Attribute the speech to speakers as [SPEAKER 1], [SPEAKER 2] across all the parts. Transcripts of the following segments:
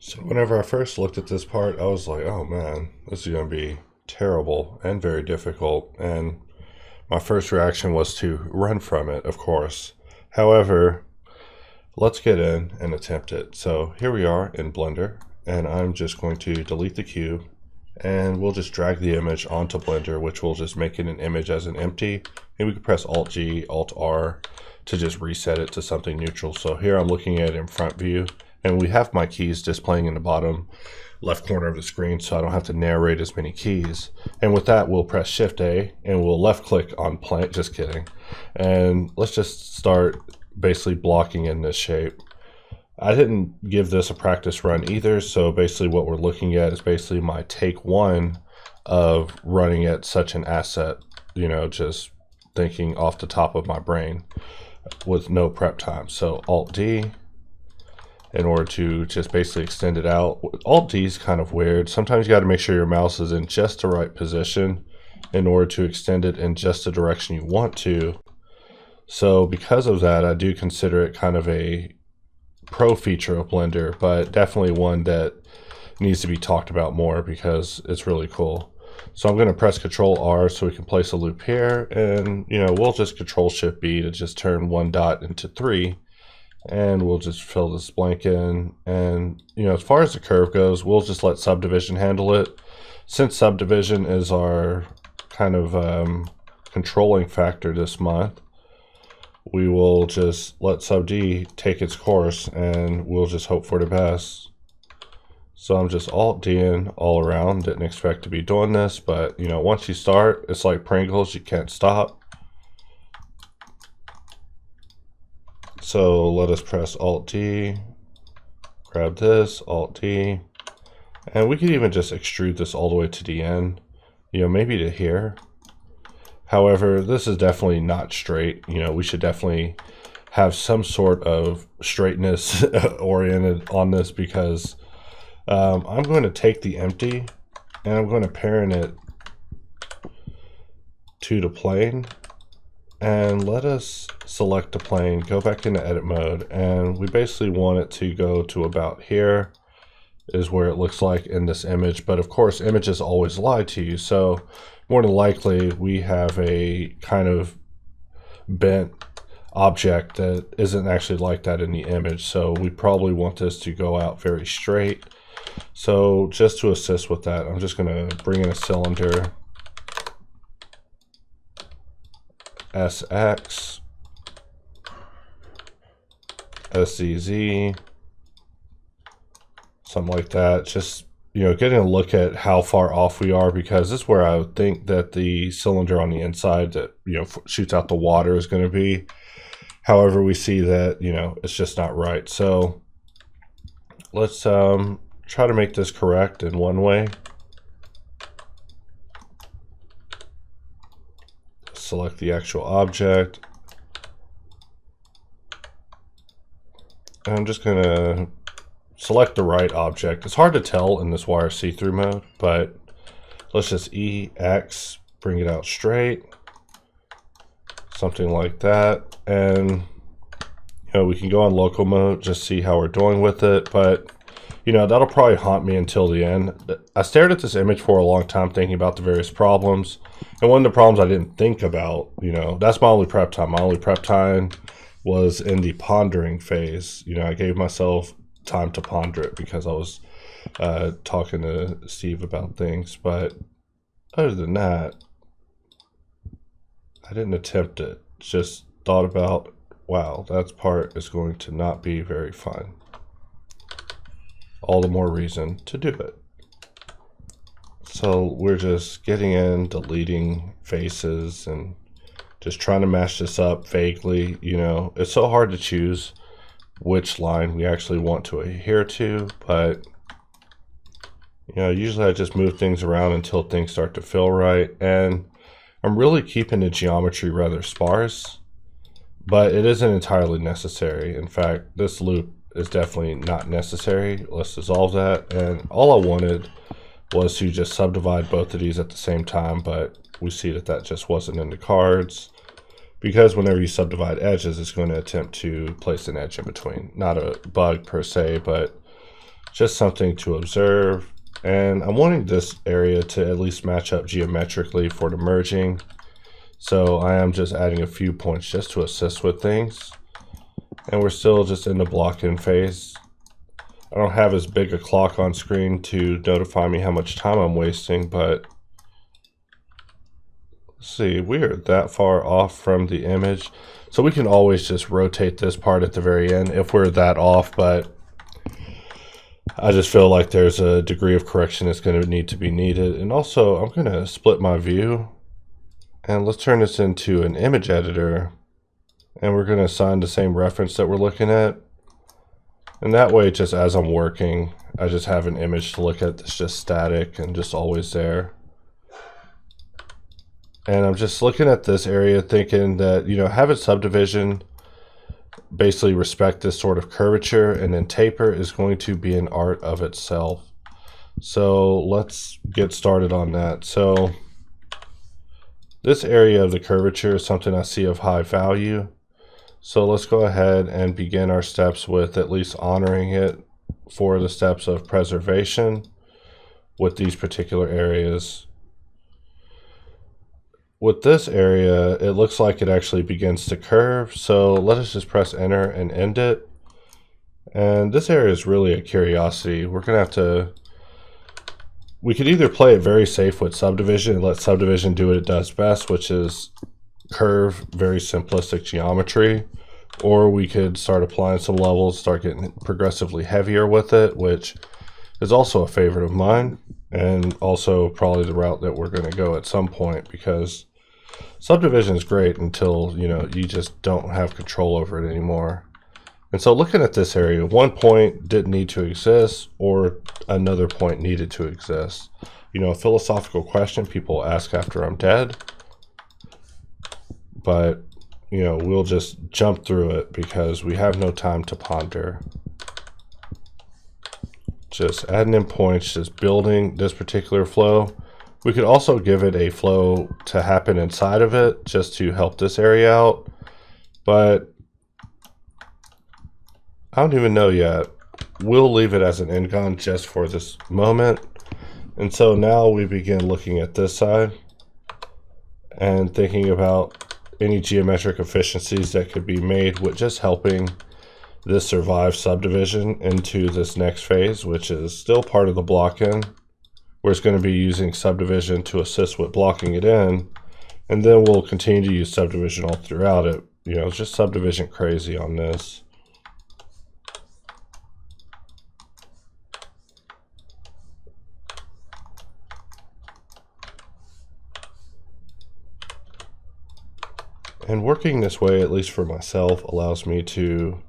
[SPEAKER 1] So whenever I first looked at this part, I was like, oh man, this is going to be terrible and very difficult. And my first reaction was to run from it, of course. However, let's get in and attempt it. So here we are in Blender, and I'm just going to delete the cube, and we'll just drag the image onto Blender, which will just make it an image as an empty. And we can press Alt-G, Alt-R to just reset it to something neutral. So here I'm looking at it in front view, and we have my keys displaying in the bottom left corner of the screen, so I don't have to narrate as many keys. And with that, we'll press Shift A and we'll left click on plane. Just kidding. And let's just start basically blocking in this shape. I didn't give this a practice run either, so basically what we're looking at is basically my take one of running at such an asset, you know, just thinking off the top of my brain with no prep time. So Alt-D in order to just basically extend it out. Alt-D is kind of weird. Sometimes you got to make sure your mouse is in just the right position in order to extend it in just the direction you want to. So because of that, I do consider it kind of a pro feature of Blender, but definitely one that needs to be talked about more because it's really cool. So I'm going to press Control R so we can place a loop here, and you know, we'll just Control Shift B to just turn one dot into three, and we'll just fill this blank in. And you know, as far as the curve goes, we'll just let Subdivision handle it. Since Subdivision is our kind of controlling factor this month, we will just let SubD take its course and we'll just hope for the best. So I'm just Alt-D'ing all around. Didn't expect to be doing this, but you know, once you start, it's like Pringles, you can't stop. So let us press Alt-D, grab this, Alt-D, and we could even just extrude this all the way to the end, you know, maybe to here. However, this is definitely not straight. You know, we should definitely have some sort of straightness oriented on this, because I'm going to take the empty and I'm going to parent it to the plane, and let us select the plane, go back into edit mode, and we basically want it to go to about here is where it looks like in this image. But of course, images always lie to you, so more than likely we have a kind of bent object that isn't actually like that in the image, so we probably want this to go out very straight. So just to assist with that, I'm just going to bring in a cylinder, SX, SZZ, something like that. Just, you know, getting a look at how far off we are, because this is where I would think that the cylinder on the inside that, you know, shoots out the water is going to be. However, we see that, you know, it's just not right. So let's try to make this correct in one way. Select the actual object. And I'm just going to select the right object. It's hard to tell in this wire see-through mode, but let's just EX, bring it out straight, something like that. And you know, we can go on local mode, just see how we're doing with it. But you know, that'll probably haunt me until the end. I stared at this image for a long time thinking about the various problems, and one of the problems I didn't think about, you know, that's my only prep time. My only prep time was in the pondering phase. You know, I gave myself time to ponder it because I was talking to Steve about things. But other than that, I didn't attempt it. Just thought about, wow, that part is going to not be very fun. All the more reason to do it. So we're just getting in, deleting faces, and just trying to match this up vaguely. You know, it's so hard to choose which line we actually want to adhere to, but you know, usually I just move things around until things start to feel right. And I'm really keeping the geometry rather sparse, but it isn't entirely necessary. In fact, this loop is definitely not necessary. Let's dissolve that. And all I wanted was to just subdivide both of these at the same time, but we see that that just wasn't in the cards, because whenever you subdivide edges, it's going to attempt to place an edge in between. Not a bug per se, but just something to observe. And I'm wanting this area to at least match up geometrically for the merging. So I am just adding a few points just to assist with things. And we're still just in the block-in phase. I don't have as big a clock on screen to notify me how much time I'm wasting, but let's see, we are that far off from the image. So we can always just rotate this part at the very end if we're that off, but I just feel like there's a degree of correction that's going to need to be needed. And also, I'm going to split my view. And let's turn this into an image editor. And we're going to assign the same reference that we're looking at. And that way, just as I'm working, I just have an image to look at that's just static and just always there. And I'm just looking at this area thinking that, you know, having subdivision basically respect this sort of curvature, and then taper is going to be an art of itself. So let's get started on that. So this area of the curvature is something I see of high value. So let's go ahead and begin our steps with at least honoring it for the steps of preservation with these particular areas. With this area, it looks like it actually begins to curve. So let us just press enter and end it. And this area is really a curiosity. We're going to have to, we could either play it very safe with subdivision and let subdivision do what it does best, which is curve very simplistic geometry, or we could start applying some levels, start getting progressively heavier with it, which is also a favorite of mine, and also probably the route that we're going to go at some point, because subdivision is great until, you know, you just don't have control over it anymore. And so looking at this area, one point didn't need to exist, or another point needed to exist. You know, a philosophical question people ask after I'm dead, but, you know, we'll just jump through it because we have no time to ponder. Just adding in points, just building this particular flow. We could also give it a flow to happen inside of it just to help this area out, but I don't even know yet. We'll leave it as an end-gun just for this moment. And so now we begin looking at this side and thinking about any geometric efficiencies that could be made with just helping this survive subdivision into this next phase, which is still part of the block-in. We're just going to be using subdivision to assist with blocking it in, and then we'll continue to use subdivision all throughout it. You know, it's just subdivision crazy on this. And working this way, at least for myself, allows me to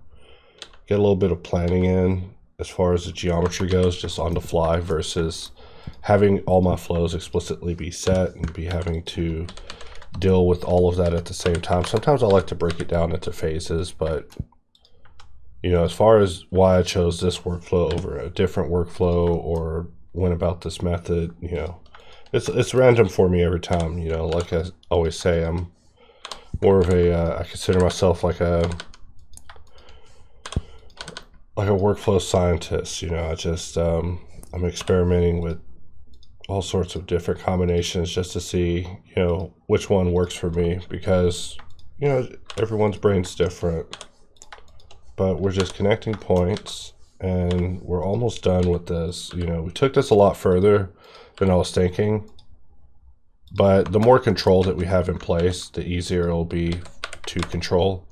[SPEAKER 1] get a little bit of planning in as far as the geometry goes, just on the fly, versus having all my flows explicitly be set and be having to deal with all of that at the same time. Sometimes I like to break it down into phases, but, you know, as far as why I chose this workflow over a different workflow or went about this method, you know, it's random for me every time. You know, like I always say, I'm more of a, I consider myself like a workflow scientist. You know, I just, I'm experimenting with all sorts of different combinations just to see, you know, which one works for me, because, you know, everyone's brain's different. But we're just connecting points and we're almost done with this. You know, we took this a lot further than I was thinking. But the more control that we have in place, the easier it'll be to control.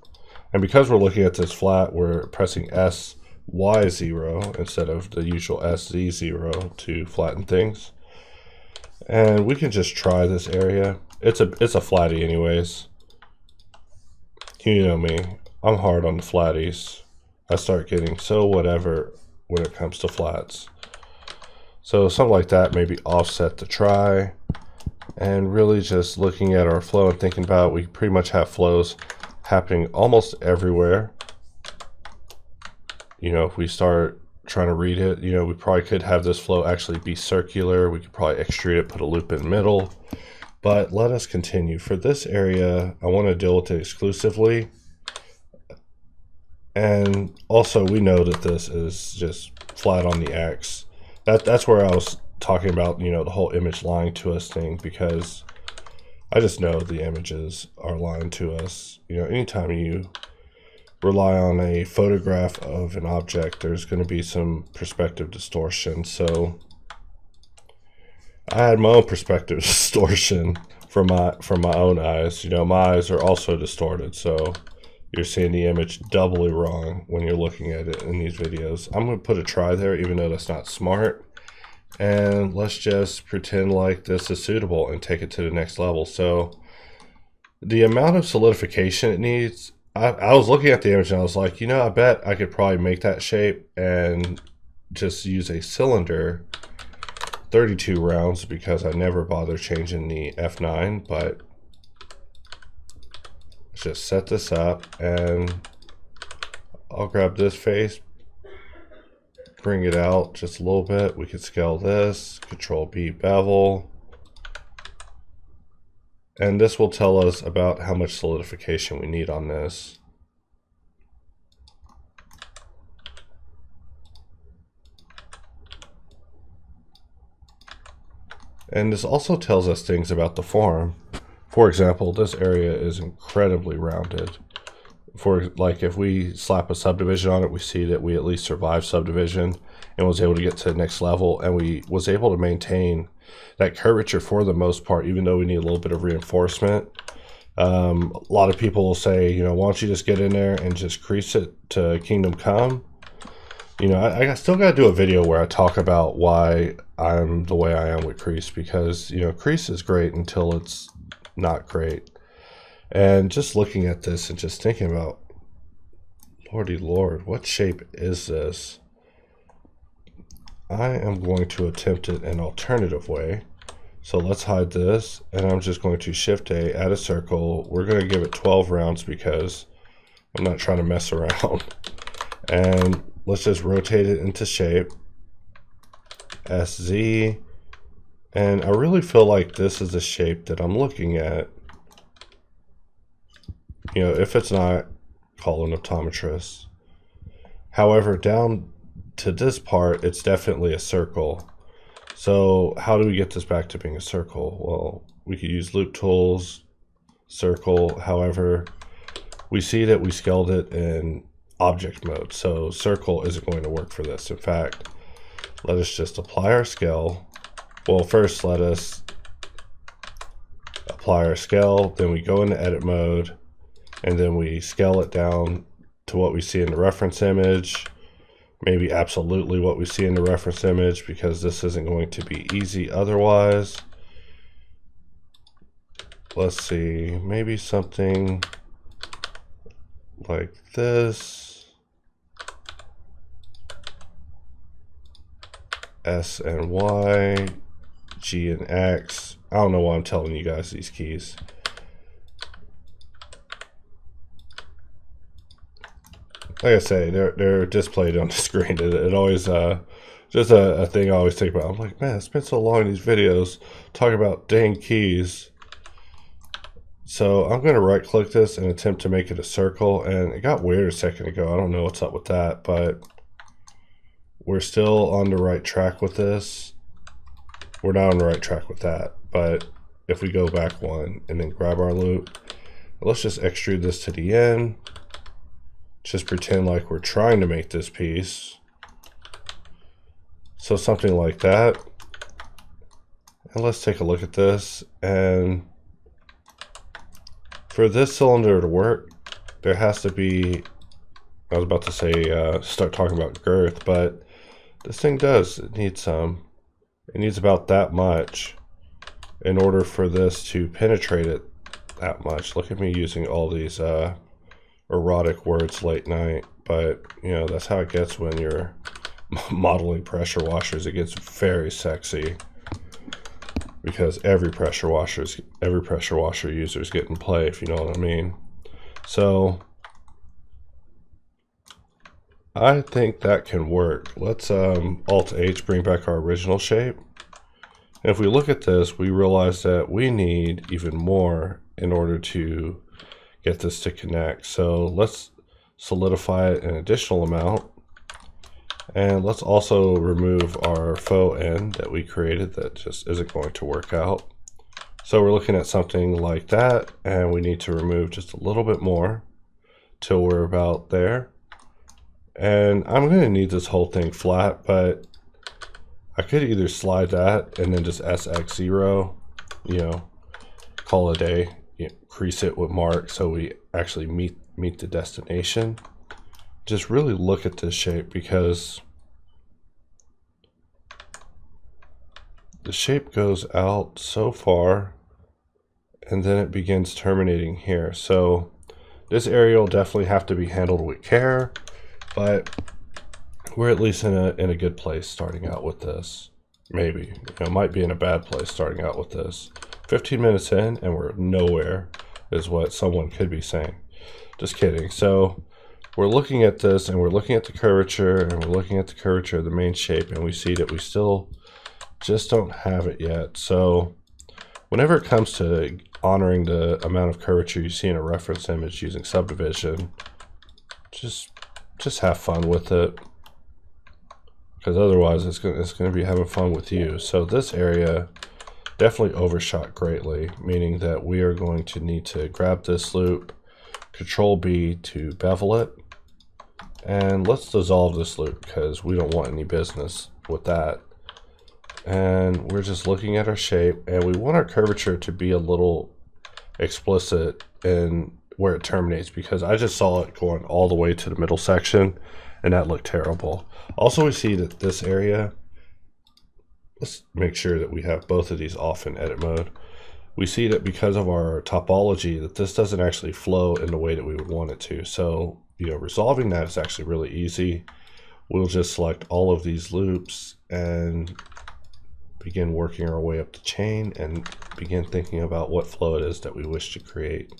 [SPEAKER 1] And because we're looking at this flat, we're pressing SY0 instead of the usual SZ0 to flatten things. And we can just try this area. It's a flatty anyways. You know me, I'm hard on the flatties. I start getting so whatever when it comes to flats. So something like that, maybe offset the try. And really just looking at our flow and thinking about, we pretty much have flows happening almost everywhere. You know, if we start trying to read it, you know, we probably could have this flow actually be circular. We could probably extrude it, put a loop in the middle. But let us continue. For this area, I want to deal with it exclusively. And also, we know that this is just flat on the X. That's where I was talking about, you know, the whole image lying to us thing, because I just know the images are lying to us. You know, anytime you rely on a photograph of an object, there's going to be some perspective distortion. So I had my own perspective distortion from my own eyes. You know, my eyes are also distorted, so you're seeing the image doubly wrong when you're looking at it in these videos. I'm going to put a try there, even though that's not smart. And let's just pretend like this is suitable and take it to the next level. So the amount of solidification it needs, I was looking at the image and I was like, you know, I bet I could probably make that shape and just use a cylinder 32 rounds, because I never bother changing the F9. But let's just set this up, and I'll grab this face, bring it out just a little bit. We could scale this, Control B bevel, and this will tell us about how much solidification we need on this. And this also tells us things about the form. For example, this area is incredibly rounded. For like, if we slap a subdivision on it, we see that we at least survived subdivision and was able to get to the next level, and we was able to maintain that curvature for the most part, even though we need a little bit of reinforcement. A lot of people will say, you know, why don't you just get in there and just crease it to Kingdom Come? You know, I still got to do a video where I talk about why I'm the way I am with crease, because, you know, crease is great until it's not great. And just looking at this and just thinking about, Lordy Lord, what shape is this? I am going to attempt it an alternative way. So let's hide this, and I'm just going to Shift A, add a circle. We're going to give it 12 rounds because I'm not trying to mess around. And let's just rotate it into shape, SZ, and I really feel like this is the shape that I'm looking at. You know, if it's not, call an optometrist. However, down to this part, it's definitely a circle. So how do we get this back to being a circle? Well, we could use loop tools, circle. However, we see that we scaled it in object mode, so circle isn't going to work for this. In fact, let us just apply our scale. Well, first let us apply our scale, then we go into edit mode, and then we scale it down to what we see in the reference image, maybe absolutely what we see in the reference image, because this isn't going to be easy otherwise. Let's see, maybe something like this. S and Y, G and X. I don't know why I'm telling you guys these keys. Like I say, they're displayed on the screen. It always just a thing I always think about. I'm like, man, I spent so long in these videos talking about dang keys. So I'm going to right click this and attempt to make it a circle, and it got weird a second ago. I don't know what's up with that, but we're still on the right track with this. We're not on the right track with that, but if we go back one and then grab our loop, let's just extrude this to the end. Just pretend like we're trying to make this piece. So something like that. And let's take a look at this. And for this cylinder to work, there has to be, I was about to say start talking about girth, but this thing does, it needs about that much in order for this to penetrate it that much. Look at me using all these erotic words late night, but you know, that's how it gets when you're modeling pressure washers. It gets very sexy because every pressure washer user is getting play, if you know what I mean. So I think that can work. Let's Alt-H, bring back our original shape. And if we look at this, we realize that we need even more in order to get this to connect. So let's solidify it an additional amount. And let's also remove our faux end that we created that just isn't going to work out. So we're looking at something like that, and we need to remove just a little bit more till we're about there. And I'm going to need this whole thing flat, but I could either slide that and then just SX0, you know, call it a day, you know, crease it with mark so we actually meet the destination. Just really look at this shape, because the shape goes out so far and then it begins terminating here. So this area will definitely have to be handled with care, but we're at least in a good place starting out with this. Maybe, you know, might be in a bad place starting out with this. 15 minutes in and we're nowhere is what someone could be saying. Just kidding. So we're looking at this and we're looking at the curvature and we're looking at the curvature of the main shape, and we see that we still just don't have it yet. So whenever it comes to honoring the amount of curvature you see in a reference image using Subdivision, just have fun with it, because otherwise it's going to be having fun with you. So this area definitely overshot greatly, meaning that we are going to need to grab this loop, Control B to bevel it, and let's dissolve this loop because we don't want any business with that. And we're just looking at our shape, and we want our curvature to be a little explicit in where it terminates, because I just saw it going all the way to the middle section and that looked terrible. Also, we see that this area, let's make sure that we have both of these off in edit mode. We see that because of our topology that this doesn't actually flow in the way that we would want it to. So, you know, resolving that is actually really easy. We'll just select all of these loops and begin working our way up the chain and begin thinking about what flow it is that we wish to create.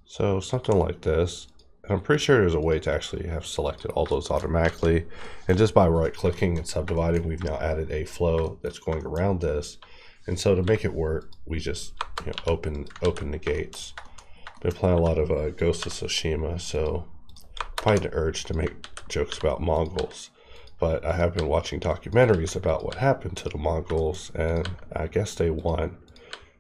[SPEAKER 1] So something like this. And I'm pretty sure there's a way to actually have selected all those automatically. And just by right clicking and subdividing, we've now added a flow that's going around this. And so to make it work, we just, you know, open the gates. Been playing a lot of Ghost of Tsushima, so I had the urge to make jokes about Mongols. But I have been watching documentaries about what happened to the Mongols, and I guess they won.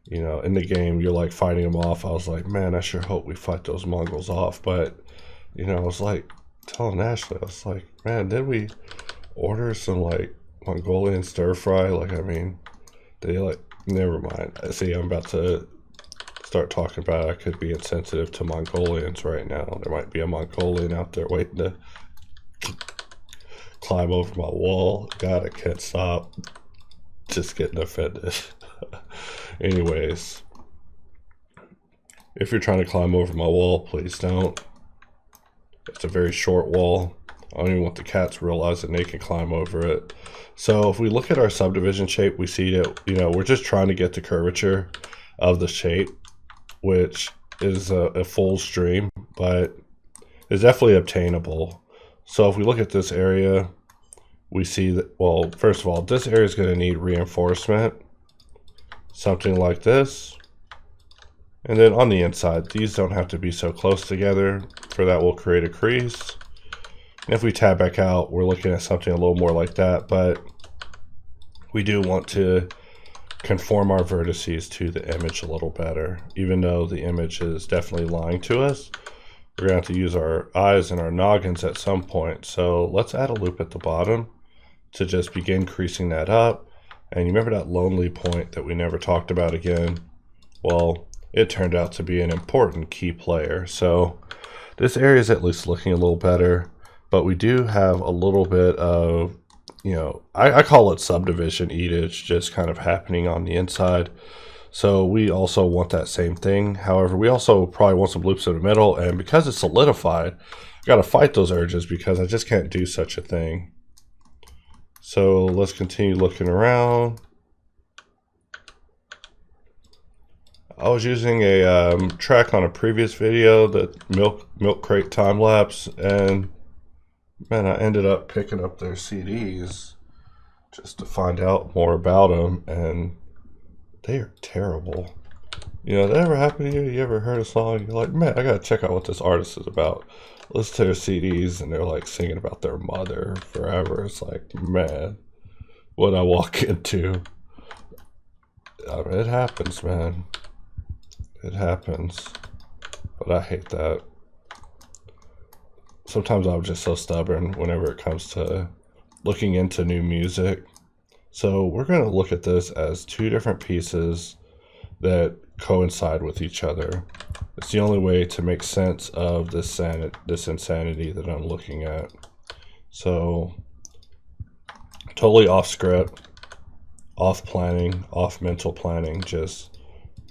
[SPEAKER 1] You know, in the game, you're like fighting them off. I was like, man, I sure hope we fight those Mongols off. But, you know, I was like telling Ashley, I was like, man, did we order some like Mongolian stir fry? Like, I mean, they like, never mind. See, I'm about to start talking about it. I could be insensitive to Mongolians right now. There might be a Mongolian out there waiting to climb over my wall. God, I can't stop just getting offended. Anyways, if you're trying to climb over my wall, please don't. It's a very short wall. I don't even want the cats realizing they can climb over it. So if we look at our subdivision shape, we see that, you know, we're just trying to get the curvature of the shape, which is a full stream, but it's definitely obtainable. So if we look at this area, we see that, well, first of all, this area is going to need reinforcement, something like this. And then on the inside, these don't have to be so close together. For that, we'll create a crease. And if we tab back out, we're looking at something a little more like that, but we do want to conform our vertices to the image a little better. Even though the image is definitely lying to us, we're going to have to use our eyes and our noggins at some point. So let's add a loop at the bottom to just begin creasing that up. And you remember that lonely point that we never talked about again? Well, it turned out to be an important key player. So this area is at least looking a little better, but we do have a little bit of, you know, I call it subdivision eatage just kind of happening on the inside. So we also want that same thing. However, we also probably want some loops in the middle, and because it's solidified, I got to fight those urges because I just can't do such a thing. So let's continue looking around. I was using a track on a previous video, the milk crate time lapse, and man, I ended up picking up their CDs just to find out more about them, and they are terrible. You know, that ever happened to you? You ever heard a song? You're like, man, I gotta check out what this artist is about. Listen to their CDs and they're like singing about their mother forever. It's like, man, what I walk into. I mean, it happens, man. It happens. But I hate that. Sometimes I'm just so stubborn whenever it comes to looking into new music. So we're going to look at this as two different pieces that coincide with each other. It's the only way to make sense of this insanity that I'm looking at. So totally off script, off planning, off mental planning, just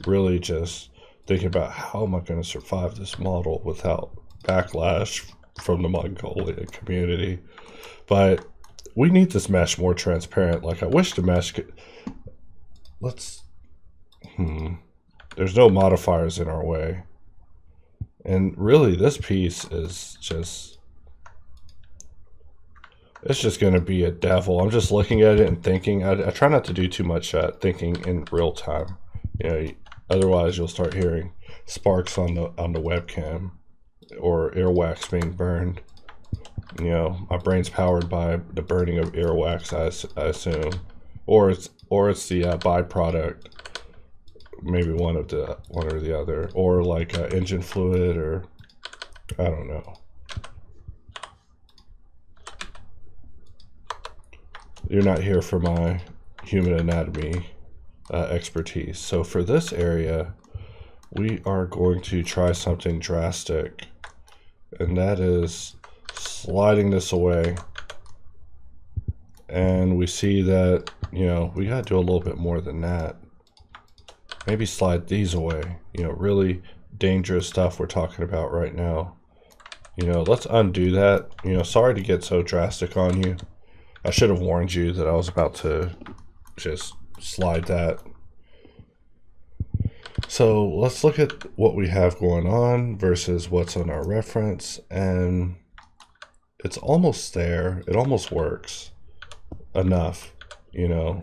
[SPEAKER 1] really just thinking about how am I going to survive this model without backlash from the Mongolian community. But we need this mesh more transparent. Like I wish the mesh could, there's no modifiers in our way. And really this piece is just, it's just going to be a devil. I'm just looking at it and thinking. I try not to do too much thinking in real time. You know, otherwise you'll start hearing sparks on the webcam or earwax being burned. You know, my brain's powered by the burning of earwax, I assume, or it's the byproduct. Maybe one or the other, or like engine fluid, or I don't know. You're not here for my human anatomy expertise. So for this area, we are going to try something drastic, and that is sliding this away. And we see that, you know, we gotta do a little bit more than that. Maybe slide these away. You know, really dangerous stuff we're talking about right now. You know, let's undo that. You know, sorry to get so drastic on you. I should have warned you that I was about to just slide that. So let's look at what we have going on versus what's on our reference, and it's almost there. It almost works enough, you know.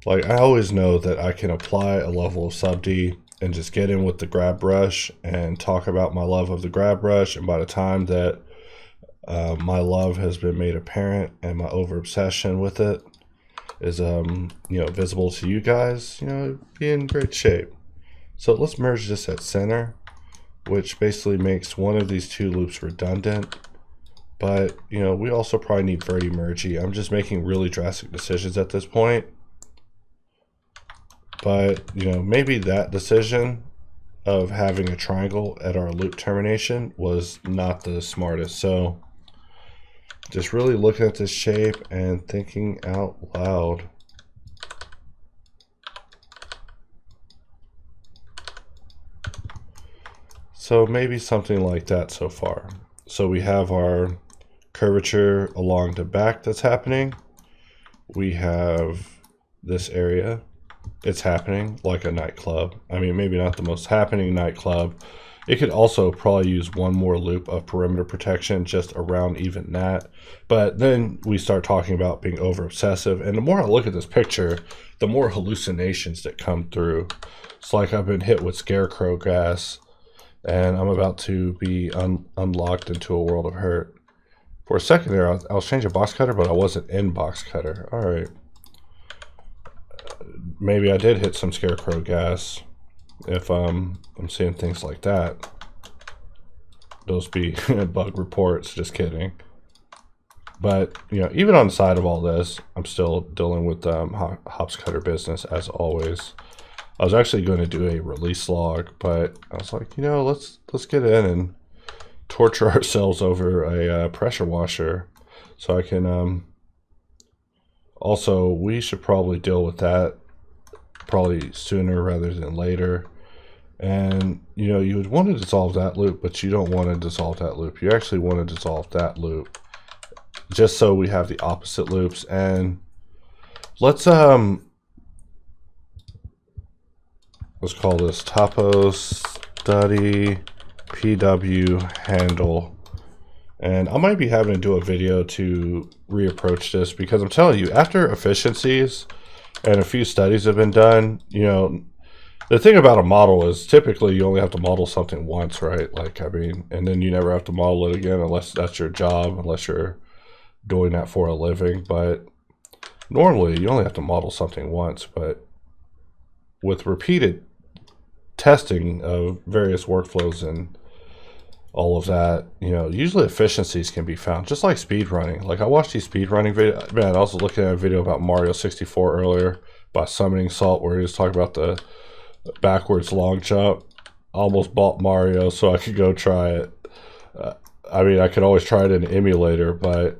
[SPEAKER 1] Like I always know that I can apply a level of SubD and just get in with the grab brush and talk about my love of the grab brush, and by the time that my love has been made apparent and my over obsession with it is you know, visible to you guys, you know, be in great shape. So let's merge this at center, which basically makes one of these two loops redundant. But you know, we also probably need verti mergy. I'm just making really drastic decisions at this point. But you know, maybe that decision of having a triangle at our loop termination was not the smartest. So just really looking at this shape and thinking out loud. So maybe something like that so far. So we have our curvature along the back that's happening. We have this area. It's happening like a nightclub. I mean, maybe not the most happening nightclub. It could also probably use one more loop of perimeter protection just around even that. But then we start talking about being over obsessive. And the more I look at this picture, the more hallucinations that come through. It's like I've been hit with scarecrow gas and I'm about to be unlocked into a world of hurt. For a second there, I was changing Boxcutter, but I wasn't in Boxcutter. All right. Maybe I did hit some scarecrow gas. If I'm seeing things like that, those be bug reports. Just kidding. But you know, even on the side of all this, I'm still dealing with hops cutter business as always. I was actually going to do a release log, but I was like, you know, let's get in and torture ourselves over a pressure washer, so I can. Also, we should probably deal with that probably sooner rather than later. And you know, you would want to dissolve that loop, but you don't want to dissolve that loop. You actually want to dissolve that loop, just so we have the opposite loops. And let's call this Topostudy PW handle. And I might be having to do a video to reapproach this, because I'm telling you, after efficiencies, and a few studies have been done. You know, the thing about a model is typically you only have to model something once, right? Like, I mean, and then you never have to model it again unless that's your job, unless you're doing that for a living. But normally you only have to model something once, but with repeated testing of various workflows and all of that, you know, usually efficiencies can be found, just like speed running. Like, I watched these speed running videos. Man, I was looking at a video about Mario 64 earlier by Summoning Salt, where he was talking about the backwards long jump. I almost bought Mario so I could go try it. I mean, I could always try it in an emulator, but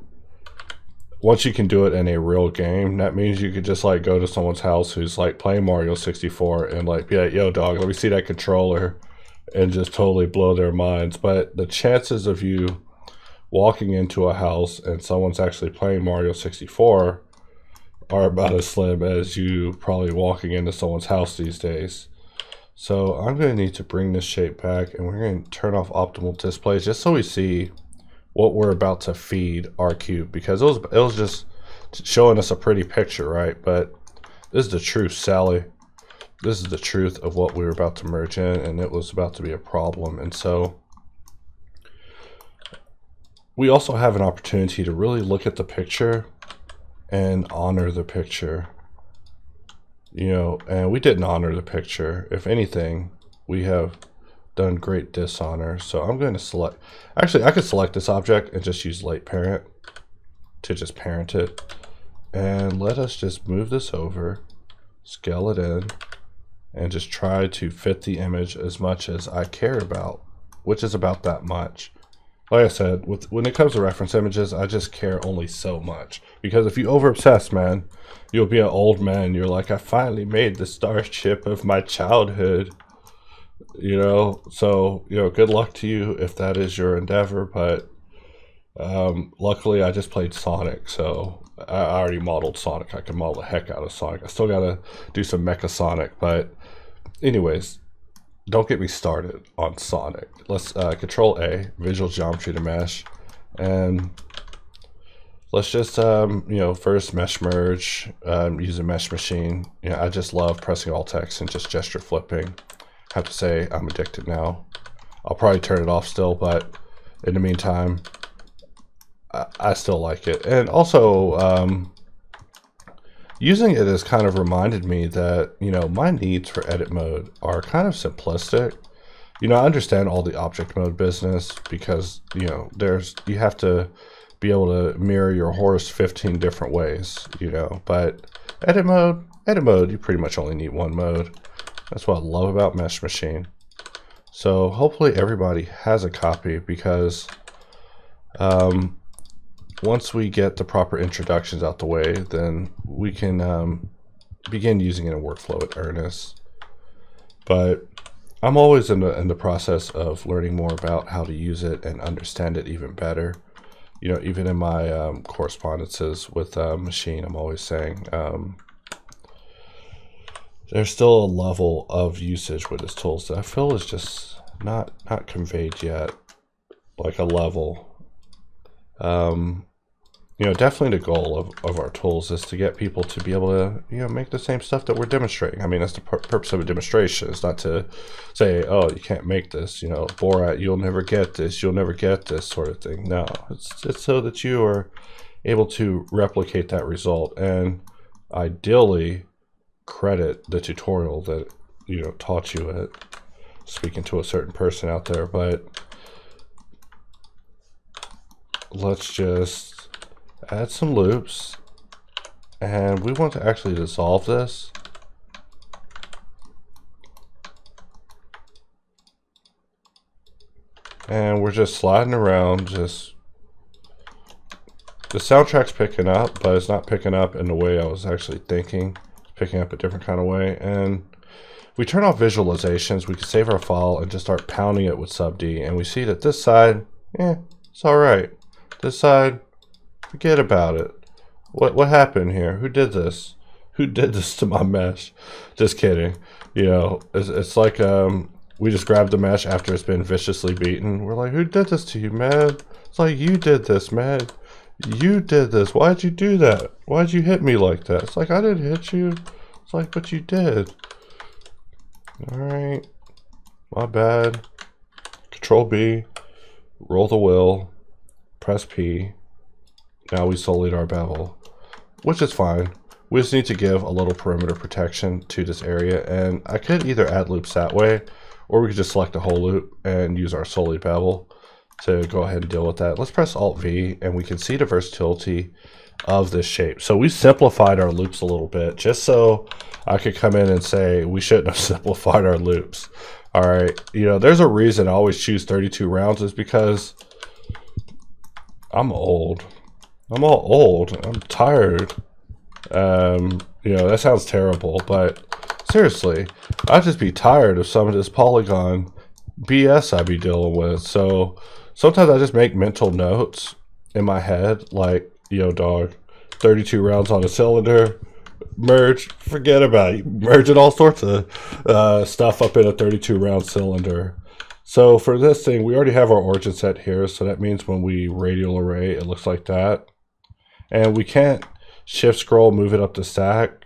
[SPEAKER 1] once you can do it in a real game, that means you could just like go to someone's house who's like playing Mario 64 and like be like, yo dog, let me see that controller, and just totally blow their minds. But the chances of you walking into a house and someone's actually playing Mario 64 are about as slim as you probably walking into someone's house these days. So I'm going to need to bring this shape back, and we're going to turn off optimal displays just so we see what we're about to feed our cube, because it was just showing us a pretty picture, right? But this is the truth, Sally. This is the truth of what we were about to merge in, and it was about to be a problem. And so we also have an opportunity to really look at the picture and honor the picture. You know, and we didn't honor the picture. If anything, we have done great dishonor. So I'm going to select, actually I could select this object and just use late parent to just parent it. And let us just move this over, scale it in, and just try to fit the image as much as I care about, which is about that much. Like I said, when it comes to reference images, I just care only so much. Because if you over obsess, man, you'll be an old man. You're like, I finally made the starship of my childhood. You know, so, you know, good luck to you if that is your endeavor. But luckily, I just played Sonic, so I already modeled Sonic. I can model the heck out of Sonic. I still got to do some Mecha Sonic. But anyways, don't get me started on Sonic. Let's Control A, Visual Geometry to Mesh, and let's just you know, first mesh merge, use a mesh machine. You know, I just love pressing Alt X and just gesture flipping. I have to say I'm addicted now. I'll probably turn it off still, but in the meantime, I still like it. And also, using it has kind of reminded me that, you know, my needs for edit mode are kind of simplistic. You know, I understand all the object mode business because, you know, you have to be able to mirror your horse 15 different ways, you know, but edit mode, you pretty much only need one mode. That's what I love about Mesh Machine. So hopefully everybody has a copy, because once we get the proper introductions out the way, then we can begin using it in workflow in earnest. But I'm always in the process of learning more about how to use it and understand it even better. You know, even in my correspondences with Machine, I'm always saying there's still a level of usage with this tools that I feel is just not conveyed yet, like a level. You know, definitely the goal of our tools is to get people to be able to, you know, make the same stuff that we're demonstrating. I mean, that's the purpose of a demonstration. It's not to say, oh, you can't make this, you know, Borat, you'll never get this, you'll never get this sort of thing. No, it's so that you are able to replicate that result, and ideally credit the tutorial that, you know, taught you it. Speaking to a certain person out there, but let's just add some loops, and we want to actually dissolve this. And we're just sliding around, just the soundtrack's picking up, but it's not picking up in the way I was actually thinking. It's picking up a different kind of way. And we turn off visualizations, we can save our file and just start pounding it with SubD, and we see that this side, it's all right. This side, forget about it. What happened here? Who did this? Who did this to my mesh? Just kidding. You know, it's like we just grabbed the mesh after it's been viciously beaten. We're like, who did this to you, man? It's like, you did this, man. You did this. Why'd you do that? Why'd you hit me like that? It's like, I didn't hit you. It's like, but you did. Alright. My bad. Control B. Roll the wheel. Press P. Now we solid our bevel, which is fine. We just need to give a little perimeter protection to this area, and I could either add loops that way, or we could just select a whole loop and use our solid bevel to go ahead and deal with that. Let's press Alt V, and we can see the versatility of this shape. So we simplified our loops a little bit, just so I could come in and say we shouldn't have simplified our loops. All right, you know, there's a reason I always choose 32 rounds, is because I'm old. I'm all old. I'm tired. You know, that sounds terrible, but seriously, I'd just be tired of some of this polygon BS I'd be dealing with. So sometimes I just make mental notes in my head, like, yo, dog, 32 rounds on a cylinder, merge, forget about it. Merging all sorts of stuff up in a 32 round cylinder. So for this thing, we already have our origin set here. So that means when we radial array, it looks like that. And we can't shift scroll, move it up the stack,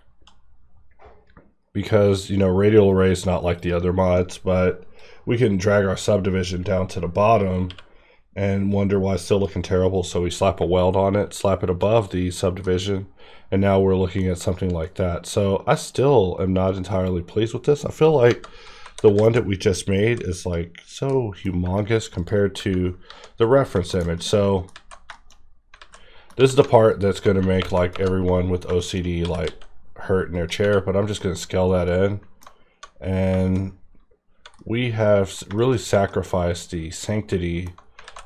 [SPEAKER 1] because, you know, radial array is not like the other mods, but we can drag our subdivision down to the bottom and wonder why it's still looking terrible. So we slap a weld on it, slap it above the subdivision, and now we're looking at something like that. So I still am not entirely pleased with this. I feel like the one that we just made is like so humongous compared to the reference image. So this is the part that's going to make like everyone with OCD like hurt in their chair, but I'm just going to scale that in. And we have really sacrificed the sanctity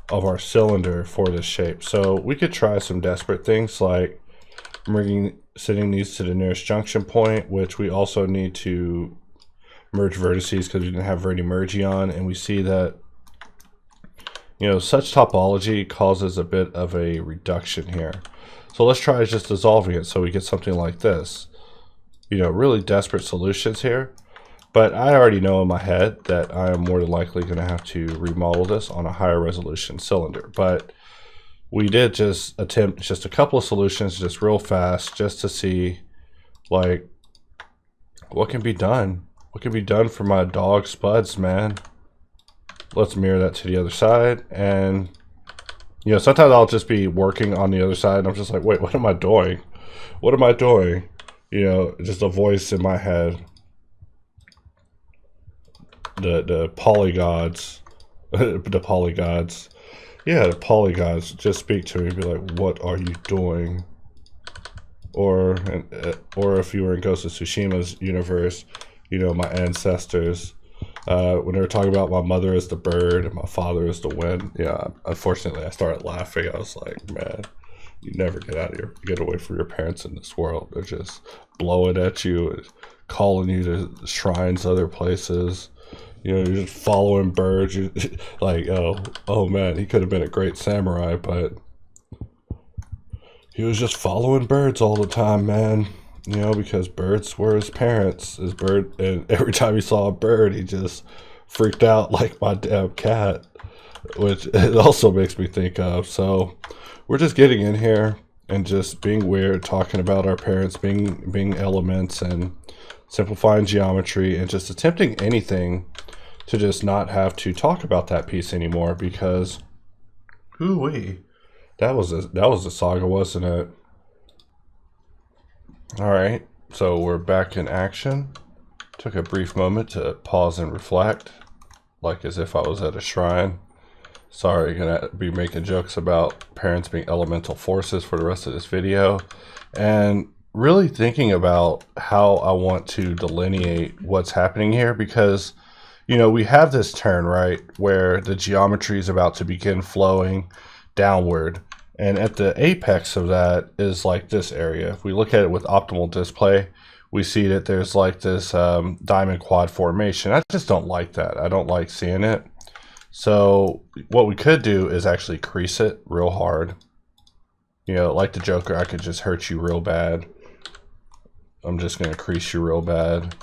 [SPEAKER 1] of our cylinder for this shape. So we could try some desperate things like sending these to the nearest junction point, which we also need to merge vertices because we didn't have verti-merge on, and we see that, you know, such topology causes a bit of a reduction here. So let's try just dissolving it so we get something like this. You know, really desperate solutions here. But I already know in my head that I am more than likely going to have to remodel this on a higher resolution cylinder. But we did just attempt just a couple of solutions just real fast, just to see like what can be done. What can be done for my dog spuds, man. Let's mirror that to the other side. And, you know, sometimes I'll just be working on the other side and I'm just like, wait, what am I doing? What am I doing? You know, just a voice in my head. The polygods, the polygods. Yeah, the polygods just speak to me and be like, what are you doing? Or if you were in Ghost of Tsushima's universe, you know, my ancestors, when they were talking about my mother is the bird and my father is the wind. Yeah, unfortunately, I started laughing. I was like, man, you never get away from your parents in this world. They're just blowing at you and calling you to shrines, other places. You know, you're just following birds. You're like, oh man, he could have been a great samurai, but he was just following birds all the time, man. You know, because birds were his parents. His bird, and every time he saw a bird, he just freaked out like my damn cat, which it also makes me think of. So we're just getting in here and just being weird, talking about our parents being elements and simplifying geometry and just attempting anything to just not have to talk about that piece anymore, because hoo-wee, that was a saga, wasn't it? All right, so we're back in action. Took a brief moment to pause and reflect, like as if I was at a shrine. Sorry, gonna be making jokes about parents being elemental forces for the rest of this video, and really thinking about how I want to delineate what's happening here, because, you know, we have this turn, right, where the geometry is about to begin flowing downward. And at the apex of that is like this area. If we look at it with optimal display, we see that there's like this diamond quad formation. I just don't like that. I don't like seeing it. So what we could do is actually crease it real hard. You know, like the Joker, I could just hurt you real bad. I'm just going to crease you real bad.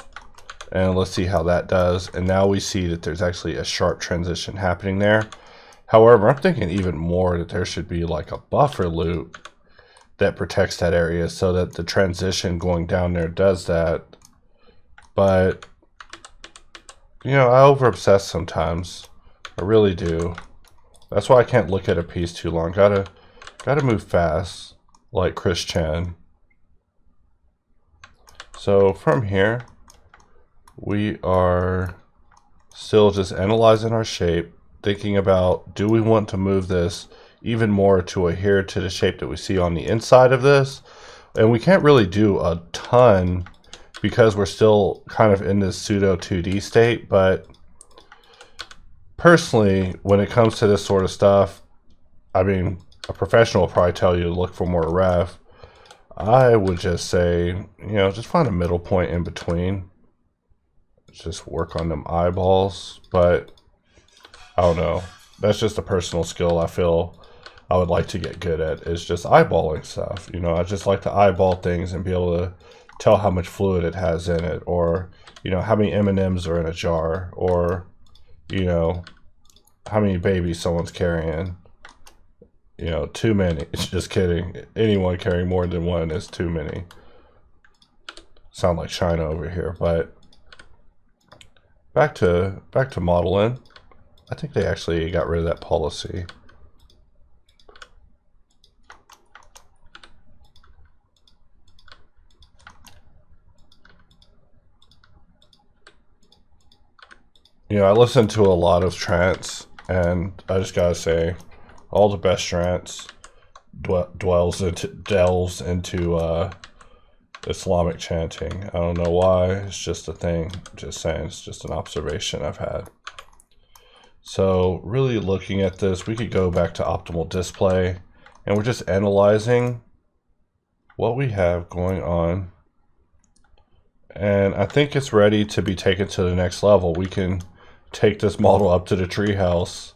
[SPEAKER 1] And let's see how that does. And now we see that there's actually a sharp transition happening there. However, I'm thinking even more that there should be like a buffer loop that protects that area so that the transition going down there does that. But, you know, I over obsess sometimes. I really do. That's why I can't look at a piece too long. Gotta move fast, like Chris Chan. So from here, we are still just analyzing our shape, thinking about, do we want to move this even more to adhere to the shape that we see on the inside of this? And we can't really do a ton because we're still kind of in this pseudo 2D state, but personally, when it comes to this sort of stuff, I mean, a professional will probably tell you to look for more ref. I would just say, you know, just find a middle point in between. Just work on them eyeballs, but I don't know. That's just a personal skill I feel I would like to get good at, is just eyeballing stuff. You know, I just like to eyeball things and be able to tell how much fluid it has in it, or, you know, how many M&Ms are in a jar, or, you know, how many babies someone's carrying. You know, too many. Just kidding. Anyone carrying more than one is too many. Sound like China over here, but back to modeling. I think they actually got rid of that policy. You know, I listen to a lot of trance, and I just gotta say, all the best trance delves into Islamic chanting. I don't know why, it's just a thing. I'm just saying, it's just an observation I've had. So really looking at this, we could go back to optimal display, and we're just analyzing what we have going on. And I think it's ready to be taken to the next level. We can take this model up to the treehouse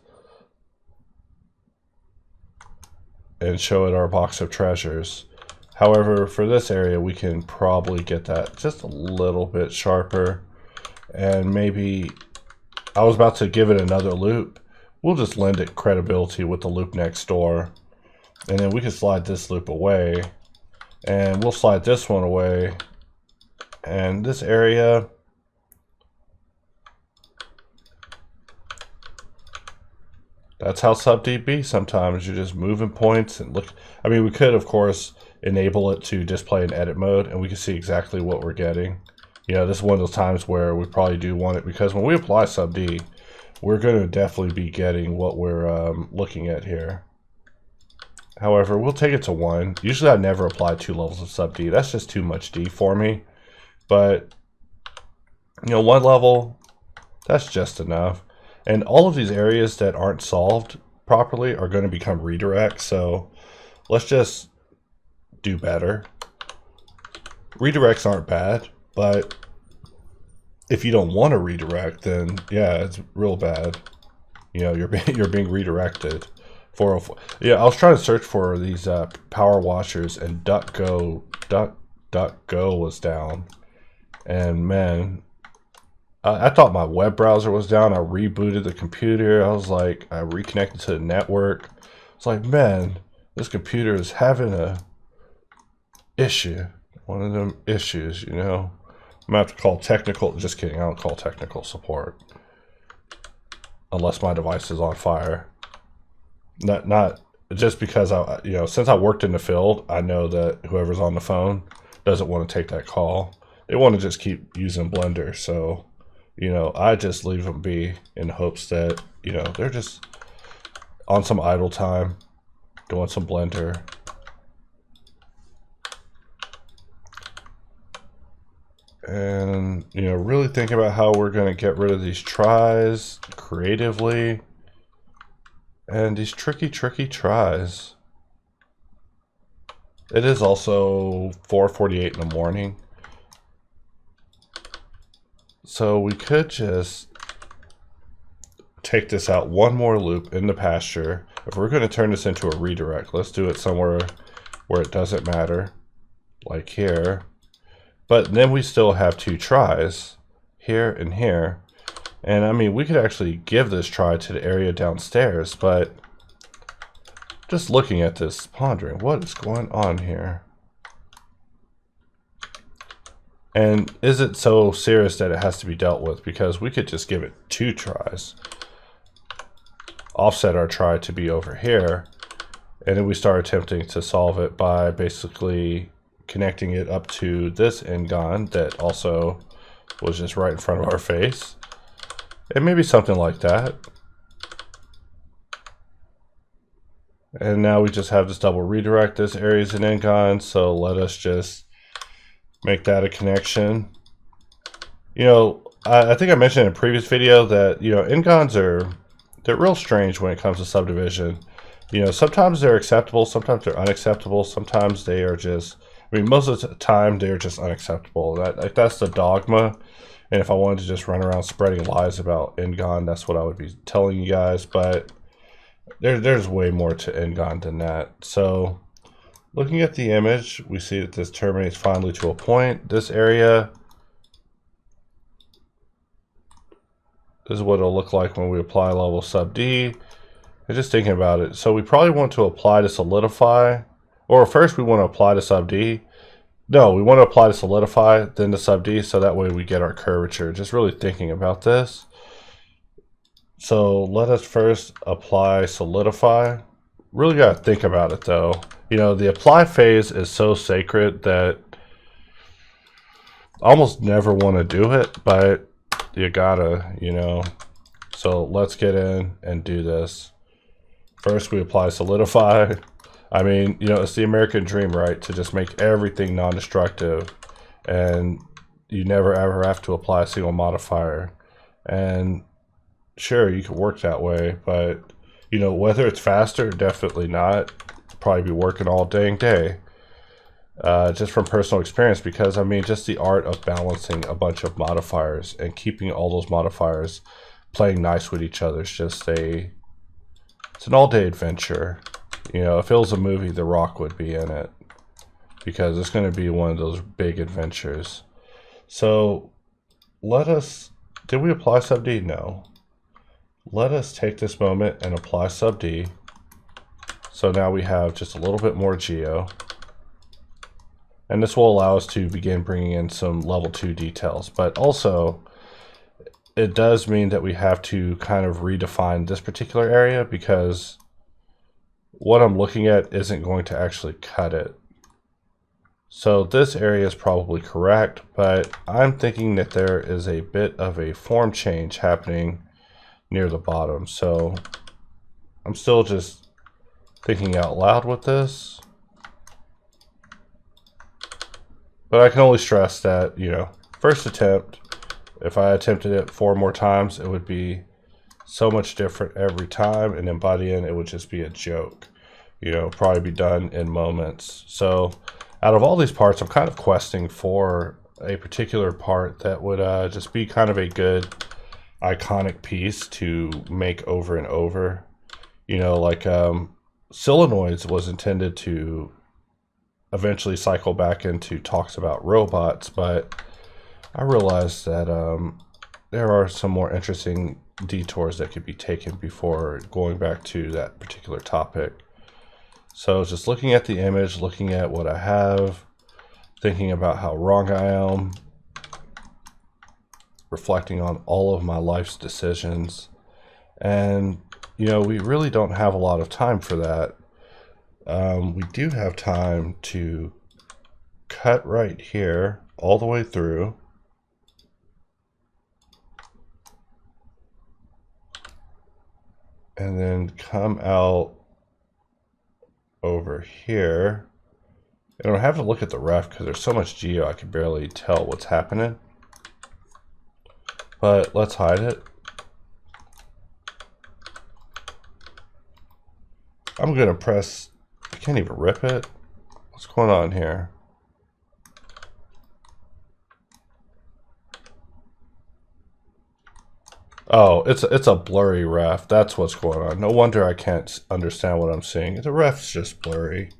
[SPEAKER 1] and show it our box of treasures. However, for this area, we can probably get that just a little bit sharper. And maybe, I was about to give it another loop. We'll just lend it credibility with the loop next door. And then we can slide this loop away. And we'll slide this one away. And this area, that's how SubDP sometimes. You're just moving points and look. I mean, we could, of course, enable it to display in edit mode, and we can see exactly what we're getting. You know, this is one of those times where we probably do want it, because when we apply SubD, we're going to definitely be getting what we're looking at here. However, we'll take it to 1. Usually I never apply 2 levels of SubD. That's just too much D for me. But, you know, 1 level, that's just enough. And all of these areas that aren't solved properly are going to become redirects. So let's just do better. Redirects aren't bad, but if you don't want to redirect, then yeah, it's real bad. You know, you're being redirected. 404. Yeah, I was trying to search for these power washers, and DuckGo was down. And man, I thought my web browser was down. I rebooted the computer. I was like, I reconnected to the network. It's like, man, this computer is having a issue. One of them issues, you know. I'm gonna have to call technical. Just kidding. I don't call technical support unless my device is on fire. Not just because you know, since I worked in the field, I know that whoever's on the phone doesn't want to take that call. They want to just keep using Blender. So, you know, I just leave them be in hopes that, you know, they're just on some idle time doing some Blender. And, you know, really think about how we're going to get rid of these tries creatively. And these tricky tries. It is also 4:48 in the morning. So we could just take this out 1 more loop in the pasture. If we're going to turn this into a redirect, let's do it somewhere where it doesn't matter, like here. But then we still have 2 tries, here and here. And I mean, we could actually give this try to the area downstairs, but just looking at this, pondering, what is going on here? And is it so serious that it has to be dealt with? Because we could just give it 2 tries. Offset our try to be over here. And then we start attempting to solve it by basically connecting it up to this end that also was just right in front of our face. And maybe something like that. And now we just have this double redirect. This area is an end, so let us just make that a connection. You know, I think I mentioned in a previous video that, you know, end they're real strange when it comes to subdivision. You know, sometimes they're acceptable, sometimes they're unacceptable, sometimes they are just, I mean, most of the time they're just unacceptable. That's the dogma. And if I wanted to just run around spreading lies about end, that's what I would be telling you guys. But there's way more to end than that. So looking at the image, we see that this terminates finally to a point. This area, this is what it'll look like when we apply level sub D. And just thinking about it, so we probably want to apply to solidify, or first we want to apply to sub D. No, we want to apply to solidify, then to sub D, so that way we get our curvature. Just really thinking about this. So let us first apply solidify. Really got to think about it though. You know, the apply phase is so sacred that I almost never want to do it, but you gotta, you know. So let's get in and do this. First we apply solidify. I mean, you know, it's the American dream, right? To just make everything non-destructive, and you never ever have to apply a single modifier. And sure, you could work that way, but you know, whether it's faster, definitely not. Probably be working all dang day. Just from personal experience, because I mean, just the art of balancing a bunch of modifiers and keeping all those modifiers playing nice with each other is just it's an all-day adventure. You know, if it was a movie, The Rock would be in it, because it's going to be one of those big adventures. So did we apply sub D? No. Let us take this moment and apply sub D. So now we have just a little bit more geo. And this will allow us to begin bringing in some level 2 details. But also, it does mean that we have to kind of redefine this particular area, because what I'm looking at isn't going to actually cut it. So this area is probably correct, but I'm thinking that there is a bit of a form change happening near the bottom. So I'm still just thinking out loud with this. But I can only stress that, you know, first attempt, if I attempted it 4 more times, it would be so much different every time. And then by the end, it would just be a joke, you know, probably be done in moments. So out of all these parts, I'm kind of questing for a particular part that would just be kind of a good iconic piece to make over and over. You know, like cylinoids was intended to eventually cycle back into talks about robots, but I realized that there are some more interesting detours that could be taken before going back to that particular topic. So just looking at the image, looking at what I have, thinking about how wrong I am, reflecting on all of my life's decisions. And, you know, we really don't have a lot of time for that. We do have time to cut right here all the way through. And then come out over here. And I'll have to look at the ref because there's so much geo I can barely tell what's happening. But let's hide it. I'm gonna press, I can't even rip it. What's going on here? Oh, it's a blurry raft. That's what's going on. No wonder I can't understand what I'm seeing. The raft's just blurry.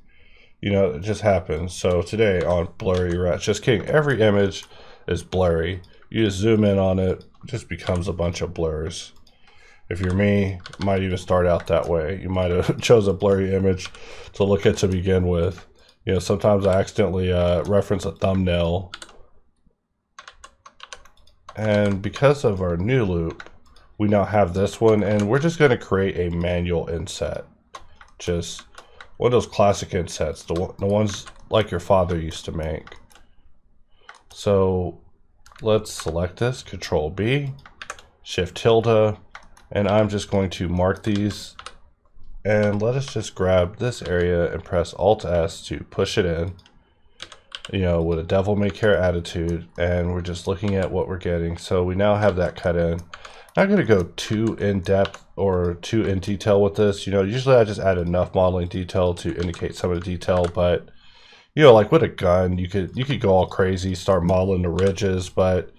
[SPEAKER 1] You know, it just happens. So today on Blurry Raft, just kidding, every image is blurry. You just zoom in on it, just becomes a bunch of blurs. If you're me, it might even start out that way. You might have chose a blurry image to look at to begin with. You know, sometimes I accidentally reference a thumbnail. And because of our new loop, we now have this one, and we're just going to create a manual inset. Just one of those classic insets, the ones like your father used to make. So let's select this, Control B, Shift tilde, and I'm just going to mark these, and let us just grab this area and press Alt S to push it in, you know, with a devil may care attitude, and we're just looking at what we're getting. So we now have that cut in. I'm not going to go too in depth or too in detail with this. You know, usually I just add enough modeling detail to indicate some of the detail, but you know, like with a gun, you could go all crazy, start modeling the ridges, but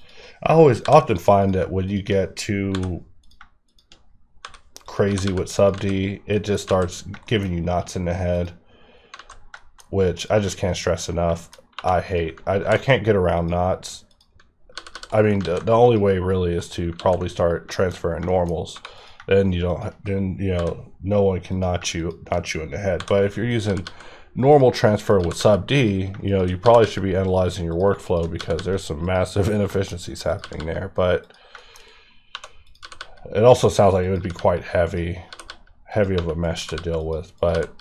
[SPEAKER 1] I often find that when you get too crazy with SubD, it just starts giving you knots in the head, which I just can't stress enough. I hate. I can't get around knots. I mean, the only way really is to probably start transferring normals. Then you know, no one can knot you in the head. But if you're using normal transfer with SubD, you know, you probably should be analyzing your workflow, because there's some massive inefficiencies happening there. But it also sounds like it would be quite heavy of a mesh to deal with. But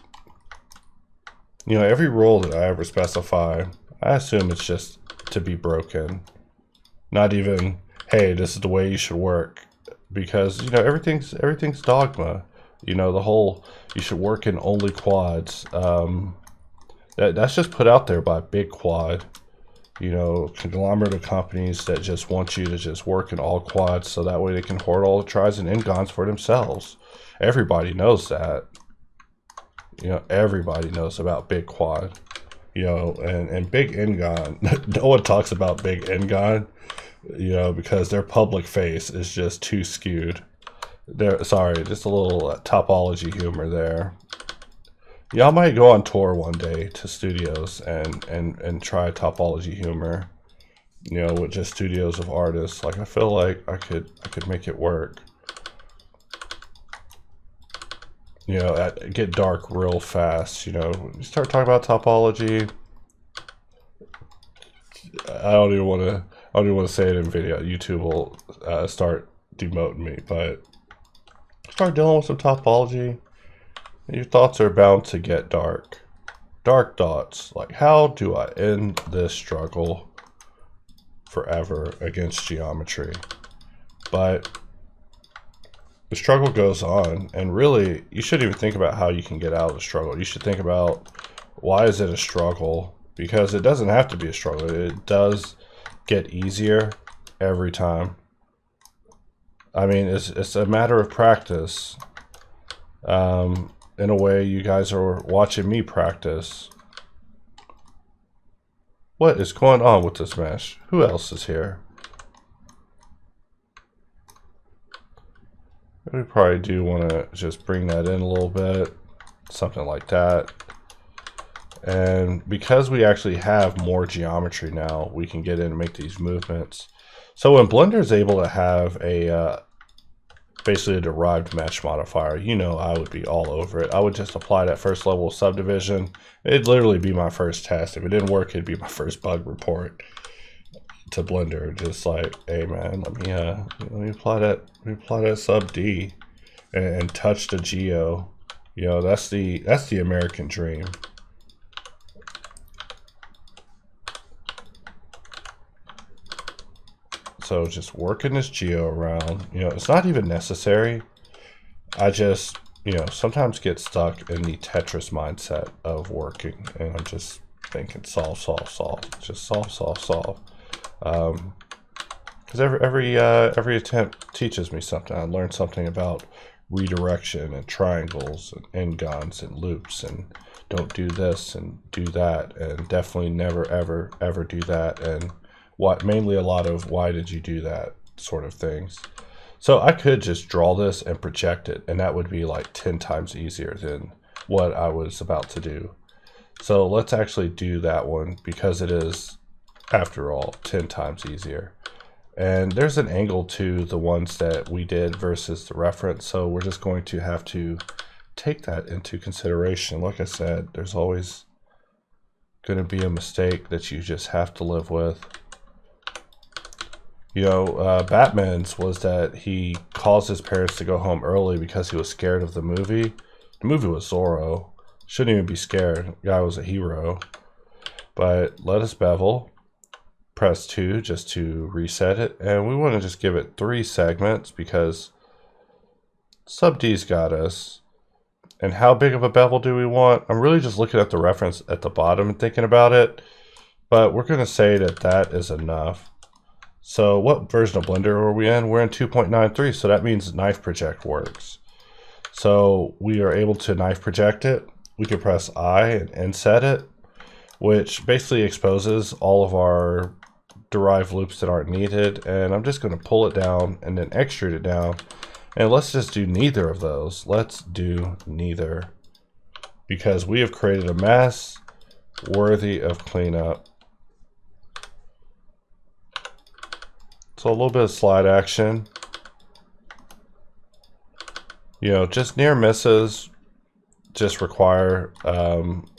[SPEAKER 1] you know, every rule that I ever specify, I assume it's just to be broken. Not even, hey, this is the way you should work, because you know, everything's dogma. You know, the whole you should work in only quads. That's just put out there by Big Quad. You know, conglomerate of companies that just want you to just work in all quads, so that way they can hoard all the tries and ngons for themselves. Everybody knows that. You know, everybody knows about Big Quad. You know, and Big Ngon. No one talks about Big Ngon. You know, because their public face is just too skewed. Sorry, just a little topology humor there. Y'all might go on tour one day to studios and try topology humor. You know, with just studios of artists. Like, I feel like I could make it work. You know, get dark real fast. You know, you start talking about topology. I don't even want to say it in video. YouTube will start demoting me. But start dealing with some topology, and your thoughts are bound to get dark. Dark thoughts, like, how do I end this struggle forever against geometry? But the struggle goes on, and really, you shouldn't even think about how you can get out of the struggle. You should think about, why is it a struggle? Because it doesn't have to be a struggle. It does get easier every time. I mean, it's a matter of practice. In a way, you guys are watching me practice. What is going on with this mesh? Who else is here? We probably do want to just bring that in a little bit. Something like that. And because we actually have more geometry now, we can get in and make these movements. So when Blender is able to have a basically a derived mesh modifier, you know, I would be all over it. I would just apply that first level of subdivision. It'd literally be my first test. If it didn't work, it'd be my first bug report to Blender. Just like, hey man, let me apply that sub D and touch the geo. You know, that's the American dream. So just working this geo around, you know, it's not even necessary. I just, you know, sometimes get stuck in the Tetris mindset of working, and I'm just thinking solve, just solve. Because every attempt teaches me something. I learned something about redirection and triangles and ngons and loops, and don't do this and do that, and definitely never ever do that, and mainly a lot of why did you do that sort of things. So I could just draw this and project it, and that would be like 10 times easier than what I was about to do. So let's actually do that one, because it is, after all, 10 times easier. And there's an angle to the ones that we did versus the reference, so we're just going to have to take that into consideration. Like I said, there's always going to be a mistake that you just have to live with. You know, Batman's was that he caused his parents to go home early because he was scared of the movie. The movie was Zorro. Shouldn't even be scared. The guy was a hero. But let us bevel. Press 2 just to reset it. And we want to just give it 3 segments because SubD's got us. And how big of a bevel do we want? I'm really just looking at the reference at the bottom and thinking about it. But we're going to say that that is enough. So what version of Blender are we in? We're in 2.93, so that means knife project works. So we are able to knife project it. We can press I and inset it, which basically exposes all of our derived loops that aren't needed. And I'm just going to pull it down and then extrude it down. And let's just do neither of those. Let's do neither, because we have created a mess worthy of cleanup. So a little bit of slide action. You know, just near misses just require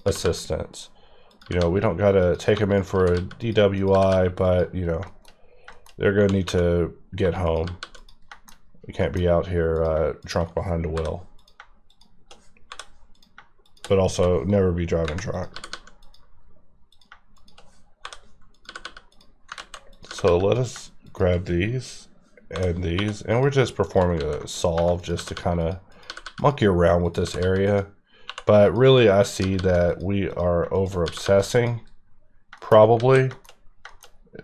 [SPEAKER 1] assistance. You know, we don't got to take them in for a DWI, but, you know, they're going to need to get home. We can't be out here drunk behind the wheel. But also never be driving drunk. So let us grab these, and we're just performing a solve just to kind of monkey around with this area. But really I see that we are over obsessing, probably,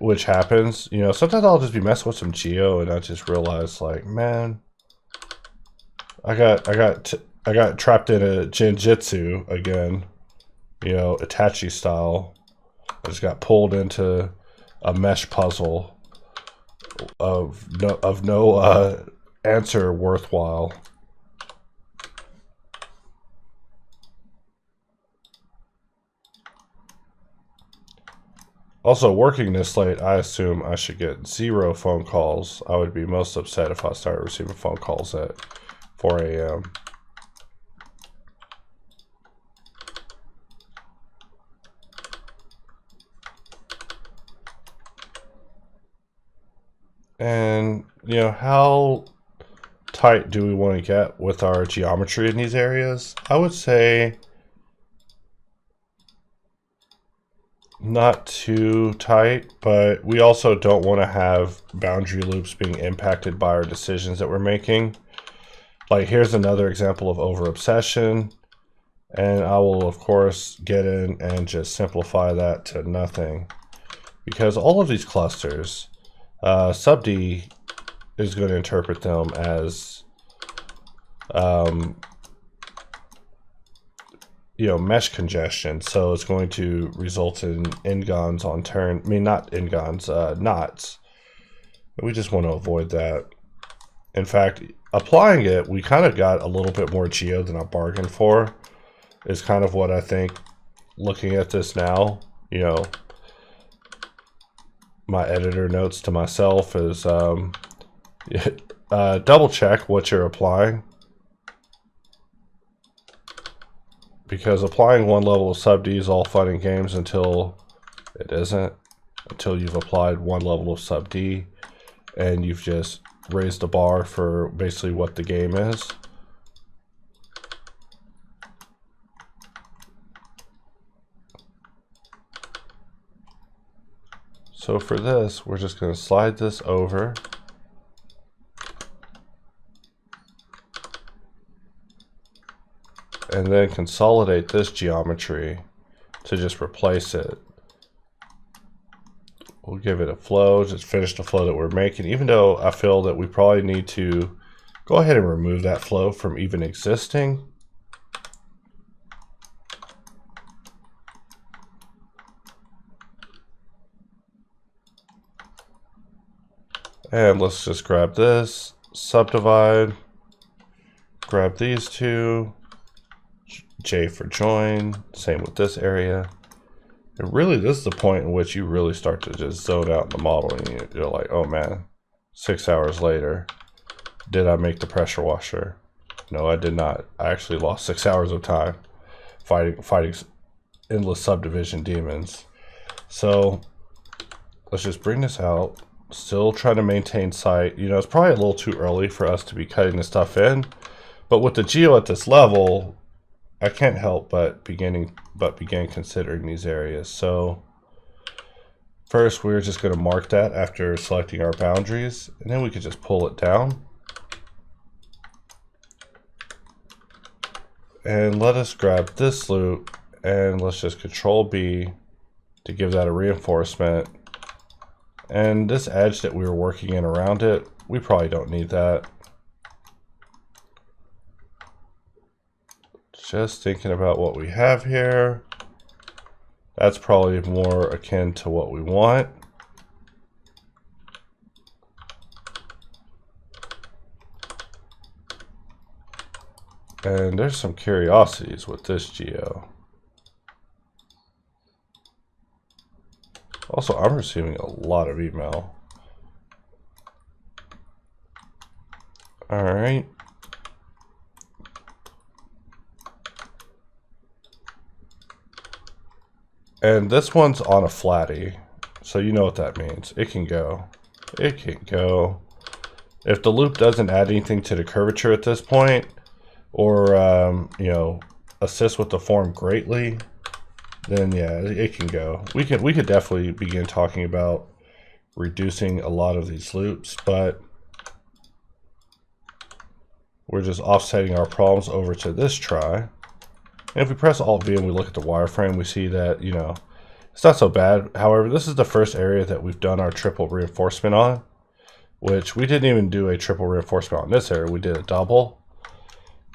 [SPEAKER 1] which happens. You know, sometimes I'll just be messing with some geo and I just realize, like, man, I got trapped in a Jinjitsu again, you know, Itachi style. I just got pulled into a mesh puzzle of no answer worthwhile. Also, working this late, I assume I should get 0 phone calls. I would be most upset if I started receiving phone calls at 4 a.m. And, you know, how tight do we want to get with our geometry in these areas? I would say not too tight, but we also don't want to have boundary loops being impacted by our decisions that we're making. Like, here's another example of over obsession, and I will of course get in and just simplify that to nothing, because all of these clusters, SubD is going to interpret them as you know, mesh congestion. So it's going to result in n-gons on turn. I mean, not n-gons, knots. We just want to avoid that. In fact, applying it, we kind of got a little bit more geo than I bargained for, is kind of what I think. Looking at this now, you know, my editor notes to myself is double check what you're applying. Because applying one level of SubD is all fun and games until it isn't. Until you've applied one level of SubD and you've just raised the bar for basically what the game is. So for this, we're just going to slide this over. And then consolidate this geometry to just replace it. We'll give it a flow, just finish the flow that we're making, even though I feel that we probably need to go ahead and remove that flow from even existing. And let's just grab this, subdivide, grab these two, J for join, same with this area, And really, this is the point in which you really start to just zone out in the model, and you're like, oh man, 6 hours later, did I make the pressure washer? No, I did not. I actually lost 6 hours of time fighting endless subdivision demons. So let's just bring this out. Still trying to maintain sight. You know, it's probably a little too early for us to be cutting this stuff in, but with the geo at this level, I can't help but begin considering these areas. So first, we're just going to mark that after selecting our boundaries, and then we could just pull it down. And let us grab this loop, and let's just Control B to give that a reinforcement. And this edge that we were working in around it, we probably don't need that. Just thinking about what we have here. That's probably more akin to what we want. And there's some curiosities with this geo. Also, I'm receiving a lot of email. All right. And this one's on a flatty, so you know what that means. It can go. It can go. If the loop doesn't add anything to the curvature at this point, or you know, assist with the form greatly, then yeah, it can go. We could definitely begin talking about reducing a lot of these loops, but we're just offsetting our problems over to this try. And if we press Alt V and we look at the wireframe, we see that, you know, it's not so bad. However, this is the first area that we've done our triple reinforcement on, which we didn't even do a triple reinforcement on this area. We did a double.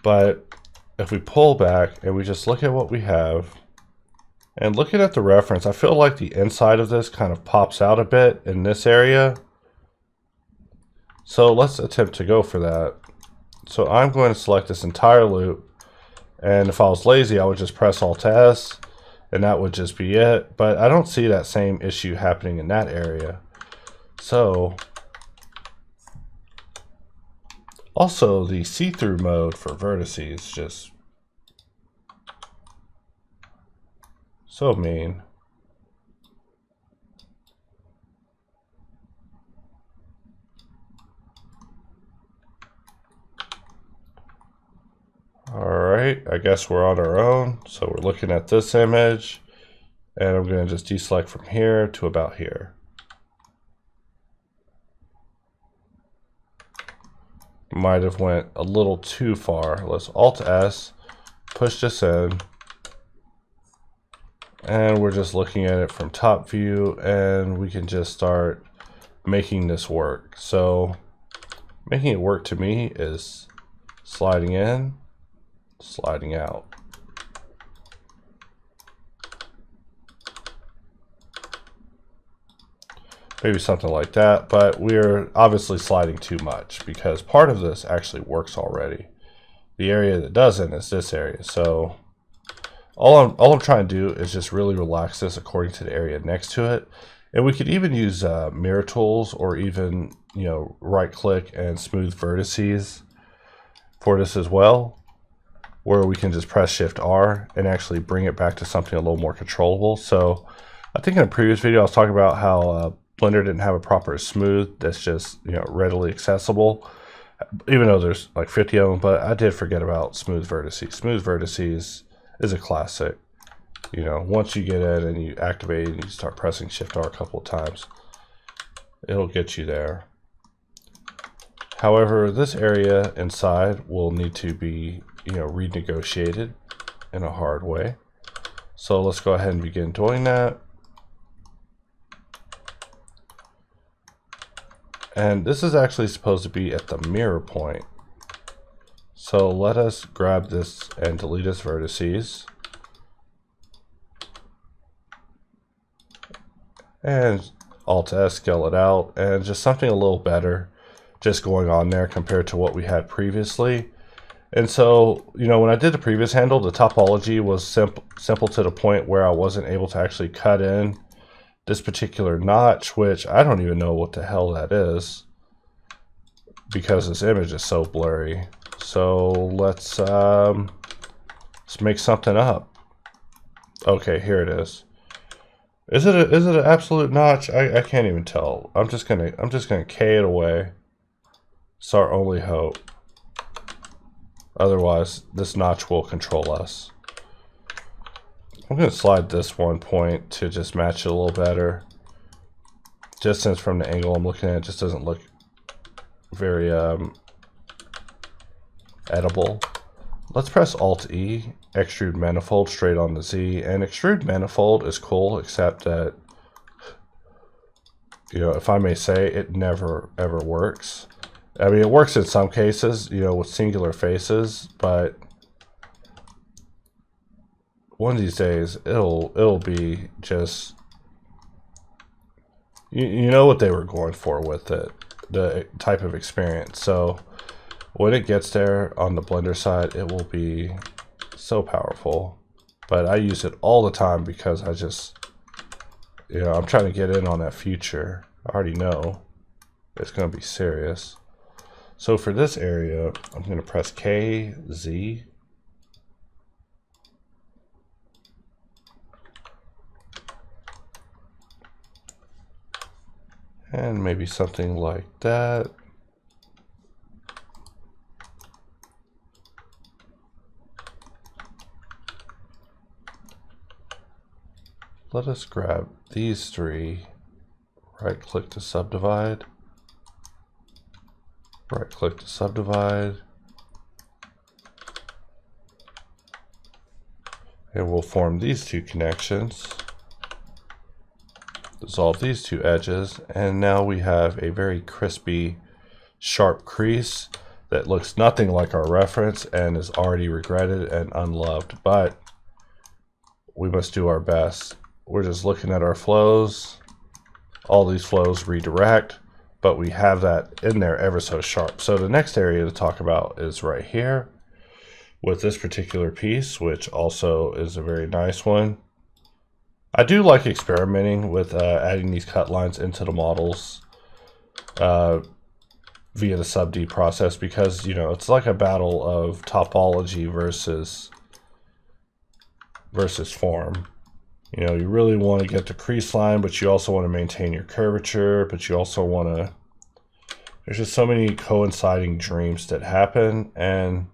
[SPEAKER 1] But if we pull back and we just look at what we have, and looking at the reference, I feel like the inside of this kind of pops out a bit in this area. So let's attempt to go for that. So I'm going to select this entire loop. And if I was lazy, I would just press Alt S, and that would just be it. But I don't see that same issue happening in that area. So also the see-through mode for vertices, just so mean. Alright, I guess we're on our own. So we're looking at this image, and I'm going to just deselect from here to about here. Might have went a little too far. Let's Alt S, push this in, and we're just looking at it from top view, and we can just start making this work. So making it work to me is sliding in, sliding out. Maybe something like that, but we're obviously sliding too much because part of this actually works already. The area that doesn't is this area. So all I'm trying to do is just really relax this according to the area next to it. And we could even use mirror tools, or even, you know, right click and smooth vertices for this as well, where we can just press Shift R and actually bring it back to something a little more controllable. So I think in a previous video I was talking about how Blender didn't have a proper smooth that's just, you know, readily accessible, even though there's like 50 of them. But I did forget about smooth vertices. Smooth vertices is a classic. You know, once you get in and you activate and you start pressing Shift R a couple of times, it'll get you there. However, this area inside will need to be, you know, renegotiated in a hard way. So let's go ahead and begin doing that. And this is actually supposed to be at the mirror point. So let us grab this and delete its vertices. And Alt S, scale it out, and just something a little better just going on there compared to what we had previously. And so, you know, when I did the previous handle, the topology was simple to the point where I wasn't able to actually cut in this particular notch, which I don't even know what the hell that is because this image is so blurry. So let's make something up. Okay, here it is. Is it an absolute notch? I can't even tell. I'm just gonna K it away. It's our only hope. Otherwise, this notch will control us. I'm going to slide this 1 point to just match it a little better. Just since from the angle I'm looking at, it just doesn't look very edible. Let's press Alt-E, extrude manifold straight on the Z. And extrude manifold is cool, except that, you know, if I may say, it never ever works. I mean, it works in some cases, you know, with singular faces, but one of these days it'll be just, you know what they were going for with it, the type of experience. So when it gets there on the Blender side, it will be so powerful. But I use it all the time because I just, you know, I'm trying to get in on that future. I already know it's going to be serious. So for this area, I'm going to press K, Z. And maybe something like that. Let us grab these three, right click to subdivide. Right click to subdivide, and we'll form these two connections, dissolve these two edges, and now we have a very crispy, sharp crease that looks nothing like our reference and is already regretted and unloved, but we must do our best. We're just looking at our flows. All these flows redirect, but we have that in there ever so sharp. So the next area to talk about is right here with this particular piece, which also is a very nice one. I do like experimenting with adding these cut lines into the models via the SubD process because, you know, it's like a battle of topology versus form. You know, you really want to get the crease line, but you also want to maintain your curvature, but you also want to, there's just so many coinciding dreams that happen. And,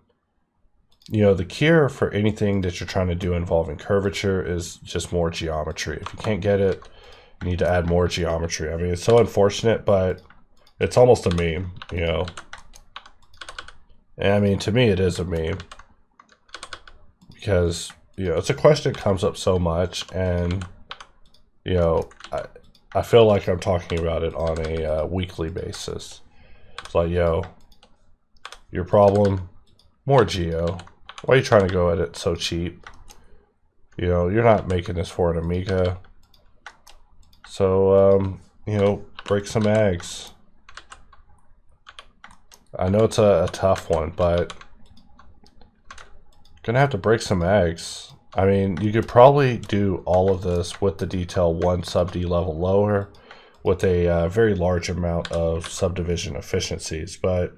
[SPEAKER 1] you know, the cure for anything that you're trying to do involving curvature is just more geometry. If you can't get it, you need to add more geometry. I mean, it's so unfortunate, but it's almost a meme, you know. And I mean, to me, it is a meme because, you know, it's a question that comes up so much, and, you know, I feel like I'm talking about it on a weekly basis. It's like, yo, your problem, more geo. Why are you trying to go at it so cheap? You know, you're not making this for an Amiga. So, you know, break some eggs. I know it's a tough one, but gonna have to break some eggs. I mean, you could probably do all of this with the detail 1 sub-D level lower with a very large amount of subdivision efficiencies, but,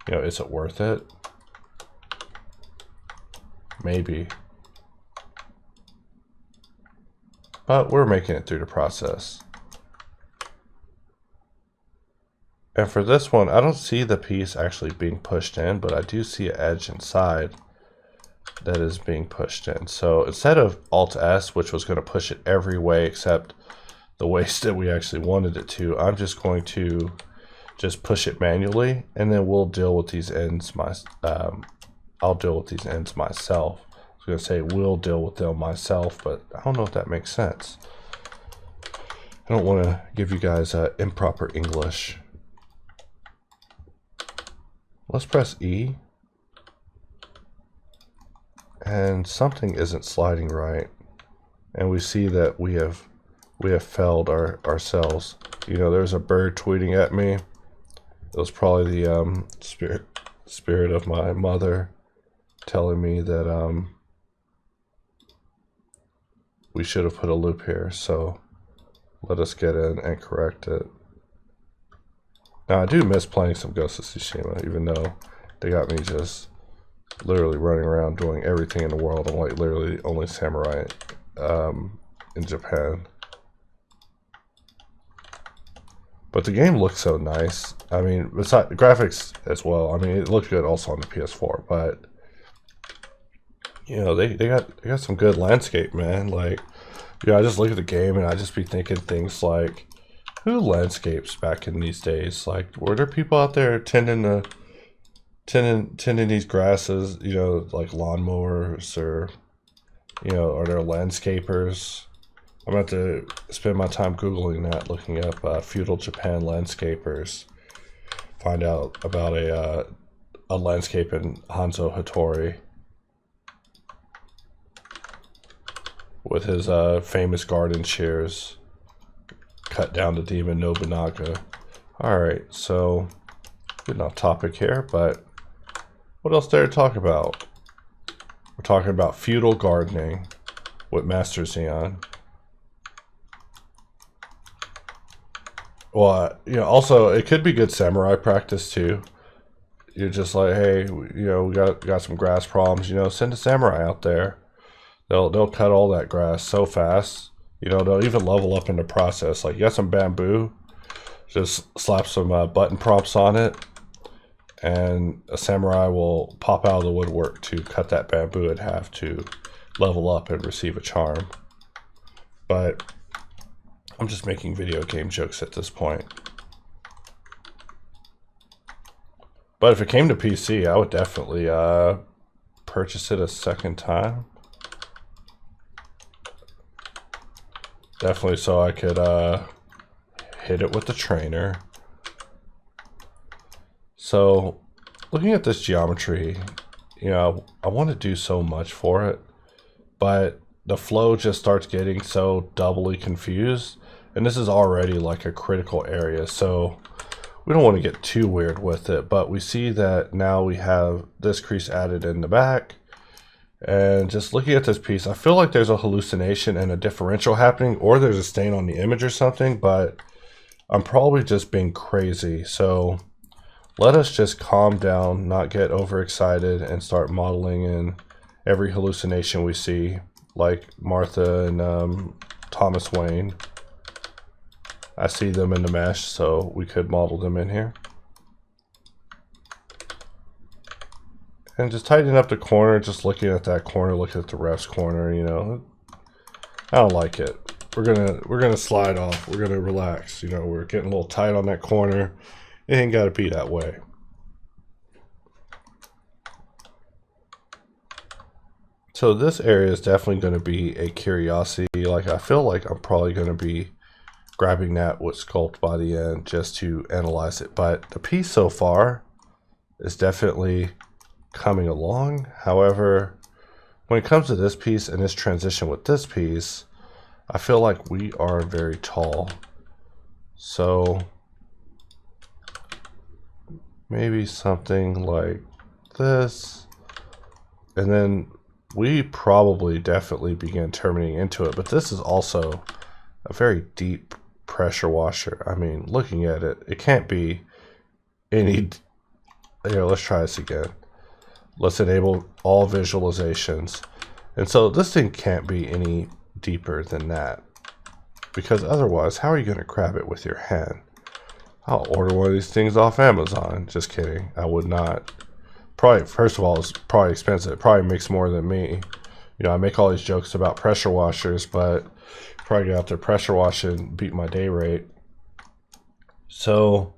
[SPEAKER 1] you know, is it worth it? Maybe. But we're making it through the process. And for this one, I don't see the piece actually being pushed in, but I do see an edge inside that is being pushed in. So instead of Alt-S, which was going to push it every way except the ways that we actually wanted it to, I'm just going to just push it manually, and then we'll deal with these ends. I'll deal with these ends myself. I was going to say we'll deal with them myself, but I don't know if that makes sense. I don't want to give you guys improper English. Let's press E, and something isn't sliding right, and we see that we have failed ourselves. You know, there's a bird tweeting at me. It was probably the spirit spirit of my mother telling me that we should have put a loop here. So let us get in and correct it. Now I do miss playing some Ghost of Tsushima, even though they got me just literally running around doing everything in the world. I'm like literally the only samurai in Japan. But the game looks so nice. I mean, besides the graphics as well. I mean, it looked good also on the PS4, but you know, they got some good landscape, man. Like, you know, I just look at the game and I just be thinking things like, who landscapes back in these days? Like, were there people out there tending these grasses, you know, like lawnmowers, or, you know, are there landscapers? I'm going to have to spend my time Googling that, looking up feudal Japan landscapers. Find out about a landscape in Hanzo Hattori with his famous garden shears. Cut down the demon Nobunaga. Alright, so getting off topic here, but what else there to talk about? We're talking about feudal gardening with Master Xeon. Well, you know, also it could be good samurai practice too. You're just like, hey, you know, we got some grass problems. You know, send a samurai out there. They'll cut all that grass so fast. You know, they'll even level up in the process. Like, you got some bamboo, just slap some button prompts on it, and a samurai will pop out of the woodwork to cut that bamboo in half to level up and receive a charm. But I'm just making video game jokes at this point. But if it came to PC, I would definitely purchase it a second time. Definitely so I could hit it with the trainer. So looking at this geometry, you know, I want to do so much for it, but the flow just starts getting so doubly confused, and this is already like a critical area, so we don't want to get too weird with it. But we see that now we have this crease added in the back. And just looking at this piece, I feel like there's a hallucination and a differential happening, or there's a stain on the image or something, but I'm probably just being crazy. So let us just calm down, not get overexcited, and start modeling in every hallucination we see, like Martha and Thomas Wayne. I see them in the mesh, so we could model them in here. And just tighten up the corner, just looking at that corner, looking at the ref's corner, you know. I don't like it. We're gonna slide off. We're gonna relax. You know, we're getting a little tight on that corner. It ain't gotta be that way. So this area is definitely gonna be a curiosity. Like, I feel like I'm probably gonna be grabbing that with Sculpt by the end just to analyze it. But the piece so far is definitely coming along. However, when it comes to this piece and this transition with this piece, I feel like we are very tall. So maybe something like this, and then we probably definitely begin terminating into it. But this is also a very deep pressure washer. I mean, looking at it, it can't be any, here, let's try this again. Let's enable all visualizations. And so this thing can't be any deeper than that, because otherwise, how are you going to grab it with your hand? I'll order one of these things off Amazon. Just kidding. I would not. Probably, first of all, it's probably expensive. It probably makes more than me. You know, I make all these jokes about pressure washers, but probably get out there pressure wash and beat my day rate. So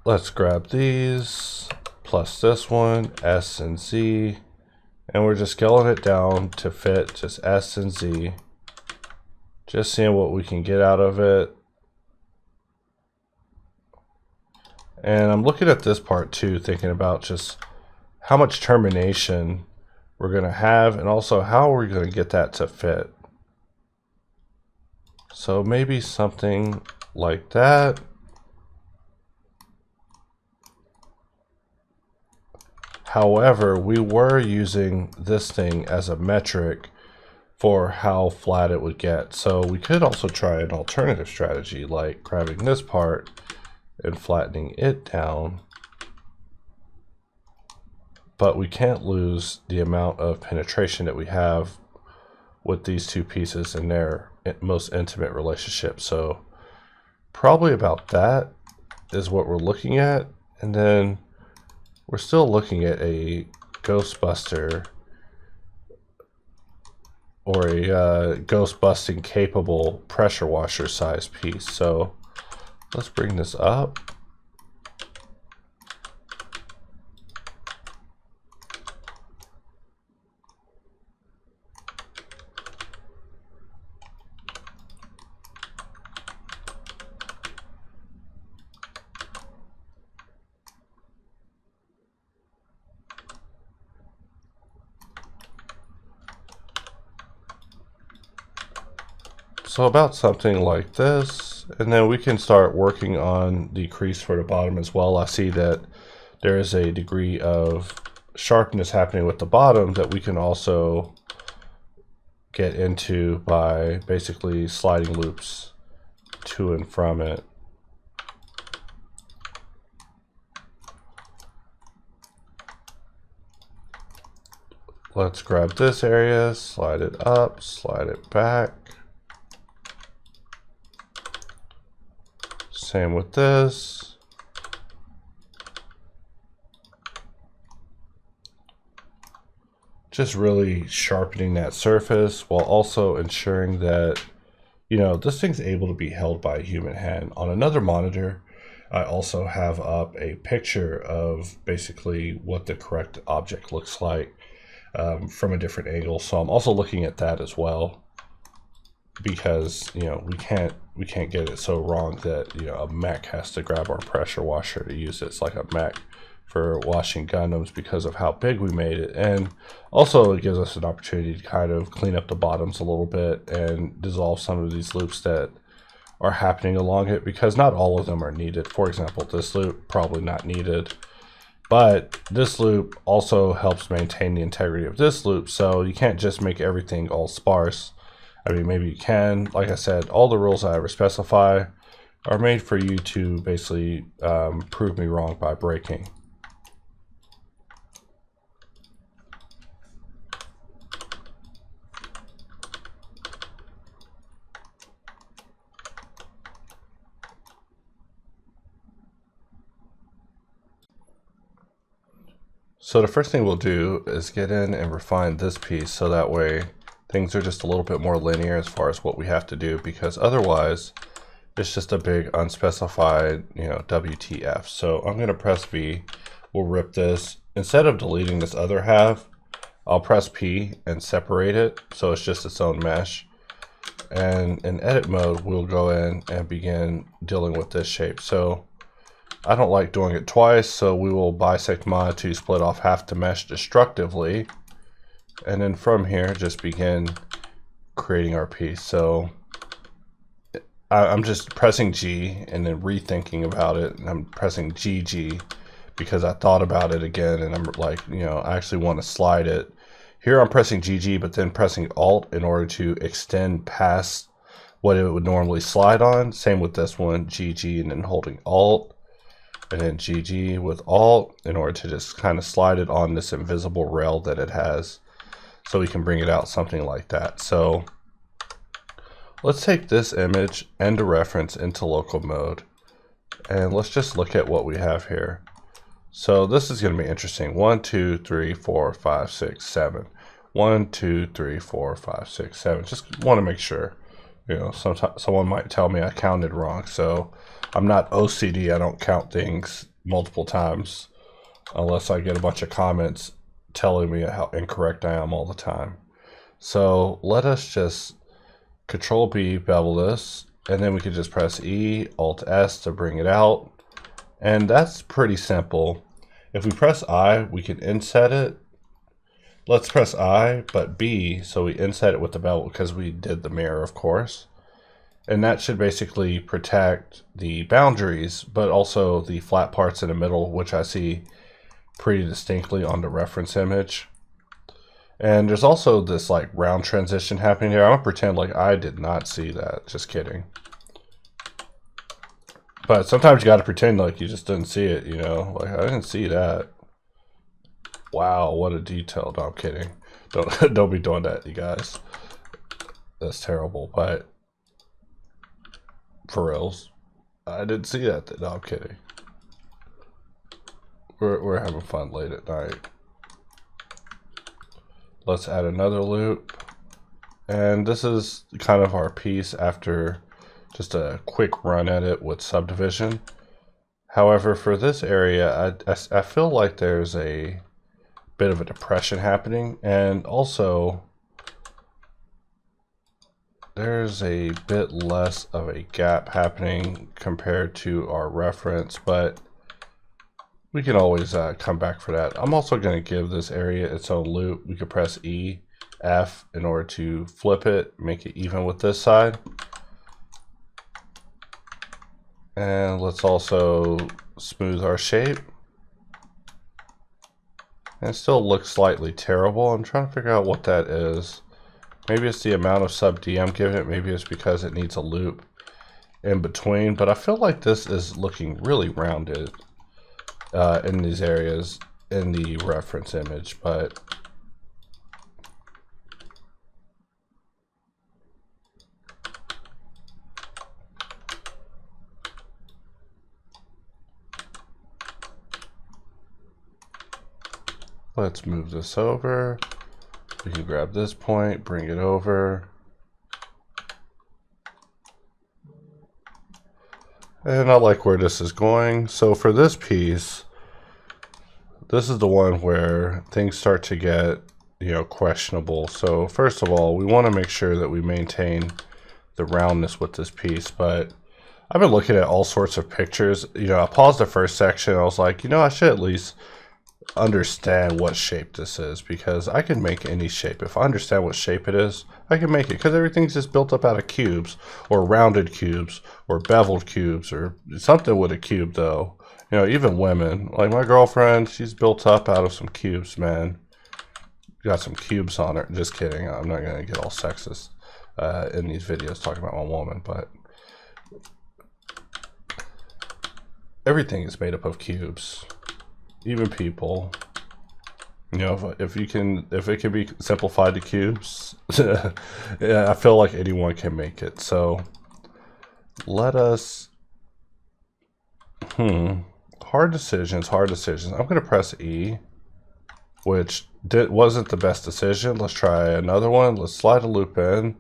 [SPEAKER 1] let's grab these, plus this one, S and Z, and we're just scaling it down to fit just S and Z. Just seeing what we can get out of it. And I'm looking at this part too, thinking about just how much termination we're going to have, and also how we're going to get that to fit. So maybe something like that. However, we were using this thing as a metric for how flat it would get. So we could also try an alternative strategy, like grabbing this part and flattening it down. But we can't lose the amount of penetration that we have with these two pieces in their most intimate relationship. So probably about that is what we're looking at. And then we're still looking at a Ghostbuster or a ghost busting capable pressure washer size piece. So let's bring this up. So about something like this, and then we can start working on the crease for the bottom as well. I see that there is a degree of sharpness happening with the bottom that we can also get into by basically sliding loops to and from it. Let's grab this area, slide it up, slide it back. Same with this. Just really sharpening that surface while also ensuring that, you know, this thing's able to be held by a human hand. On another monitor, I also have up a picture of basically what the correct object looks like from a different angle. So I'm also looking at that as well, because, you know, we can't get it so wrong that, you know, a mech has to grab our pressure washer to use it. It's like a mech for washing Gundams because of how big we made it. And also it gives us an opportunity to kind of clean up the bottoms a little bit and dissolve some of these loops that are happening along it, because not all of them are needed. For example, this loop probably not needed, but this loop also helps maintain the integrity of this loop. So you can't just make everything all sparse. I mean, maybe you can. Like I said, all the rules I ever specify are made for you to basically prove me wrong by breaking. So the first thing we'll do is get in and refine this piece, so that way things are just a little bit more linear as far as what we have to do, because otherwise it's just a big unspecified, you know, WTF. So I'm going to press V. We'll rip this. Instead of deleting this other half, I'll press P and separate it so it's just its own mesh. And in edit mode, we'll go in and begin dealing with this shape. So I don't like doing it twice, so we will bisect mod to split off half the mesh destructively. And then from here, just begin creating our piece. So I'm just pressing G and then rethinking about it. And I'm pressing GG because I thought about it again, and I'm like, you know, I actually want to slide it. Here I'm pressing GG, but then pressing Alt in order to extend past what it would normally slide on. Same with this one, GG and then holding Alt. And then GG with Alt in order to just kind of slide it on this invisible rail that it has, so we can bring it out something like that. So let's take this image and a reference into local mode, and let's just look at what we have here. So this is going to be interesting. 1, 2, 3, 4, 5, 6, 7. 1, 2, 3, 4, 5, 6, 7. Just want to make sure. You know, sometimes someone might tell me I counted wrong, so I'm not OCD. I don't count things multiple times unless I get a bunch of comments telling me how incorrect I am all the time. So let us just Control B, bevel this, and then we can just press E, Alt S to bring it out. And that's pretty simple. If we press I, we can inset it. Let's press I, but B, so we inset it with the bevel because we did the mirror, of course. And that should basically protect the boundaries, but also the flat parts in the middle, which I see pretty distinctly on the reference image. And there's also this like round transition happening here. I'm gonna pretend like I did not see that. Just kidding. But sometimes you gotta pretend like you just didn't see it, you know? Like, I didn't see that. Wow, what a detail. No, I'm kidding. Don't be doing that, you guys. That's terrible, but for reals, I didn't see that. No, I'm kidding. We're having fun late at night. Let's add another loop. And this is kind of our piece after just a quick run at it with Subdivision. However, for this area, I feel like there's a bit of a depression happening, and also there's a bit less of a gap happening compared to our reference, but we can always come back for that. I'm also going to give this area its own loop. We could press E, F in order to flip it, make it even with this side. And let's also smooth our shape. And it still looks slightly terrible. I'm trying to figure out what that is. Maybe it's the amount of SubD I'm giving it. Maybe it's because it needs a loop in between. But I feel like this is looking really rounded in these areas in the reference image. But let's move this over. We can grab this point, bring it over. And I like where this is going. So for this piece, this is the one where things start to get, you know, questionable. So first of all, we want to make sure that we maintain the roundness with this piece. But I've been looking at all sorts of pictures. You know, I paused the first section. I was like, you know, I should at least understand what shape this is, because I can make any shape. If I understand what shape it is, I can make it, because everything's just built up out of cubes, or rounded cubes, or beveled cubes, or something with a cube though. You know, even women, like my girlfriend, she's built up out of some cubes, man. Got some cubes on her. Just kidding. I'm not gonna get all sexist in these videos talking about my woman, but everything is made up of cubes. Even people, you know, if it can be simplified to cubes, yeah, I feel like anyone can make it. So let us, hard decisions. I'm going to press E, which wasn't the best decision. Let's try another one. Let's slide a loop in.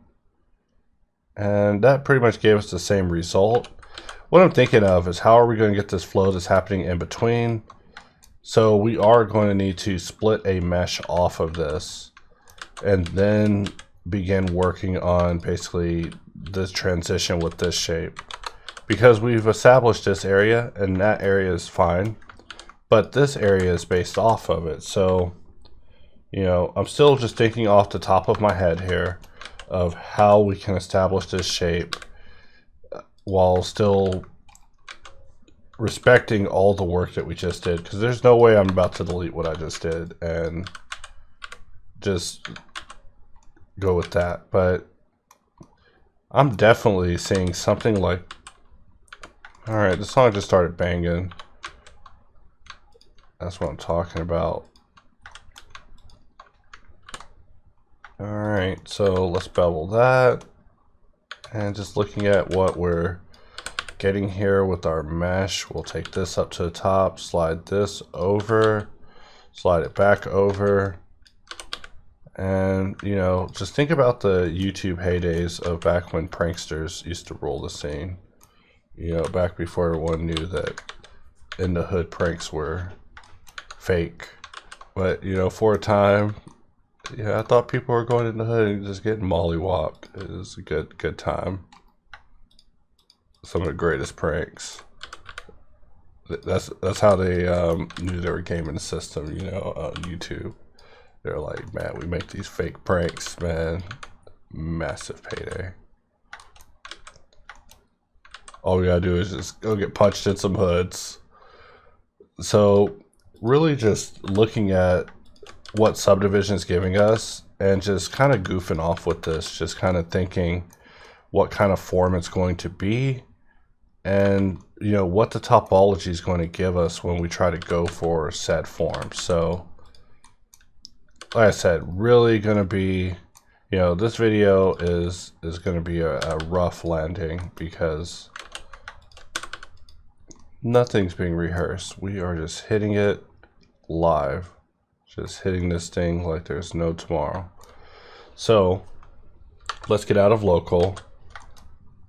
[SPEAKER 1] And that pretty much gave us the same result. What I'm thinking of is, how are we going to get this flow that's happening in between? So we are going to need to split a mesh off of this and then begin working on basically this transition with this shape, because we've established this area and that area is fine, but this area is based off of it. So, you know, I'm still just thinking off the top of my head here of how we can establish this shape while still respecting all the work that we just did, because there's no way I'm about to delete what I just did and just go with that. But I'm definitely seeing something like, all right, the song just started banging. That's what I'm talking about. All right, so let's bevel that, and just looking at what we're getting here with our mesh, we'll take this up to the top, slide this over, slide it back over, and, you know, just think about the YouTube heydays of back when pranksters used to rule the scene. You know, back before everyone knew that in the hood pranks were fake. But, you know, for a time, yeah, I thought people were going in the hood and just getting mollywopped. It was a good time. Some of the greatest pranks. That's how they knew they were gaming the system, you know, on YouTube. They're like, man, we make these fake pranks, man. Massive payday. all we gotta do is just go get punched in some hoods. So really just looking at what Subdivision is giving us and just kind of goofing off with this, just kind of thinking what kind of form it's going to be, and you know what the topology is going to give us when we try to go for said form. So like I said, really going to be, you know, this video is going to be a rough landing because nothing's being rehearsed. We are just hitting it live, just hitting this thing like there's no tomorrow. So let's get out of local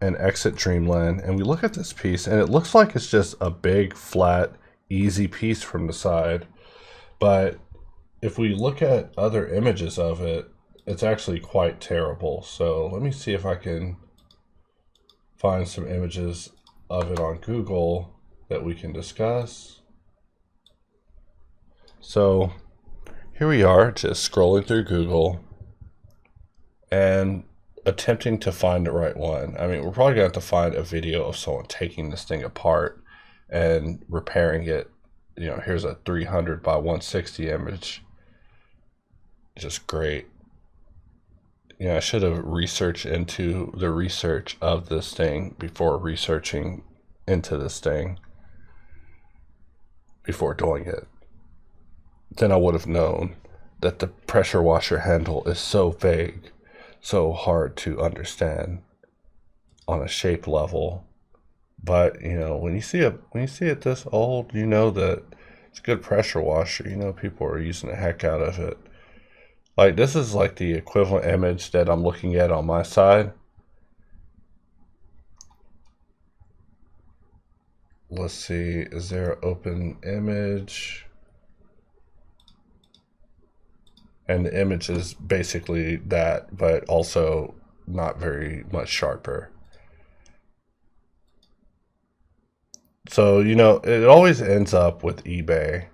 [SPEAKER 1] and exit Dreamland, and we look at this piece and it looks like it's just a big flat easy piece from the side, but if we look at other images of it, it's actually quite terrible. So let me see if I can find some images of it on Google that we can discuss. So here we are, just scrolling through Google and attempting to find the right one. I mean, we're probably gonna have to find a video of someone taking this thing apart and repairing it. You know, here's a 300 by 160 image. Just great. You know, I should have researched into the research of this thing before researching into this thing before doing it. Then I would have known that the pressure washer handle is so vague, so hard to understand on a shape level. But you know, when you see it this old, you know that it's a good pressure washer. You know, people are using the heck out of it. Like, this is like the equivalent image that I'm looking at on my side. Let's see, is there an open image? And the image is basically that, but also not very much sharper. So, you know, it always ends up with eBay.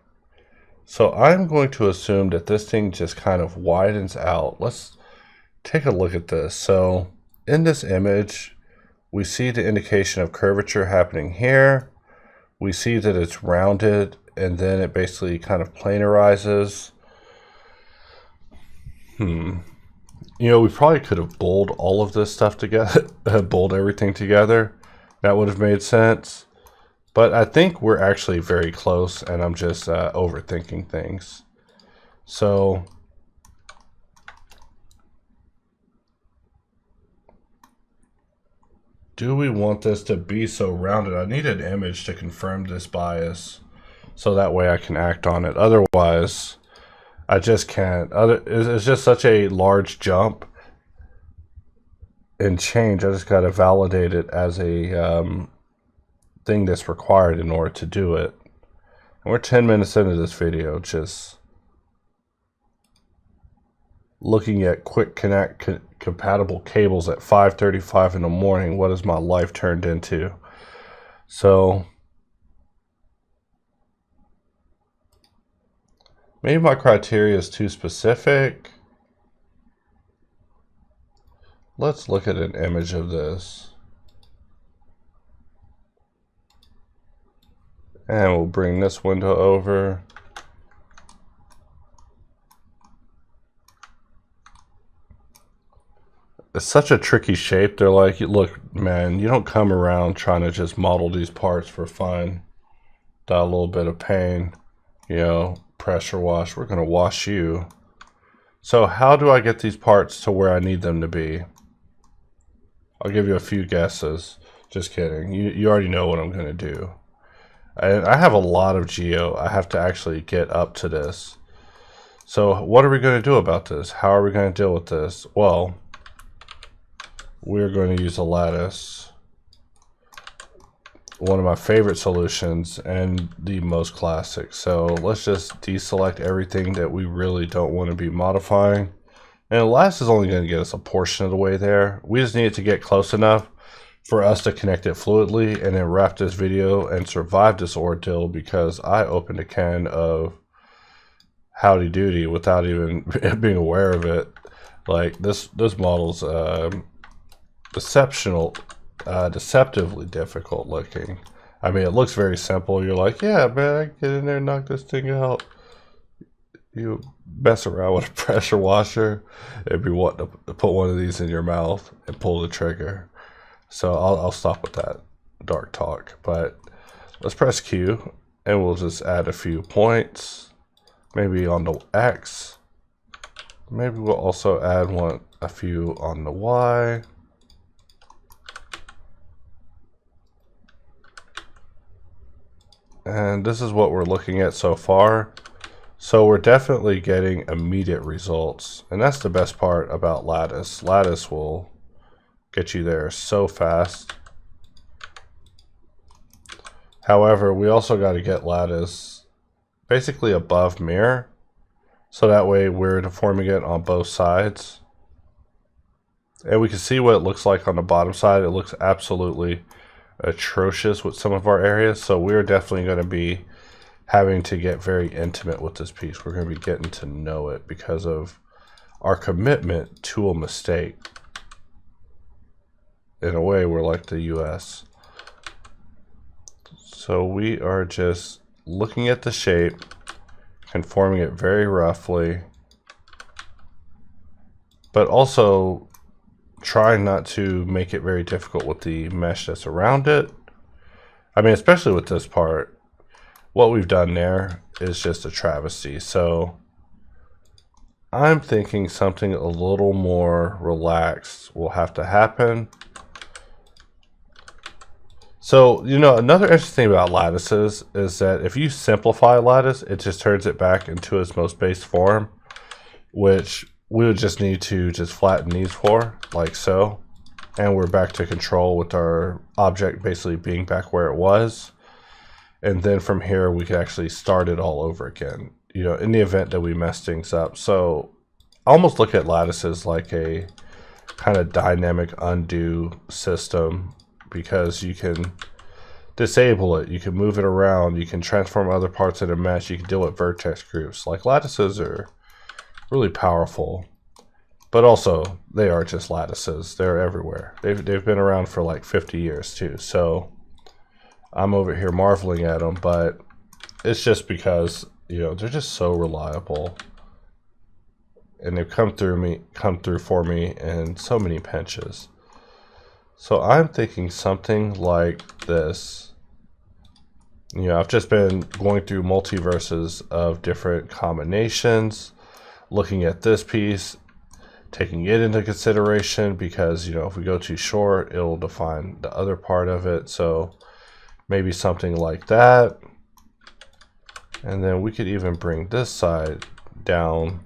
[SPEAKER 1] So I'm going to assume that this thing just kind of widens out. Let's take a look at this. So in this image, we see the indication of curvature happening here. We see that it's rounded, and then it basically kind of planarizes. You know, we probably could have bowled all of this stuff together, bowled everything together. That would have made sense. But I think we're actually very close, and I'm just overthinking things. So do we want this to be so rounded? I need an image to confirm this bias so that way I can act on it. Otherwise, I just can't. It's just such a large jump and change. I just got to validate it as a thing that's required in order to do it. And we're 10 minutes into this video, just looking at quick connect compatible cables at 5:35 in the morning. What has my life turned into? So maybe my criteria is too specific. Let's look at an image of this. And we'll bring this window over. It's such a tricky shape. They're like, look, man, you don't come around trying to just model these parts for fun. Without a little bit of pain, you know, pressure wash. We're going to wash you. So how do I get these parts to where I need them to be? I'll give you a few guesses. Just kidding. You already know what I'm going to do. I have a lot of geo. I have to actually get up to this. So what are we going to do about this? How are we going to deal with this? Well, we're going to use a lattice. One of my favorite solutions and the most classic. So let's just deselect everything that we really don't want to be modifying. And the lattice is only going to get us a portion of the way there. We just need it to get close enough for us to connect it fluidly and then wrap this video and survive this ordeal, because I opened a can of Howdy Doody without even being aware of it. Like this model's exceptional deceptively difficult looking. I mean, it looks very simple. You're like, yeah, man, get in there and knock this thing out. You mess around with a pressure washer and be wanting to put one of these in your mouth and pull the trigger. So I'll stop with that dark talk. But let's press Q and we'll just add a few points. Maybe on the X. Maybe we'll also add a few on the Y. And this is what we're looking at so far. So we're definitely getting immediate results. And that's the best part about lattice. Lattice will get you there so fast. However, we also got to get lattice basically above mirror. So that way we're deforming it on both sides. And we can see what it looks like on the bottom side. It looks absolutely atrocious with some of our areas. So we're definitely going to be having to get very intimate with this piece. We're going to be getting to know it because of our commitment to a mistake. In a way, we're like the US. So we are just looking at the shape, conforming it very roughly, but also trying not to make it very difficult with the mesh that's around it. I mean, especially with this part, what we've done there is just a travesty. So I'm thinking something a little more relaxed will have to happen. So, you know, another interesting thing about lattices is that if you simplify a lattice, it just turns it back into its most base form, which we would just need to just flatten these for, like so. And we're back to control with our object basically being back where it was. And then from here, we can actually start it all over again, you know, in the event that we mess things up. So I almost look at lattices like a kind of dynamic undo system, because you can disable it, you can move it around, you can transform other parts of the mesh, you can deal with vertex groups. Like, lattices are really powerful, but also they are just lattices. They're everywhere. They've been around for like 50 years too. So I'm over here marveling at them, but it's just because, you know, they're just so reliable, and they've come through for me in so many pinches. So I'm thinking something like this. You know, I've just been going through multiverses of different combinations, looking at this piece, taking it into consideration, because, you know, if we go too short, it'll define the other part of it. So maybe something like that. And then we could even bring this side down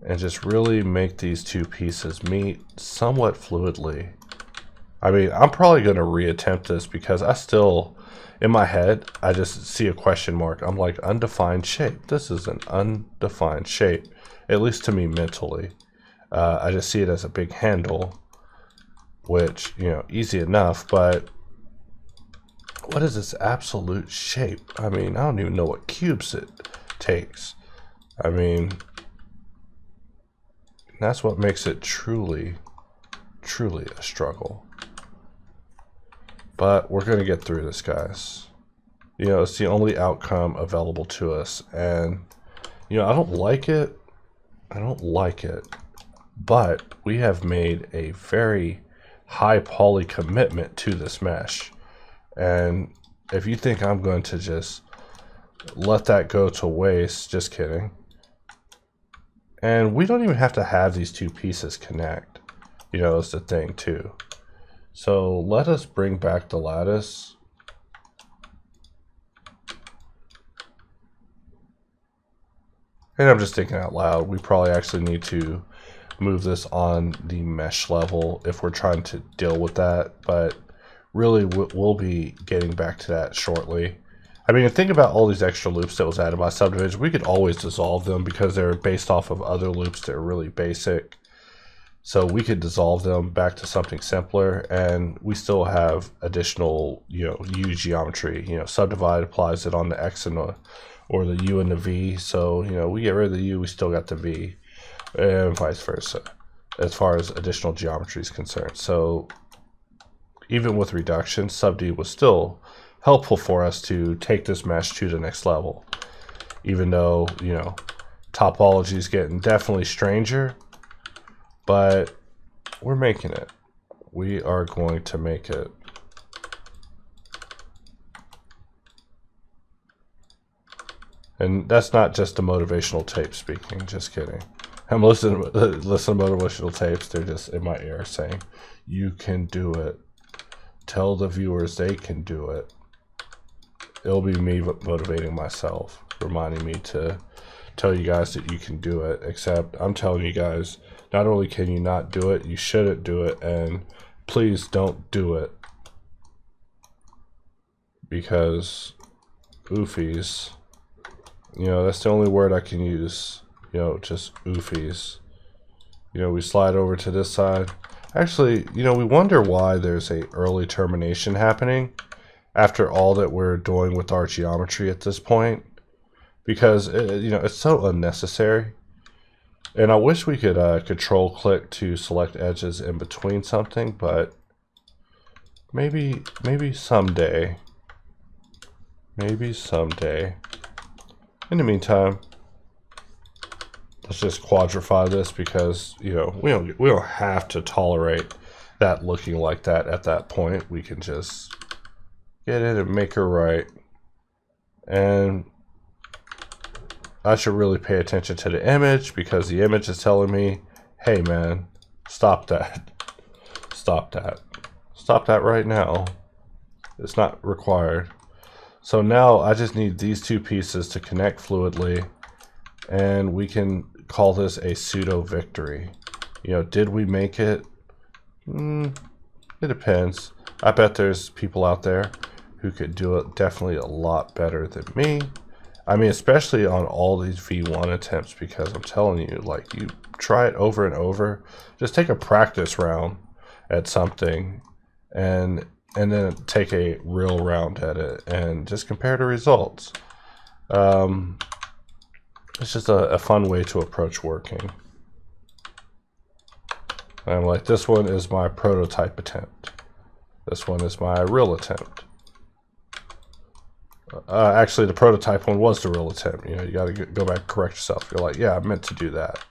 [SPEAKER 1] and just really make these two pieces meet somewhat fluidly. I mean, I'm probably going to reattempt this because I still, in my head, I just see a question mark. I'm like, undefined shape. This is an undefined shape, at least to me mentally. I just see it as a big handle, which, you know, easy enough, but what is this absolute shape? I mean, I don't even know what cubes it takes. I mean, that's what makes it truly a struggle. But we're going to get through this, guys. You know, it's the only outcome available to us. And, you know, I don't like it. But we have made a very high poly commitment to this mesh. And if you think I'm going to just let that go to waste, just kidding. And we don't even have to have these two pieces connect. You know, it's the thing too. So let us bring back the lattice. And I'm just thinking out loud, we probably actually need to move this on the mesh level if we're trying to deal with that. But really, we'll be getting back to that shortly. I mean, think about all these extra loops that was added by Subdivision. We could always dissolve them because they're based off of other loops that are really basic. So we could dissolve them back to something simpler, and we still have additional, you know, U geometry. You know, subdivide applies it on the X and the, or the U and the V. So, you know, we get rid of the U, we still got the V, and vice versa, as far as additional geometry is concerned. So, even with reduction, SubD was still helpful for us to take this mesh to the next level. Even though, you know, topology is getting definitely stranger, but we're making it. We are going to make it. And that's not just a motivational tape speaking, just kidding. I'm listening to motivational tapes, they're just in my ear saying, you can do it. Tell the viewers they can do it. It'll be me motivating myself, reminding me to tell you guys that you can do it, except I'm telling you guys, not only can you not do it, you shouldn't do it, and please don't do it. Because oofies, you know, that's the only word I can use, you know, just oofies. You know, we slide over to this side. Actually, you know, we wonder why there's a early termination happening after all that we're doing with our geometry at this point. Because, you know, it's so unnecessary. And I wish we could control click to select edges in between something, but maybe someday. Maybe someday. In the meantime, let's just quadrify this because, you know, we don't have to tolerate that looking like that at that point. We can just get in and make her right. And I should really pay attention to the image because the image is telling me, hey man, stop that. Stop that. Stop that right now. It's not required. So now I just need these two pieces to connect fluidly, and we can call this a pseudo victory. You know, did we make it? It depends. I bet there's people out there who could do it definitely a lot better than me. I mean, especially on all these V1 attempts, because I'm telling you, like, you try it over and over. Just take a practice round at something and then take a real round at it and just compare the results. It's just a fun way to approach working. And like, this one is my prototype attempt. This one is my real attempt. Actually, the prototype one was the real attempt. You know, you got to go back and correct yourself. You're like, yeah, I meant to do that.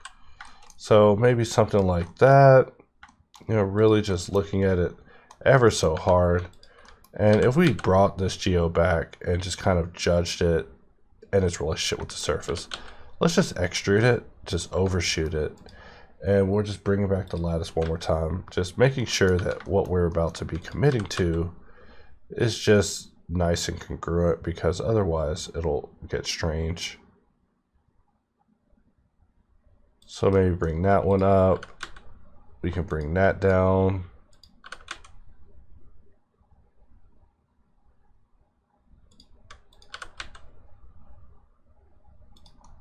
[SPEAKER 1] So maybe something like that. You know, really just looking at it ever so hard. And if we brought this geo back and just kind of judged it and its relationship with the surface, let's just extrude it, just overshoot it. And we'll just bring back the lattice one more time, just making sure that what we're about to be committing to is just nice and congruent, because otherwise it'll get strange. So maybe bring that one up. We can bring that down.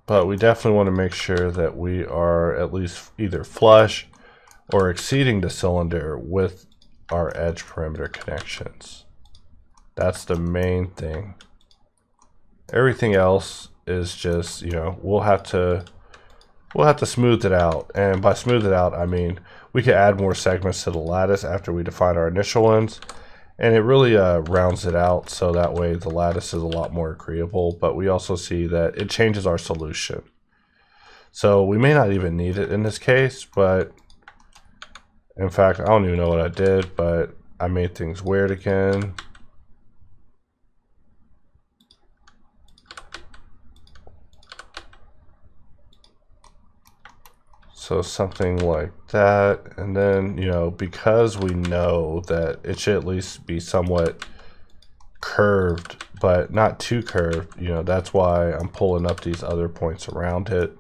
[SPEAKER 1] But we definitely want to make sure that we are at least either flush or exceeding the cylinder with our edge perimeter connections. That's the main thing. Everything else is just, you know, we'll have to smooth it out. And by smooth it out, I mean we could add more segments to the lattice after we define our initial ones. And it really rounds it out, so that way the lattice is a lot more agreeable, but we also see that it changes our solution. So we may not even need it in this case, but in fact, I don't even know what I did, but I made things weird again. So something like that, and then, you know, because we know that it should at least be somewhat curved, but not too curved, you know, that's why I'm pulling up these other points around it,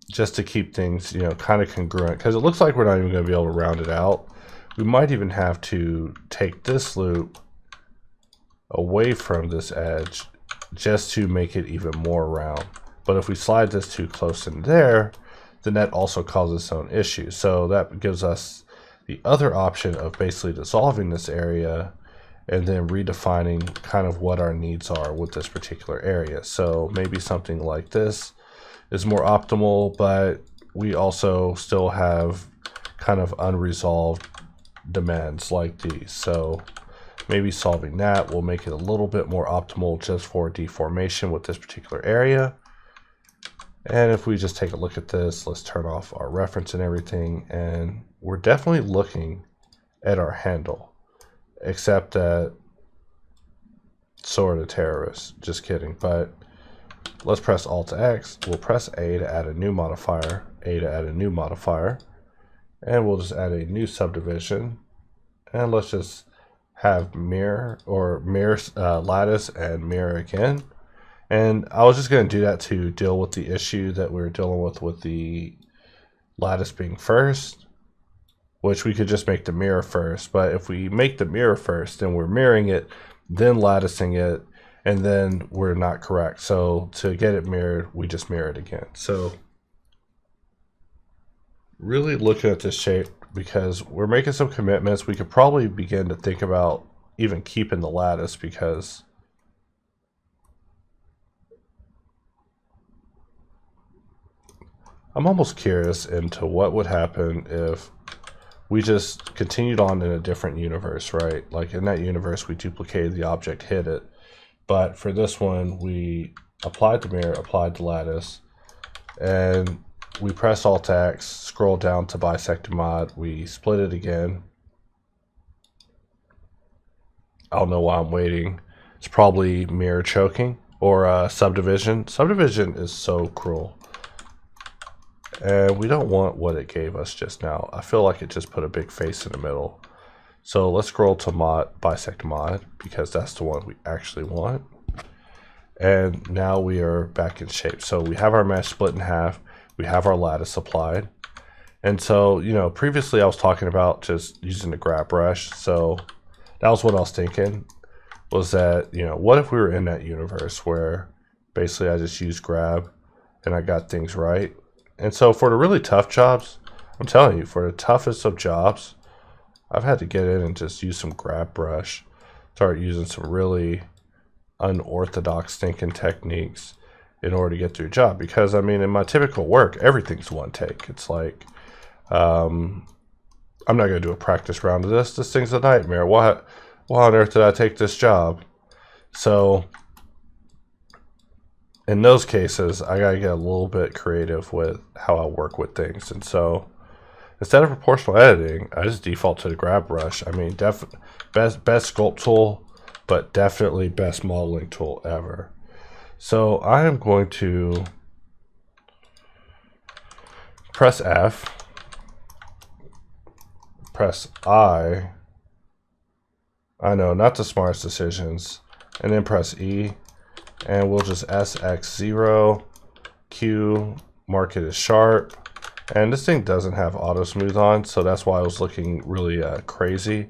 [SPEAKER 1] just to keep things, you know, kind of congruent, because it looks like we're not even going to be able to round it out. We might even have to take this loop away from this edge just to make it even more round. But if we slide this too close in there, then that also causes its own issue. So that gives us the other option of basically dissolving this area and then redefining kind of what our needs are with this particular area. So maybe something like this is more optimal, but we also still have kind of unresolved demands like these. So maybe solving that will make it a little bit more optimal just for deformation with this particular area. And if we just take a look at this, let's turn off our reference and everything, and we're definitely looking at our handle, except that sort of terrorist, just kidding. But let's press Alt X, we'll press A to add a new modifier, A to add a new modifier, and we'll just add a new subdivision, and let's just have mirror or mirror lattice and mirror again. And I was just going to do that to deal with the issue that we were dealing with the lattice being first, which we could just make the mirror first. But if we make the mirror first, then we're mirroring it, then latticing it, and then we're not correct. So to get it mirrored, we just mirror it again. So really looking at this shape, because we're making some commitments, we could probably begin to think about even keeping the lattice, because I'm almost curious into what would happen if we just continued on in a different universe, right? Like in that universe, we duplicated the object, hit it. But for this one, we applied the mirror, applied the lattice, and we press Alt X, scroll down to bisect mod, we split it again. I don't know why I'm waiting. It's probably mirror choking or subdivision. Subdivision is so cruel. And we don't want what it gave us just now. I feel like it just put a big face in the middle. So let's scroll to mod, bisect mod, because that's the one we actually want. And now we are back in shape. So we have our mesh split in half. We have our lattice applied. And so, you know, previously I was talking about just using the grab brush. So that was what I was thinking, was that, you know, what if we were in that universe where basically I just used grab and I got things right. And so for the really tough jobs, I'm telling you, for the toughest of jobs, I've had to get in and just use some grab brush, start using some really unorthodox thinking techniques in order to get through a job. Because, I mean, in my typical work, everything's one take. It's like, I'm not going to do a practice round of this. This thing's a nightmare. Why on earth did I take this job? So in those cases, I gotta get a little bit creative with how I work with things. And so instead of proportional editing, I just default to the grab brush. I mean, best sculpt tool, but definitely best modeling tool ever. So I am going to press F, press I know, not the smartest decisions, and then press E. And we'll just SX0, Q, mark it as sharp. And this thing doesn't have auto smooth on, so that's why I was looking really crazy.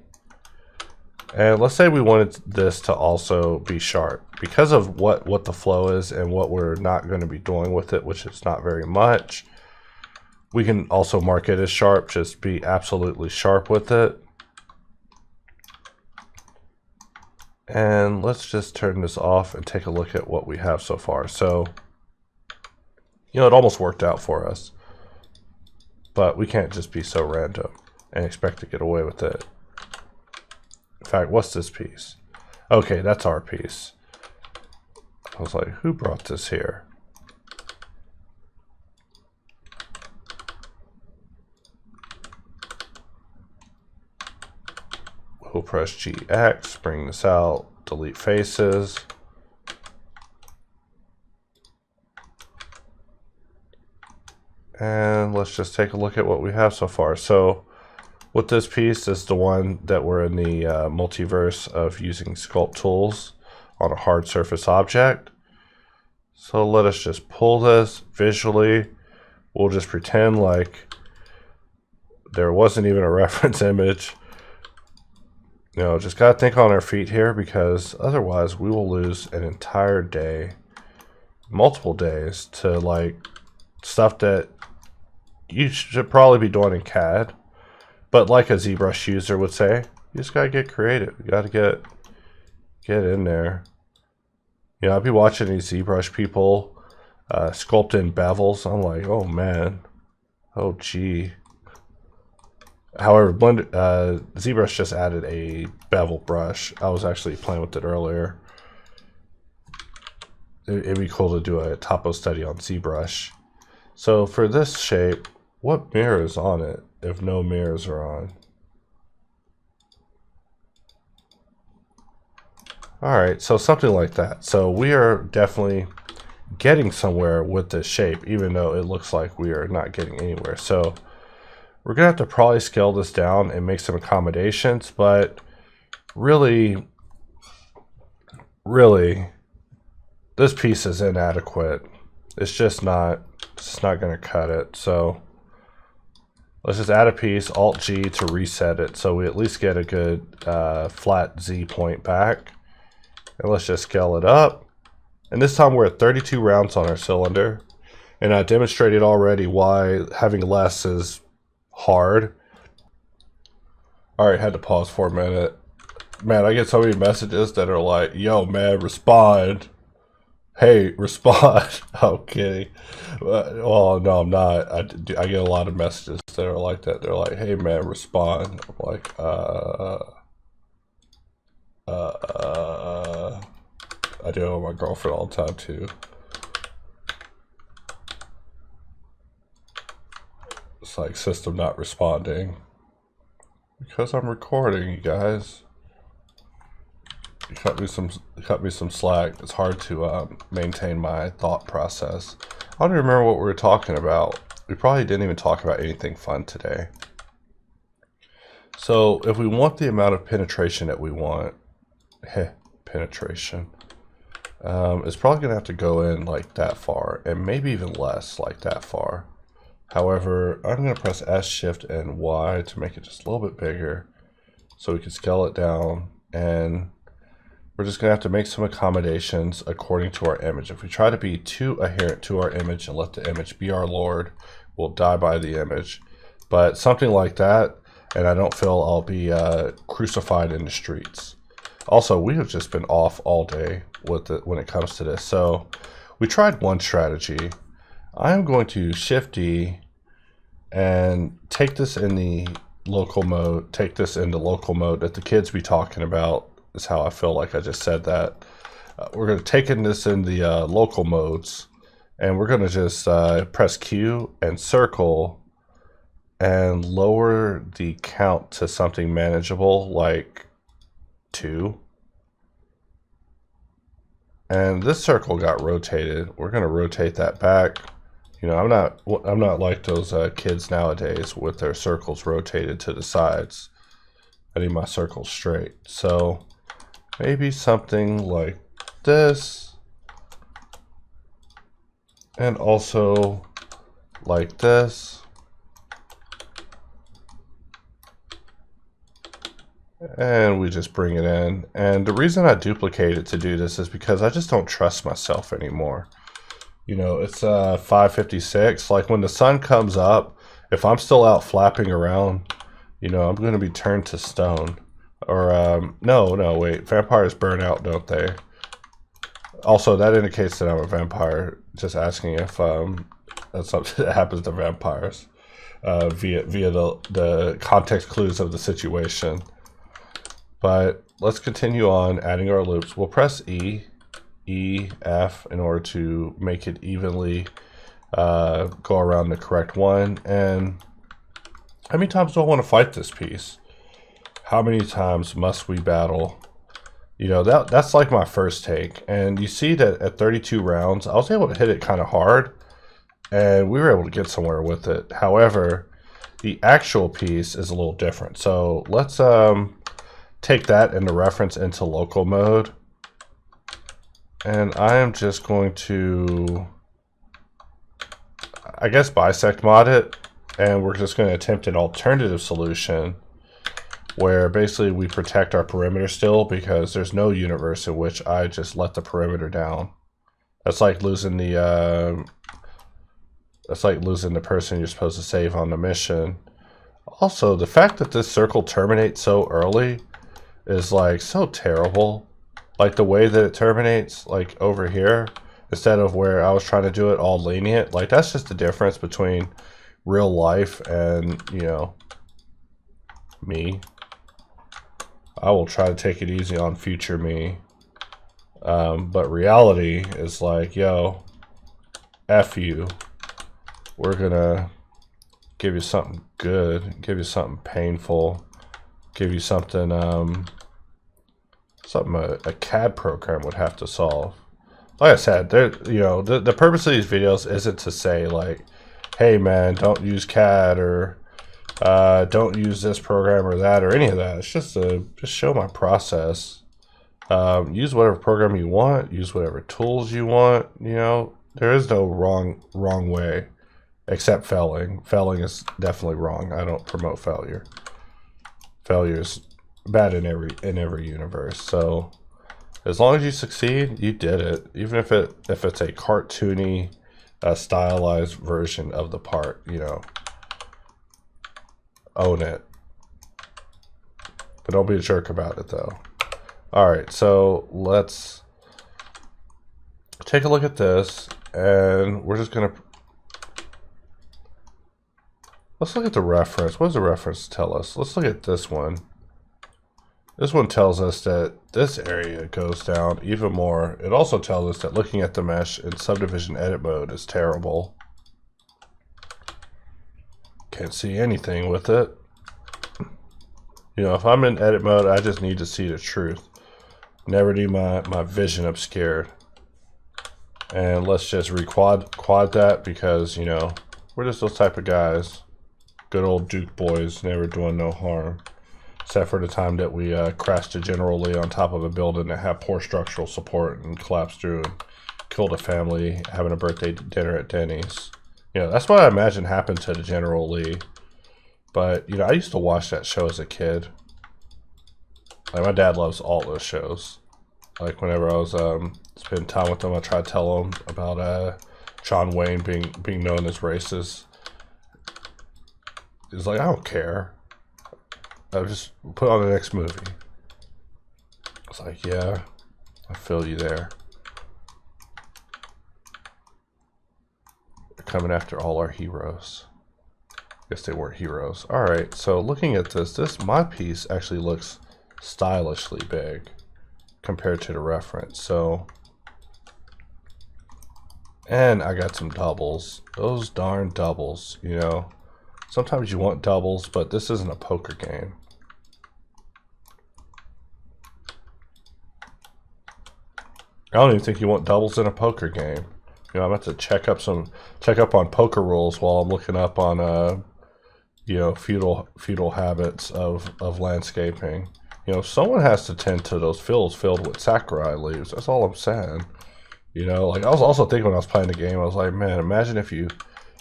[SPEAKER 1] And let's say we wanted this to also be sharp. Because of what the flow is and what we're not going to be doing with it, which is not very much, we can also mark it as sharp, just be absolutely sharp with it. And let's just turn this off and take a look at what we have so far. So, you know, it almost worked out for us. But we can't just be so random and expect to get away with it. In fact, what's this piece? Okay, that's our piece. I was like, who brought this here? We'll press GX, bring this out, delete faces. And let's just take a look at what we have so far. So with this piece is the one that we're in the multiverse of using sculpt tools on a hard surface object. So let us just pull this visually. We'll just pretend like there wasn't even a reference image. You know, just gotta think on our feet here, because otherwise we will lose an entire day, multiple days, to like stuff that you should probably be doing in CAD. But like a ZBrush user would say, you just gotta get creative. You gotta get in there. You know, I'd be watching these ZBrush people sculpt in bevels. I'm like, oh man, oh gee. However, ZBrush just added a bevel brush. I was actually playing with it earlier. It'd be cool to do a Topostudy on ZBrush. So for this shape, what mirror is on it if no mirrors are on? Alright, so something like that. So we are definitely getting somewhere with this shape, even though it looks like we are not getting anywhere. So we're going to have to probably scale this down and make some accommodations, but really, this piece is inadequate. It's just not going to cut it. So let's just add a piece, Alt-G to reset it, so we at least get a good flat Z point back. And let's just scale it up. And this time we're at 32 rounds on our cylinder. And I demonstrated already why having less is hard. Alright, had to pause for a minute. Man, I get so many messages that are like, yo man, respond. Hey, respond. I'm kidding. Well, no, I'm not. I get a lot of messages that are like that. They're like, hey man, respond. I'm like, I do it with my girlfriend all the time too. It's like system not responding. Because I'm recording, you guys. You cut me some slack. It's hard to maintain my thought process. I don't even remember what we were talking about. We probably didn't even talk about anything fun today. So if we want the amount of penetration that we want, penetration, it's probably going to have to go in like that far, and maybe even less, like that far. However, I'm going to press S, Shift, and Y to make it just a little bit bigger so we can scale it down, and we're just going to have to make some accommodations according to our image. If we try to be too adherent to our image and let the image be our lord, we'll die by the image. But something like that, and I don't feel I'll be crucified in the streets. Also, we have just been off all day with it when it comes to this. So we tried one strategy. I'm going to Shift D and take this in the local mode, take this into local mode that the kids be talking about, is how I feel like I just said that. We're going to take in this in the local modes, and we're going to just press Q and circle and lower the count to something manageable like 2. And this circle got rotated. We're going to rotate that back. You know, I'm not like those kids nowadays with their circles rotated to the sides. I need my circles straight. So maybe something like this, and also like this. And we just bring it in. And the reason I duplicate it to do this is because I just don't trust myself anymore. You know, it's 5:56. Like when the sun comes up, if I'm still out flapping around, you know, I'm going to be turned to stone. Or, no, wait. Vampires burn out, don't they? Also, that indicates that I'm a vampire. Just asking if that's something that happens to vampires via the context clues of the situation. But let's continue on adding our loops. We'll press E, F in order to make it evenly go around the correct one. And how many times do I want to fight this piece? How many times must we battle? You know, that's like my first take. And you see that at 32 rounds, I was able to hit it kind of hard, and we were able to get somewhere with it. However, the actual piece is a little different. So let's take that into reference into local mode. And I am just going to, I guess, bisect mod it. And we're just going to attempt an alternative solution where basically we protect our perimeter still, because there's no universe in which I just let the perimeter down. That's like losing the person you're supposed to save on the mission. Also, the fact that this circle terminates so early is like so terrible. Like the way that it terminates, like over here, instead of where I was trying to do it all lenient. Like that's just the difference between real life and, you know, me. I will try to take it easy on future me. But reality is like, yo, F you. We're gonna give you something good, give you something painful, give you something something a CAD program would have to solve. Like I said, you know, the purpose of these videos isn't to say like, hey man, don't use CAD or don't use this program or that or any of that. It's just to show my process. Use whatever program you want, use whatever tools you want. You know, there is no wrong way, except failing. Failing is definitely wrong. I don't promote failure. Failure is bad in every universe. So as long as you succeed, you did it. Even if it's a cartoony, stylized version of the part, you know, own it. But don't be a jerk about it though. All right, so let's take a look at this, and we're just gonna let's look at the reference. What does the reference tell us? Let's look at this one. This one tells us that this area goes down even more. It also tells us that looking at the mesh in subdivision edit mode is terrible. Can't see anything with it. You know, if I'm in edit mode, I just need to see the truth. Never need my vision obscured. And let's just quad that because, you know, we're just those type of guys. Good old Duke boys, never doing no harm. Except for the time that we crashed a General Lee on top of a building that had poor structural support and collapsed through and killed a family having a birthday dinner at Denny's. You know, that's what I imagine happened to the General Lee. But, you know, I used to watch that show as a kid. Like, my dad loves all those shows. Like, whenever I was spending time with him, I try to tell him about John Wayne being known as racist. He's like, I don't care. I'll just put on the next movie. It's like, yeah, I feel you there. They're coming after all our heroes. Guess they weren't heroes. All right, so looking at this, my piece actually looks stylishly big compared to the reference. So, and I got some doubles. Those darn doubles, you know. Sometimes you want doubles, but this isn't a poker game. I don't even think you want doubles in a poker game. You know, I'm about to check up on poker rules while I'm looking up on you know, feudal habits of landscaping. You know, someone has to tend to those fields filled with sakurai leaves. That's all I'm saying. You know, like I was also thinking when I was playing the game, I was like, man, imagine if you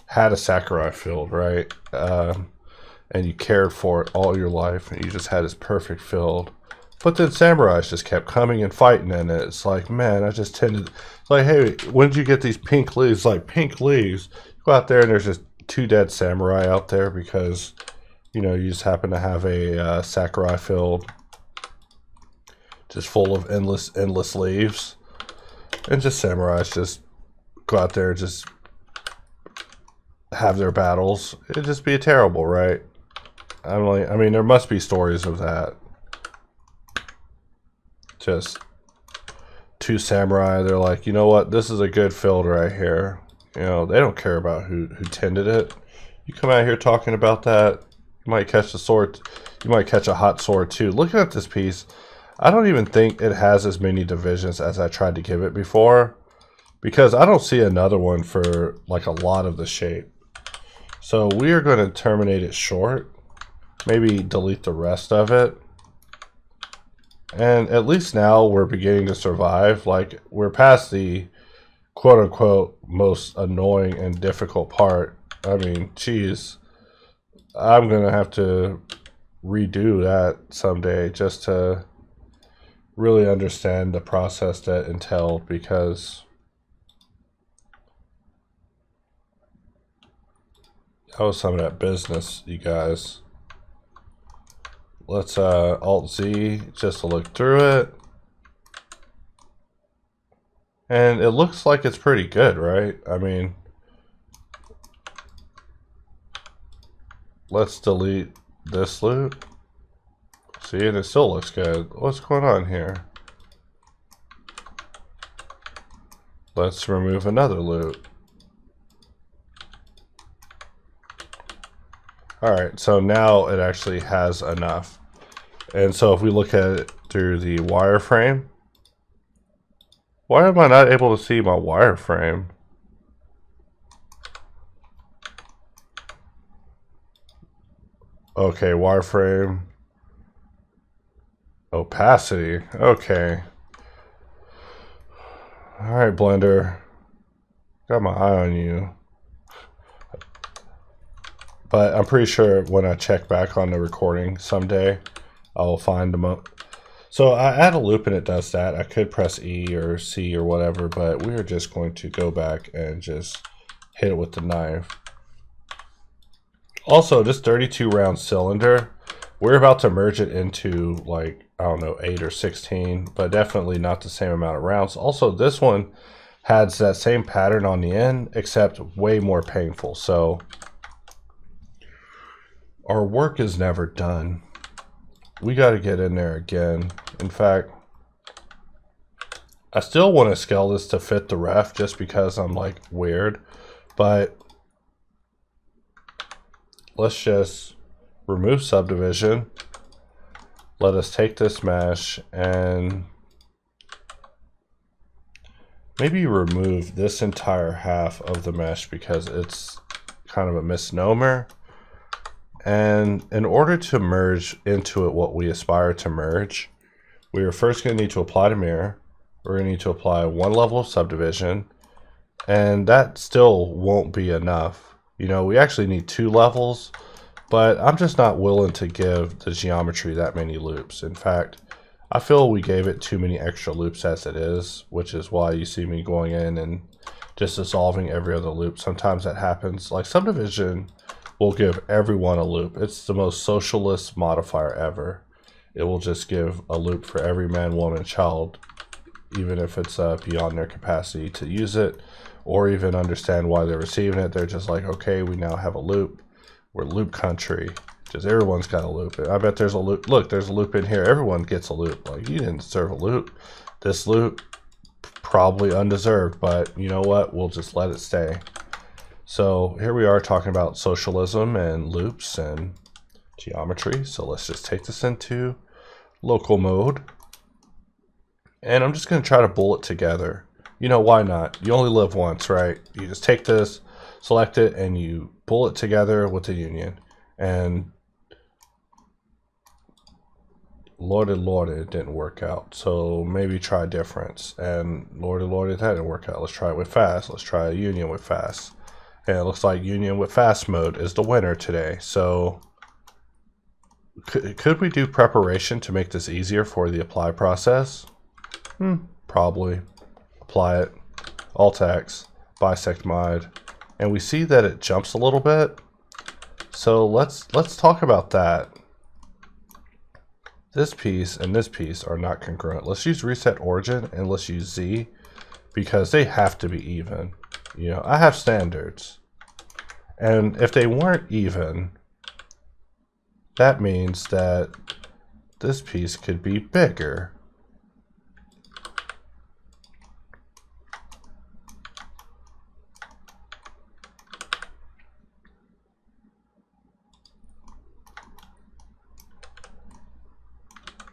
[SPEAKER 1] had a sakurai field, right? And you cared for it all your life, and you just had this perfect field. But then samurais just kept coming and fighting in it. It's like, man, I just tended, like, hey, when did you get these pink leaves? Like, pink leaves. You go out there and there's just 2 dead samurai out there because, you know, you just happen to have a sakurai field just full of endless leaves. And just samurais just go out there and just have their battles. It'd just be terrible, right? I mean, there must be stories of that. Just 2 samurai, they're like, you know what, this is a good field right here. You know, they don't care about who tended it. You come out here talking about that, you might catch the sword, you might catch a hot sword too. Looking at this piece, I don't even think it has as many divisions as I tried to give it before, because I don't see another one for like a lot of the shape. So we are going to terminate it short, maybe delete the rest of it. And at least now we're beginning to survive. Like, we're past the quote-unquote most annoying and difficult part. I mean, geez, I'm going to have to redo that someday just to really understand the process that entailed, because that was some of that business, you guys. Let's Alt-Z just to look through it. And it looks like it's pretty good, right? I mean, let's delete this loop. See, and it still looks good. What's going on here? Let's remove another loop. Alright, so now it actually has enough. And so if we look at it through the wireframe, why am I not able to see my wireframe? Okay, wireframe. Opacity. Okay. Alright, Blender. Got my eye on you. But I'm pretty sure when I check back on the recording someday, I'll find them. So I add a loop and it does that. I could press E or C or whatever, but we are just going to go back and just hit it with the knife. Also, this 32 round cylinder, we're about to merge it into like, I don't know, 8 or 16, but definitely not the same amount of rounds. Also, this one has that same pattern on the end, except way more painful. So our work is never done. We got to get in there again. In fact, I still want to scale this to fit the ref just because I'm like weird, but let's just remove subdivision. Let us take this mesh and maybe remove this entire half of the mesh because it's kind of a misnomer. And in order to merge into it what we aspire to merge, we are first going to need to apply the mirror. We're going to need to apply one level of subdivision, and that still won't be enough. You know, we actually need 2 levels, but I'm just not willing to give the geometry that many loops. In fact, I feel we gave it too many extra loops as it is, which is why you see me going in and just dissolving every other loop. Sometimes that happens. Like subdivision will give everyone a loop. It's the most socialist modifier ever. It will just give a loop for every man, woman, child, even if it's beyond their capacity to use it or even understand why they're receiving it. They're just like, okay, we now have a loop. We're loop country. Just everyone's got a loop. I bet there's a loop. Look, there's a loop in here. Everyone gets a loop. Like, you didn't deserve a loop. This loop, probably undeserved, but you know what? We'll just let it stay. So here we are talking about socialism and loops and geometry. So let's just take this into local mode. And I'm just going to try to bolt it together. You know, why not? You only live once, right? You just take this, select it, and you pull it together with the union. And lordy, it didn't work out. So maybe try difference. And lordy, that didn't work out. Let's try it with fast. Let's try a union with fast. And it looks like union with fast mode is the winner today. So could we do preparation to make this easier for the apply process? Probably. Apply it, Alt-X, bisect mod, and we see that it jumps a little bit. So let's talk about that. This piece and this piece are not congruent. Let's use reset origin and let's use Z because they have to be even. You know, I have standards, and if they weren't even, that means that this piece could be bigger.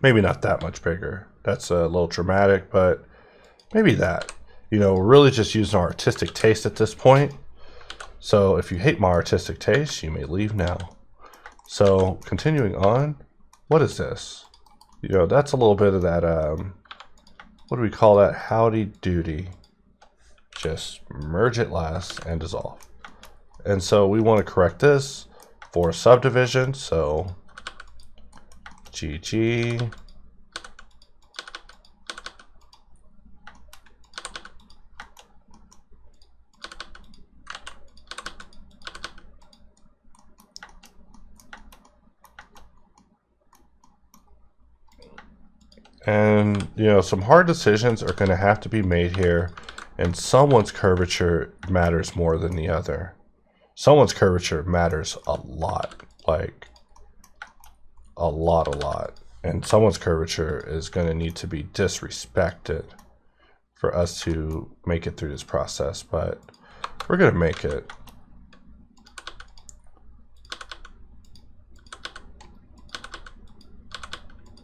[SPEAKER 1] Maybe not that much bigger. That's a little dramatic, but maybe that. You know, we're really just using our artistic taste at this point. So if you hate my artistic taste, you may leave now. So continuing on, what is this? You know, that's a little bit of that, what do we call that? Howdy doody. Just merge it last and dissolve. And so we want to correct this for subdivision. So GG. And, you know, some hard decisions are going to have to be made here, and someone's curvature matters more than the other. Someone's curvature matters a lot, like a lot. And someone's curvature is going to need to be disrespected for us to make it through this process, but we're going to make it.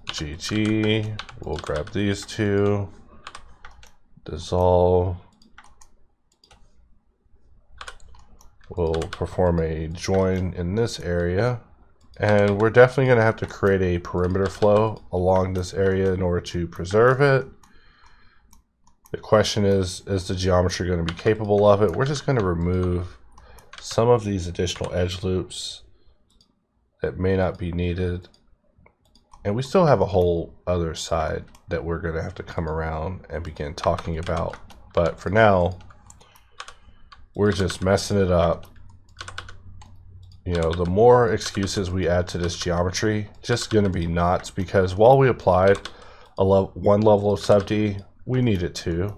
[SPEAKER 1] GG, we'll grab these two, dissolve, we'll perform a join in this area, and we're definitely going to have to create a perimeter flow along this area in order to preserve it. The question is the geometry going to be capable of it? We're just going to remove some of these additional edge loops that may not be needed. And we still have a whole other side that we're going to have to come around and begin talking about. But for now, we're just messing it up. You know, the more excuses we add to this geometry, just going to be knots, because while we applied one level of SubD, we needed two.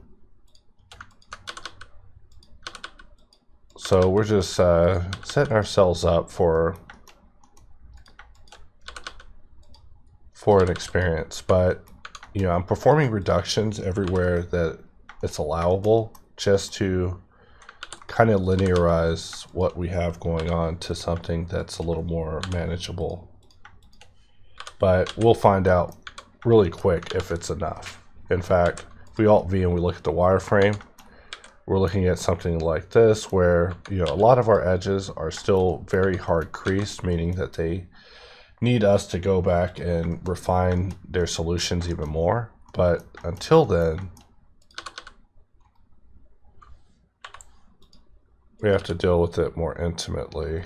[SPEAKER 1] So we're just setting ourselves up for an experience. But you know, I'm performing reductions everywhere that it's allowable, just to kind of linearize what we have going on to something that's a little more manageable. But we'll find out really quick if it's enough. In fact, if we Alt-V and we look at the wireframe, we're looking at something like this, where you know, a lot of our edges are still very hard creased, meaning that they need us to go back and refine their solutions even more. But until then, we have to deal with it more intimately.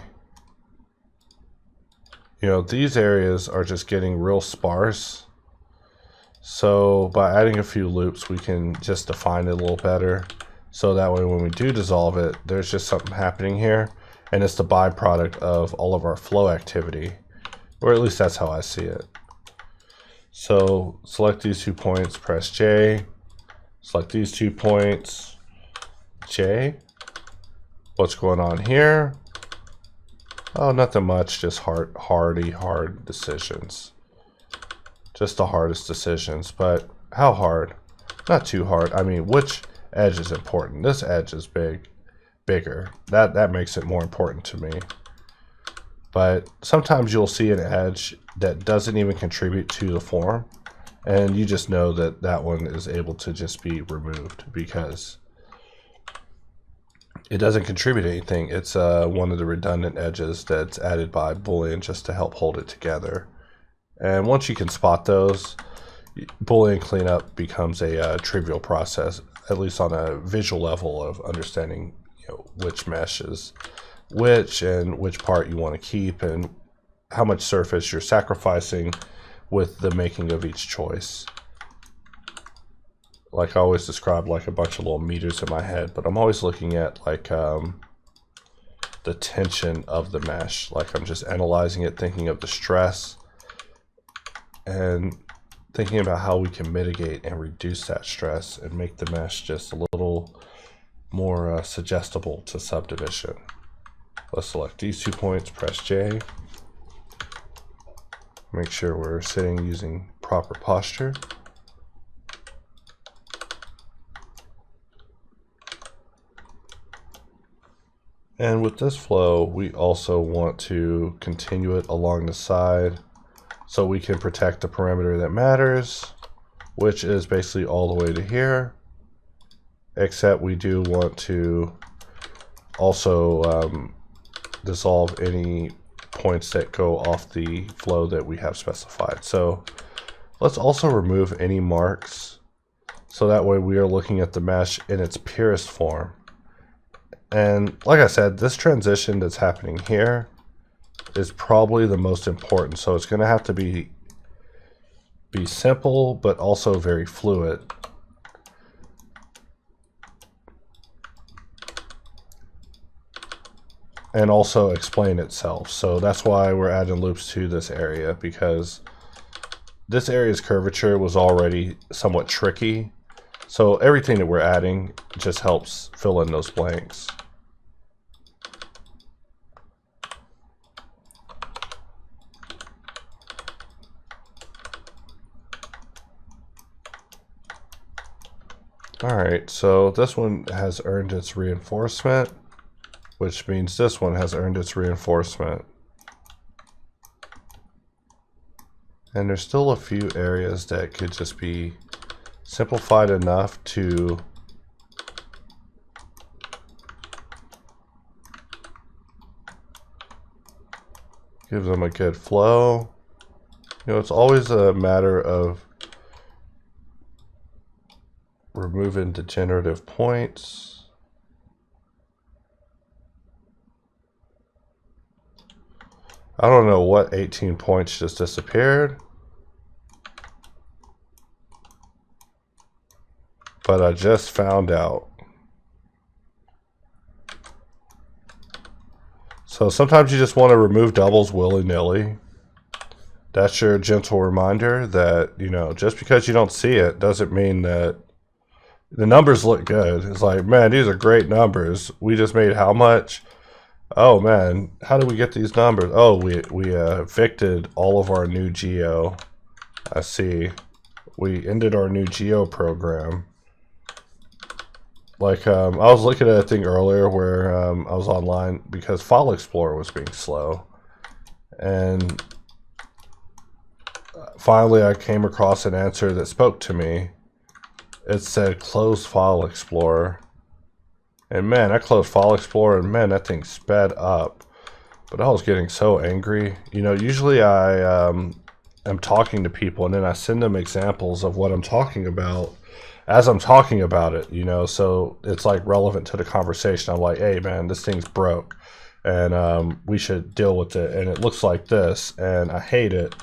[SPEAKER 1] You know, these areas are just getting real sparse. So by adding a few loops, we can just define it a little better. So that way when we do dissolve it, there's just something happening here. And it's the byproduct of all of our flow activity. Or at least that's how I see it. So select these 2 points, press J. Select these 2 points, J. What's going on here? Oh, nothing much, just hard decisions. Just the hardest decisions, but how hard? Not too hard. I mean, which edge is important? This edge is bigger. That makes it more important to me. But sometimes you'll see an edge that doesn't even contribute to the form, and you just know that that one is able to just be removed because it doesn't contribute anything. It's one of the redundant edges that's added by Boolean just to help hold it together. And once you can spot those, Boolean cleanup becomes a trivial process, at least on a visual level of understanding, you know, which mesh is which and which part you want to keep and how much surface you're sacrificing with the making of each choice. Like I always describe like a bunch of little meters in my head, but I'm always looking at like the tension of the mesh. Like I'm just analyzing it, thinking of the stress, and thinking about how we can mitigate and reduce that stress and make the mesh just a little more suggestible to subdivision. Let's select these 2 points, press J. Make sure we're sitting using proper posture. And with this flow, we also want to continue it along the side so we can protect the perimeter that matters, which is basically all the way to here, except we do want to also dissolve any points that go off the flow that we have specified. So let's also remove any marks, so that way we are looking at the mesh in its purest form. And like I said, this transition that's happening here is probably the most important. So it's going to have to be simple, but also very fluid. And also explain itself. So that's why we're adding loops to this area, because this area's curvature was already somewhat tricky. So everything that we're adding just helps fill in those blanks. Alright, so this one has earned its reinforcement, which means this one has earned its reinforcement. And there's still a few areas that could just be simplified enough to give them a good flow. You know, it's always a matter of removing degenerative points. I don't know what 18 points just disappeared, but I just found out. So sometimes you just want to remove doubles willy-nilly. That's your gentle reminder that, you know, just because you don't see it doesn't mean that the numbers look good. It's like, man, these are great numbers. We just made how much? Oh man, how did we get these numbers? Oh, we evicted all of our new geo. I see. We ended our new geo program. Like, I was looking at a thing earlier where I was online because File Explorer was being slow. And finally I came across an answer that spoke to me. It said close File Explorer. And man, I closed File Explorer and man, that thing sped up. But I was getting so angry. You know, usually I am talking to people and then I send them examples of what I'm talking about as I'm talking about it, you know, so it's like relevant to the conversation. I'm like, hey man, this thing's broke and we should deal with it. And it looks like this and I hate it.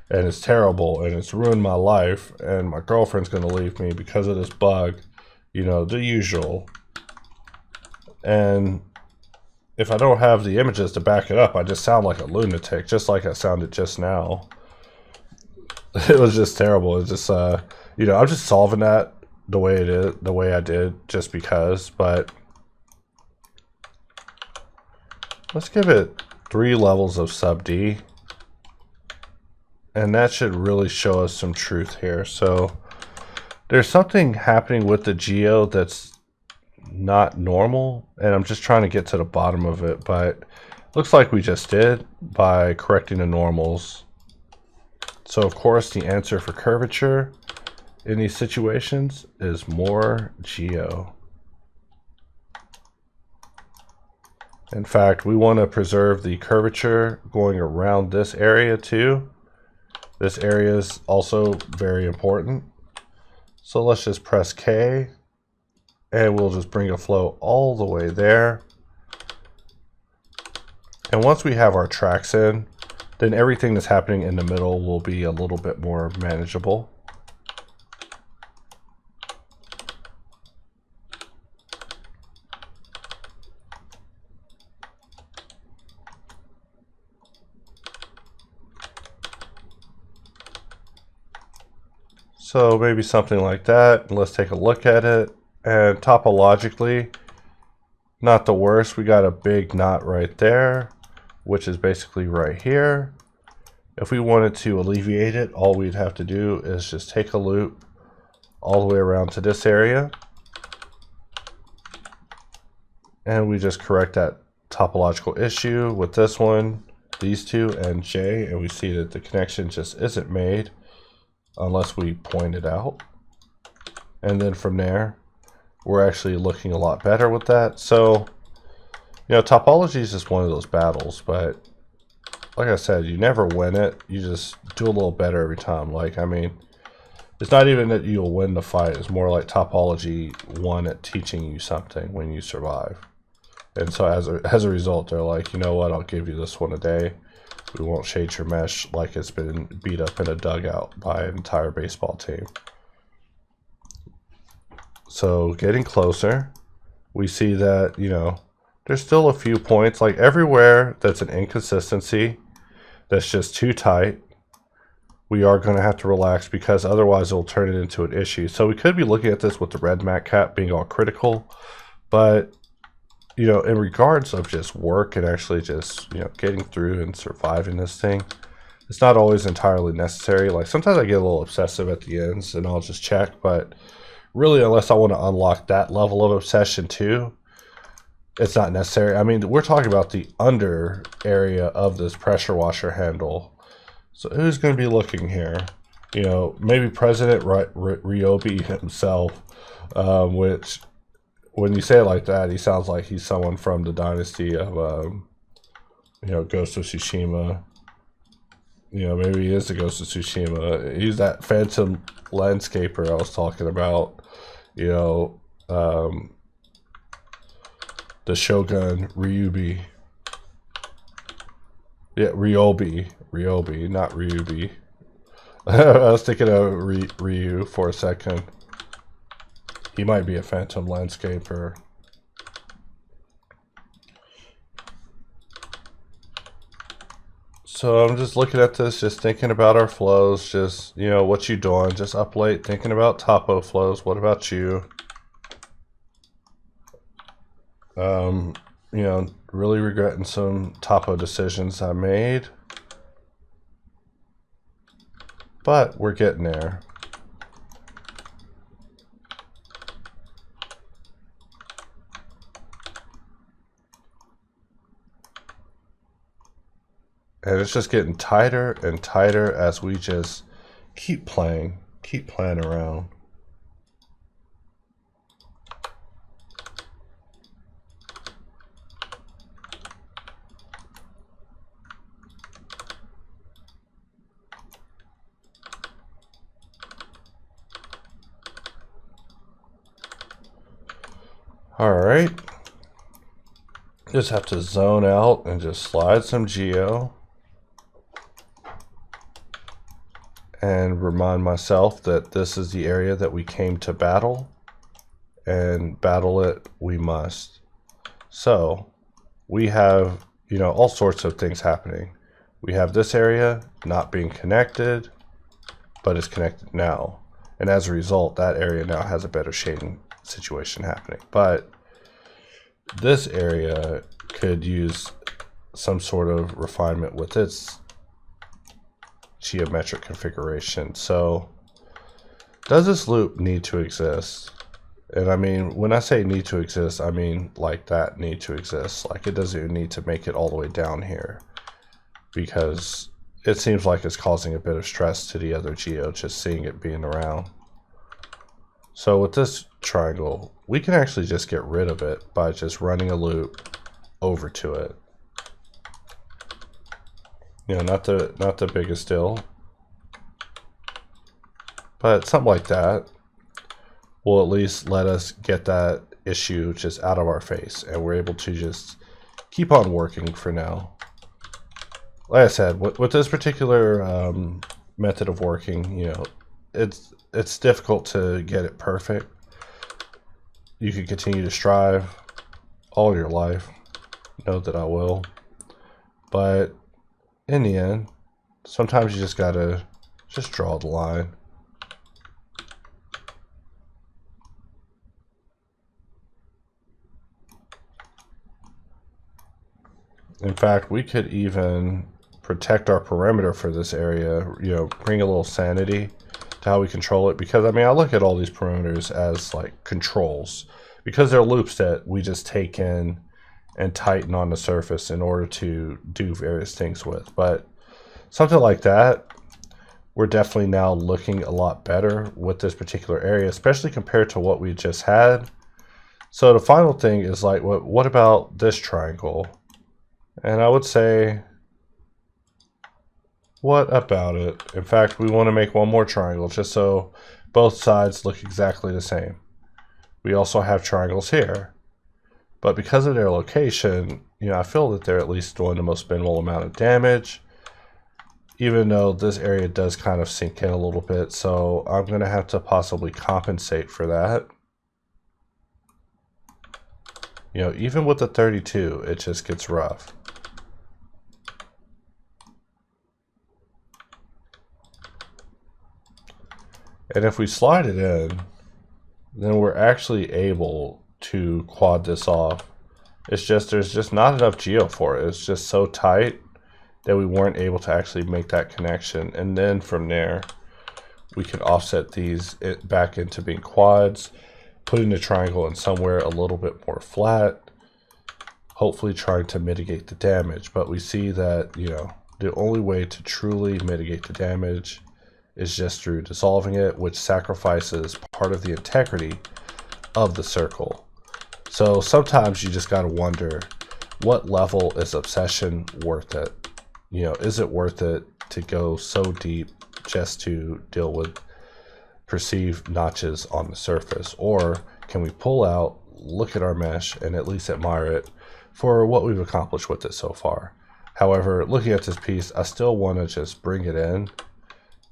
[SPEAKER 1] And it's terrible and it's ruined my life and my girlfriend's gonna leave me because of this bug, you know, the usual. And if I don't have the images to back it up, I just sound like a lunatic, just like I sounded just now. It was just terrible. It's just you know, I'm just solving that the way it is, the way I did, just because. But let's give it 3 levels of sub D. And that should really show us some truth here. So there's something happening with the geo that's not normal, and I'm just trying to get to the bottom of it, but looks like we just did by correcting the normals. So of course the answer for curvature in these situations is more geo. In fact, we want to preserve the curvature going around this area too. This area is also very important. So let's just press K and we'll just bring a flow all the way there. And once we have our tracks in, then everything that's happening in the middle will be a little bit more manageable. So maybe something like that. Let's take a look at it. And topologically, not the worst. We got a big knot right there, which is basically right here. If we wanted to alleviate it, all we'd have to do is just take a loop all the way around to this area. And we just correct that topological issue with this one, these two, and J, and we see that the connection just isn't made unless we point it out. And then from there, we're actually looking a lot better with that. So, you know, topology is just one of those battles, but like I said, you never win it. You just do a little better every time. Like, I mean, it's not even that you'll win the fight. It's more like topology won at teaching you something when you survive. And so as a result, they're like, you know what, I'll give you this one a day. We won't shade your mesh like it's been beat up in a dugout by an entire baseball team. So getting closer, we see that, you know, there's still a few points, like everywhere that's an inconsistency, that's just too tight, we are going to have to relax because otherwise it'll turn it into an issue. So we could be looking at this with the red mat cap being all critical, but you know, in regards of just work and actually just, you know, getting through and surviving this thing, it's not always entirely necessary. Like sometimes I get a little obsessive at the ends and I'll just check, but really, unless I want to unlock that level of obsession too, it's not necessary. I mean, we're talking about the under area of this pressure washer handle. So who's going to be looking here? You know, maybe President Ryobi himself, which, when you say it like that, he sounds like he's someone from the dynasty of, you know, Ghost of Tsushima. You know, maybe he is the Ghost of Tsushima. He's that phantom landscaper I was talking about. You know, the Shogun Ryubi. Yeah, Ryobi, not Ryubi. I was thinking of Ryu for a second. He might be a phantom landscaper. So I'm just looking at this, just thinking about our flows, just, you know, what you doing, just up late thinking about topo flows. What about you? You know, really regretting some topo decisions I made, but we're getting there. And it's just getting tighter and tighter as we just keep playing around. All right. Just have to zone out and just slide some geo. And remind myself that this is the area that we came to battle, and battle it we must. So we have, you know, all sorts of things happening. We have this area not being connected, but it's connected now. And as a result, that area now has a better shading situation happening. But this area could use some sort of refinement with its geometric configuration. So does this loop need to exist? And I mean, when I say need to exist, I mean like that need to exist. Like, it doesn't even need to make it all the way down here, because it seems like it's causing a bit of stress to the other geo just seeing it being around. So with this triangle, we can actually just get rid of it by just running a loop over to it. You know, not the biggest deal, but something like that will at least let us get that issue just out of our face, and we're able to just keep on working for now. Like I said, with this particular method of working, you know, it's difficult to get it perfect. You can continue to strive all your life. Know that I will, but in the end, sometimes you just gotta just draw the line. In fact, we could even protect our perimeter for this area, you know, bring a little sanity to how we control it. Because I mean, I look at all these perimeters as like controls, because they're loops that we just take in and tighten on the surface in order to do various things with. But something like that, we're definitely now looking a lot better with this particular area, especially compared to what we just had. So the final thing is like, what about this triangle? And I would say, what about it? In fact, we want to make one more triangle just so both sides look exactly the same. We also have triangles here. But because of their location, you know, I feel that they're at least doing the most minimal amount of damage, even though this area does kind of sink in a little bit. So I'm going to have to possibly compensate for that. You know, even with the 32, it just gets rough. And if we slide it in, then we're actually able to quad this off. It's just, there's just not enough geo for it. It's just so tight that we weren't able to actually make that connection. And then from there, we can offset these back into being quads, putting the triangle in somewhere a little bit more flat, hopefully trying to mitigate the damage. But we see that, you know, the only way to truly mitigate the damage is just through dissolving it, which sacrifices part of the integrity of the circle. So sometimes you just gotta wonder, what level is obsession worth it? You know, is it worth it to go so deep just to deal with perceived notches on the surface? Or can we pull out, look at our mesh, and at least admire it for what we've accomplished with it so far? However, looking at this piece, I still want to just bring it in.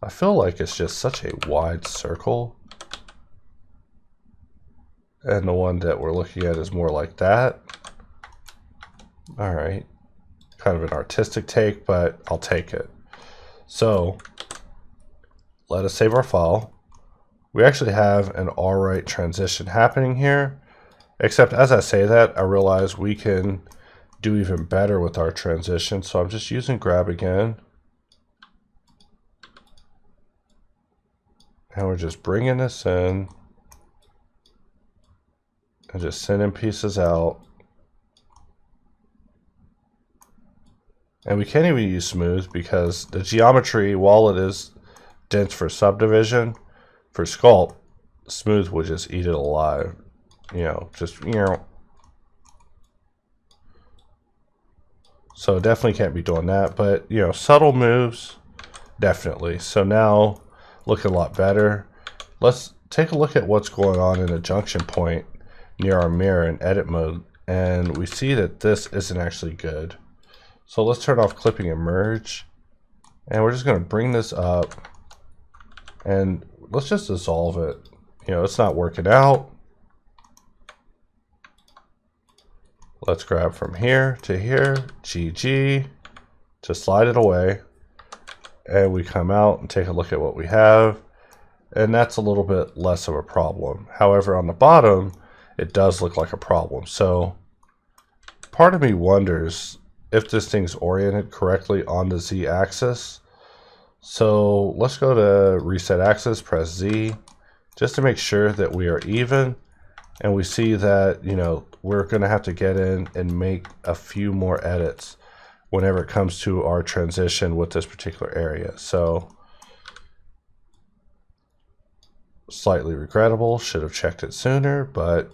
[SPEAKER 1] I feel like it's just such a wide circle, and the one that we're looking at is more like that. All right, kind of an artistic take, but I'll take it. So let us save our file. We actually have an alright transition happening here, except as I say that, I realize we can do even better with our transition. So I'm just using grab again, and we're just bringing this in and just sending pieces out. And we can't even use smooth because the geometry, while it is dense for subdivision, for sculpt, smooth would just eat it alive. You know, just, you know. So definitely can't be doing that, but, you know, subtle moves, definitely. So now, looking a lot better. Let's take a look at what's going on in a junction point near our mirror in edit mode, and we see that this isn't actually good. So let's turn off clipping and merge, and we're just going to bring this up, and let's just dissolve it. You know, it's not working out. Let's grab from here to here, GG, to slide it away, and we come out and take a look at what we have, and that's a little bit less of a problem. However, on the bottom, it does look like a problem. So part of me wonders if this thing's oriented correctly on the Z axis. So let's go to reset axis, press Z, just to make sure that we are even. And we see that, you know, we're gonna have to get in and make a few more edits whenever it comes to our transition with this particular area. So slightly regrettable, should have checked it sooner, but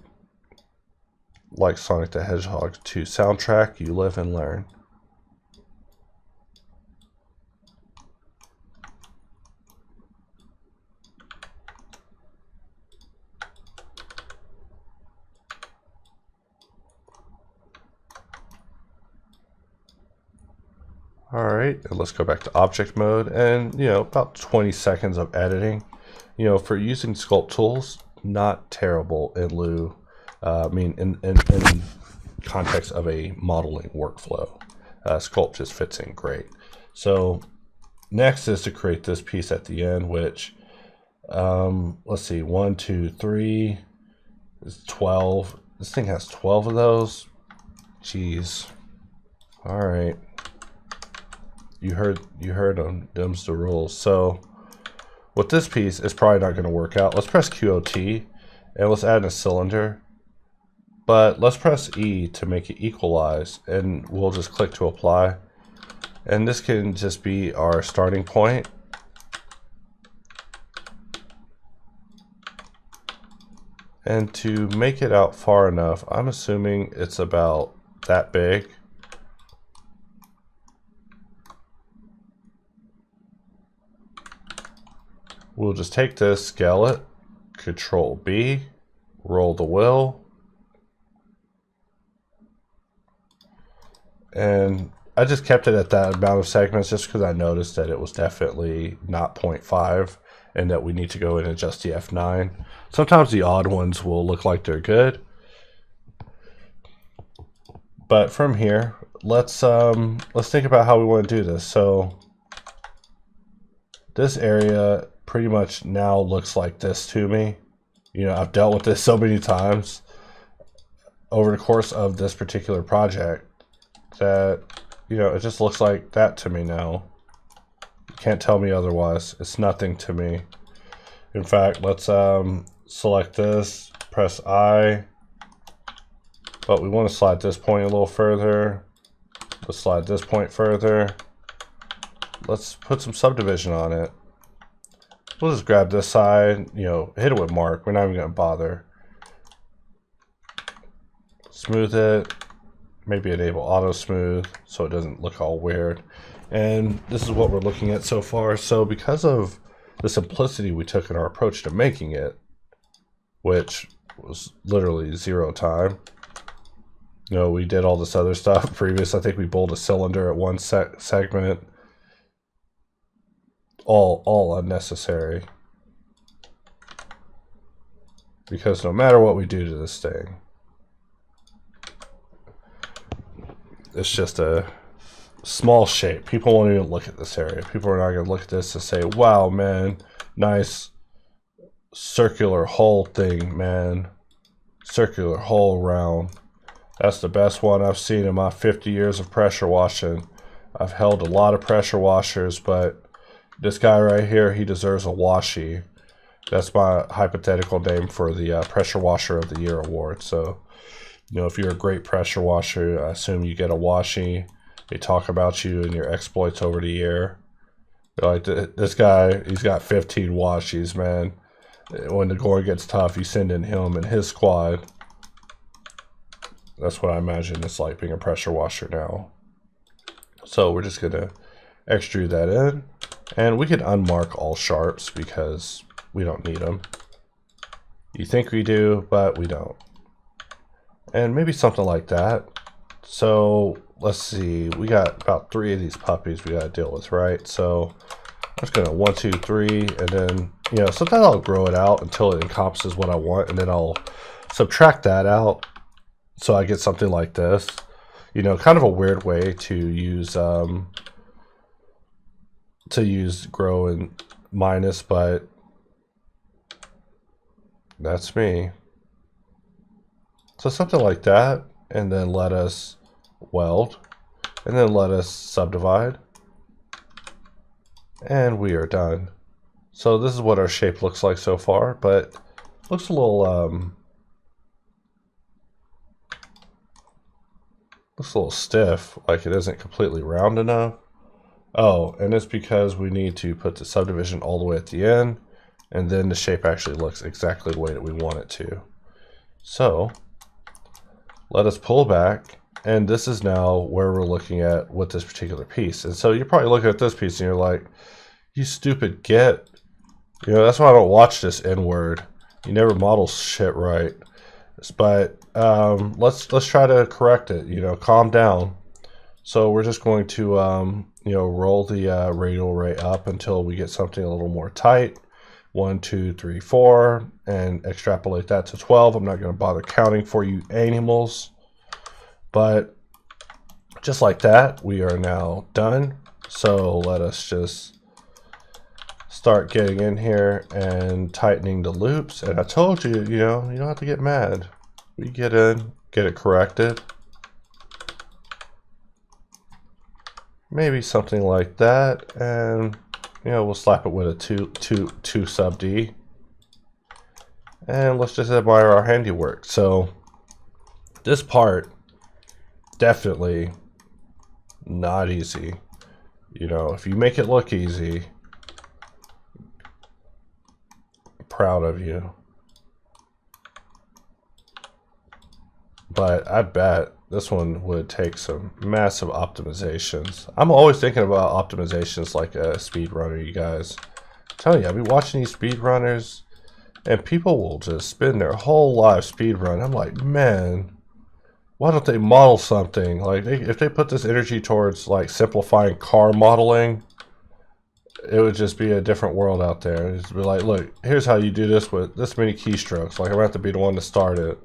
[SPEAKER 1] like Sonic the Hedgehog 2 soundtrack, you live and learn. Alright, and let's go back to object mode, and, you know, about 20 seconds of editing. You know, for using sculpt tools, not terrible in lieu, in context of a modeling workflow. Sculpt just fits in great. So next is to create this piece at the end, which, let's see, 1, 2, 3 is 12. This thing has 12 of those. Jeez. All right. You heard them. Them's the rules. So with this piece, it's probably not going to work out. Let's press QOT and let's add in a cylinder. But let's press E to make it equalize, and we'll just click to apply. And this can just be our starting point. And to make it out far enough, I'm assuming it's about that big. We'll just take this, scale it, Control B, roll the wheel. And I just kept it at that amount of segments just because I noticed that it was definitely not 0.5 and that we need to go in and adjust the F9. Sometimes the odd ones will look like they're good. But from here, let's think about how we want to do this. So this area pretty much now looks like this to me. You know, I've dealt with this so many times over the course of this particular project that, you know, it just looks like that to me now. You can't tell me otherwise. It's nothing to me. In fact, let's select this, press I, but we want to slide this point a little further. Let's slide this point further. Let's put some subdivision on it. We'll just grab this side, you know, hit it with mark. We're not even going to bother. Smooth it. Maybe enable auto smooth so it doesn't look all weird. And this is what we're looking at so far. So because of the simplicity we took in our approach to making it, which was literally 0 time. You know, we did all this other stuff previous. I think we bowled a cylinder at one segment. All unnecessary. Because no matter what we do to this thing, it's just a small shape. People won't even look at this area. People are not going to look at this and say, wow, man, nice circular hole thing, man. Circular hole round. That's the best one I've seen in my 50 years of pressure washing. I've held a lot of pressure washers, but this guy right here, he deserves a washi. That's my hypothetical name for the Pressure Washer of the Year award. So, you know, if you're a great pressure washer, I assume you get a washi. They talk about you and your exploits over the year. Like this guy, he's got 15 washis, man. When the going gets tough, you send in him and his squad. That's what I imagine it's like being a pressure washer now. So we're just gonna extrude that in, and we can unmark all sharps because we don't need them. You think we do, but we don't. And maybe something like that. So let's see, we got about 3 of these puppies we gotta deal with, right? So I'm just gonna 1, 2, 3, and then, you know, sometimes I'll grow it out until it encompasses what I want, and then I'll subtract that out so I get something like this. You know, kind of a weird way to use grow and minus, but that's me. So something like that, and then let us weld, and then let us subdivide, and we are done. So this is what our shape looks like so far, but looks a little stiff, like it isn't completely round enough. Oh, and it's because we need to put the subdivision all the way at the end, and then the shape actually looks exactly the way that we want it to. So let us pull back, and this is now where we're looking at with this particular piece. And so you're probably looking at this piece and you're like, you stupid git. You know, that's why I don't watch this N-word. You never model shit right. But let's try to correct it. You know, calm down. So we're just going to you know, roll the radial ray up until we get something a little more tight. 1, 2, 3, 4, and extrapolate that to 12. I'm not going to bother counting for you animals, but just like that, we are now done. So let us just start getting in here and tightening the loops. And I told you, you know, you don't have to get mad. We get in, get it corrected. Maybe something like that, and you know, we'll slap it with a 2 sub D, and let's just admire our handiwork. So this part definitely not easy. You know, if you make it look easy, I'm proud of you. But I bet this one would take some massive optimizations. I'm always thinking about optimizations like a speedrunner, you guys. I'm telling you, I've been watching these speedrunners, and people will just spend their whole life speedrun. I'm like, man, why don't they model something? Like, if they put this energy towards like simplifying car modeling, it would just be a different world out there. It'd be like, look, here's how you do this with this many keystrokes. Like, I'm gonna have to be the one to start it.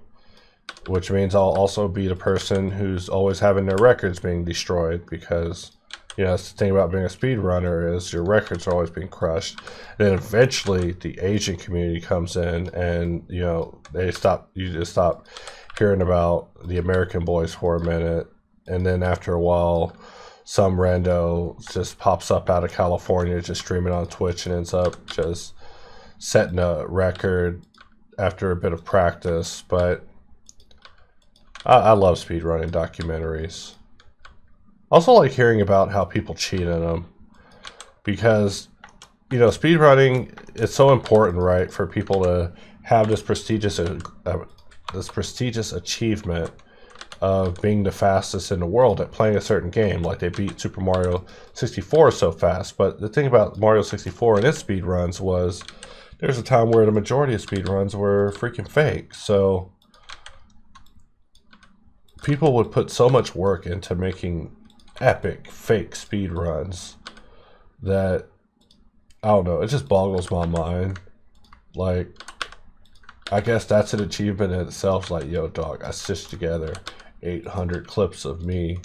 [SPEAKER 1] Which means I'll also be the person who's always having their records being destroyed, because, you know, that's the thing about being a speedrunner is your records are always being crushed. And then eventually the Asian community comes in, and, you know, you just stop hearing about the American boys for a minute, and then after a while some rando just pops up out of California just streaming on Twitch and ends up just setting a record after a bit of practice, but I love speedrunning documentaries. I also like hearing about how people cheat in them, because, you know, speedrunning is so important, right, for people to have this prestigious achievement of being the fastest in the world at playing a certain game. Like they beat Super Mario 64 so fast. But the thing about Mario 64 and its speedruns was there's a time where the majority of speedruns were freaking fake. So people would put so much work into making epic fake speedruns that, I don't know, it just boggles my mind. Like, I guess that's an achievement in itself. Like, yo, dog, I stitched together 800 clips of me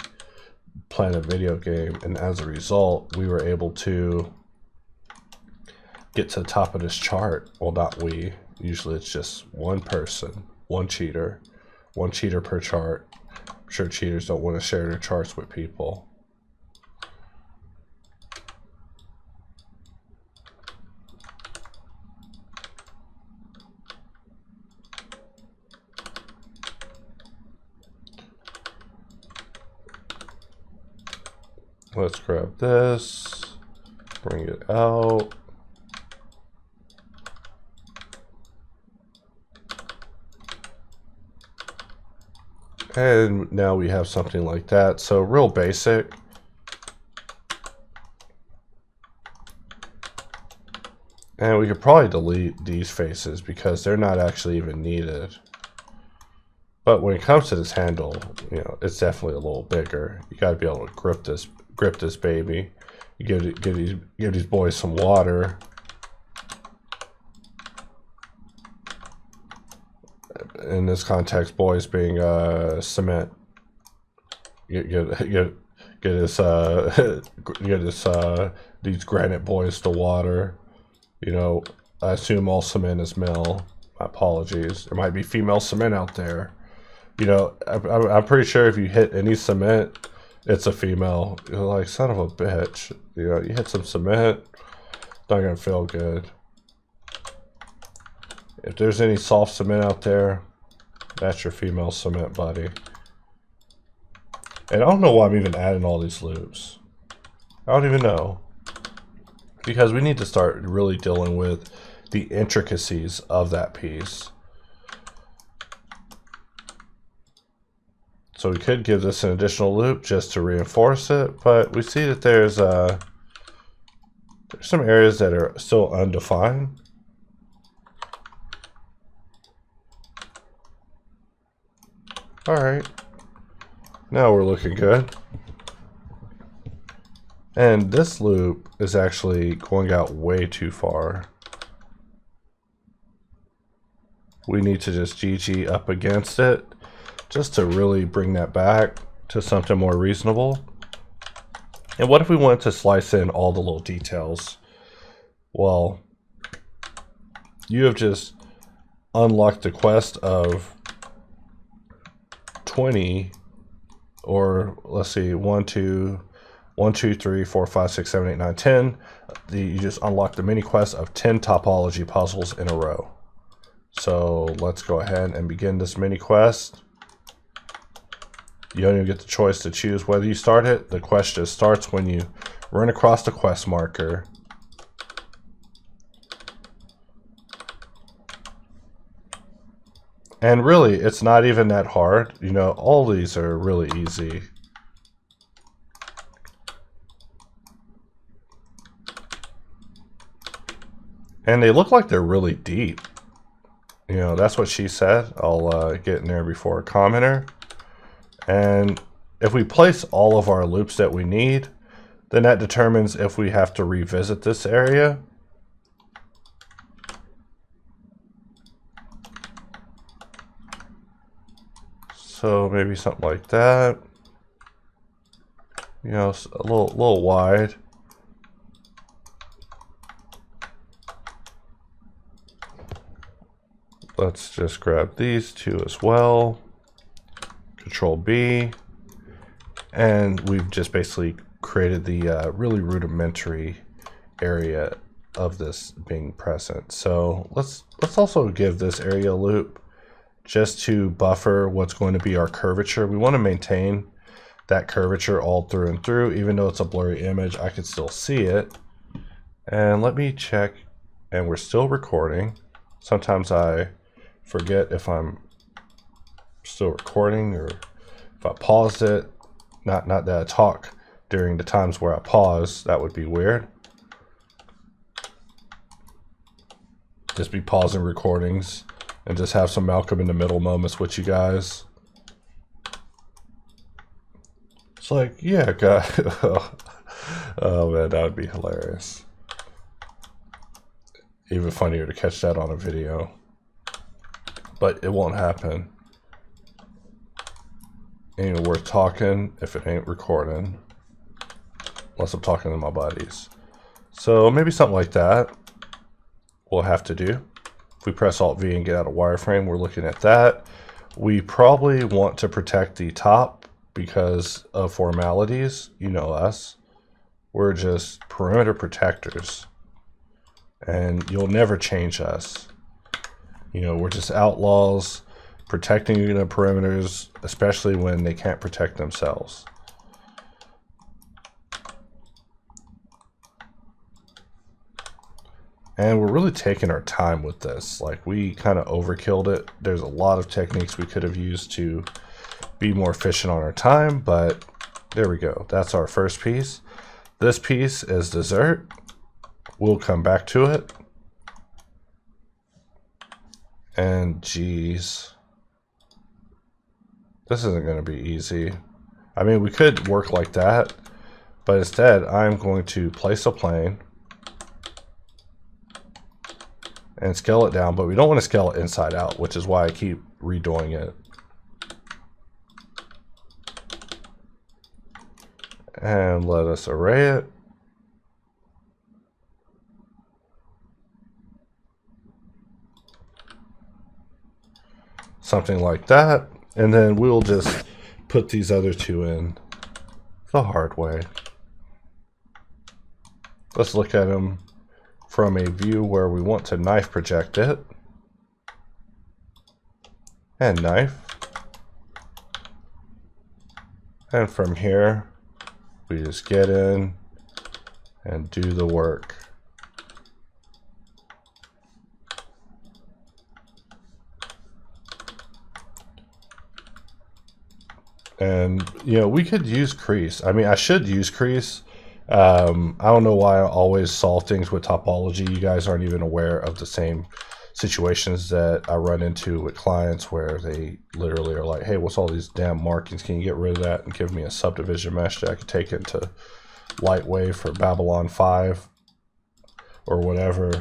[SPEAKER 1] playing a video game, and as a result, we were able to get to the top of this chart. Well, not we. Usually it's just one person, one cheater per chart. I'm sure cheaters don't want to share their charts with people. Let's grab this, bring it out. And now we have something like that. So real basic. And we could probably delete these faces because they're not actually even needed. But when it comes to this handle, you know, it's definitely a little bigger. You got to be able to grip this baby. You give these boys some water. In this context, boys being cement. Get these granite boys to water. You know, I assume all cement is male. My apologies. There might be female cement out there. You know, I'm pretty sure if you hit any cement, it's a female. You're like, son of a bitch. You know, you hit some cement, not gonna feel good. If there's any soft cement out there, that's your female cement buddy. And I don't know why I'm even adding all these loops. I don't even know. Because we need to start really dealing with the intricacies of that piece. So we could give this an additional loop just to reinforce it, but we see that there's some areas that are still undefined. All right, now we're looking good. And this loop is actually going out way too far. We need to just GG up against it just to really bring that back to something more reasonable. And what if we wanted to slice in all the little details? Well, you have just unlocked the quest of 20, or let's see, 1, 2, 3, 4, 5, 6, 7, 8, 9, 10. You just unlocked the mini quest of 10 topology puzzles in a row. So let's go ahead and begin this mini quest. You don't even get the choice to choose whether you start it. The quest just starts when you run across the quest marker. And really, it's not even that hard. You know, all these are really easy. And they look like they're really deep. You know, that's what she said. I'll get in there before a commenter. And if we place all of our loops that we need, then that determines if we have to revisit this area. So maybe something like that. You know, a little wide. Let's just grab these two as well. Control B. And we've just basically created the really rudimentary area of this being present. So let's also give this area a loop just to buffer what's going to be our curvature. We want to maintain that curvature all through and through. Even though it's a blurry image, I can still see it. And let me check, and we're still recording. Sometimes I forget if I'm still recording or if I paused it. Not that I talk during the times where I pause. That would be weird. Just be pausing recordings and just have some Malcolm in the Middle moments with you guys. It's like, yeah, God. Oh man, that would be hilarious. Even funnier to catch that on a video. But it won't happen. Ain't worth talking if it ain't recording. Unless I'm talking to my buddies. So maybe something like that we'll have to do. If we press Alt V and get out of wireframe, we're looking at that. We probably want to protect the top because of formalities. You know us. We're just perimeter protectors. And you'll never change us. You know, we're just outlaws protecting the perimeters, especially when they can't protect themselves. And we're really taking our time with this. Like, we kind of overkilled it. There's a lot of techniques we could have used to be more efficient on our time, but there we go. That's our first piece. This piece is dessert. We'll come back to it. And geez, this isn't going to be easy. I mean, we could work like that, but instead I'm going to place a plane and scale it down, but we don't want to scale it inside out, which is why I keep redoing it. And let us array it. Something like that. And then we'll just put these other two in the hard way. Let's look at them from a view where we want to knife project it. And knife. And from here, we just get in and do the work. And, you know, we could use crease. I mean, I should use crease. I don't know why I always solve things with topology. You guys aren't even aware of the same situations that I run into with clients where they literally are like, hey, what's all these damn markings? Can you get rid of that and give me a subdivision mesh that I could take into Lightwave for Babylon 5 or whatever?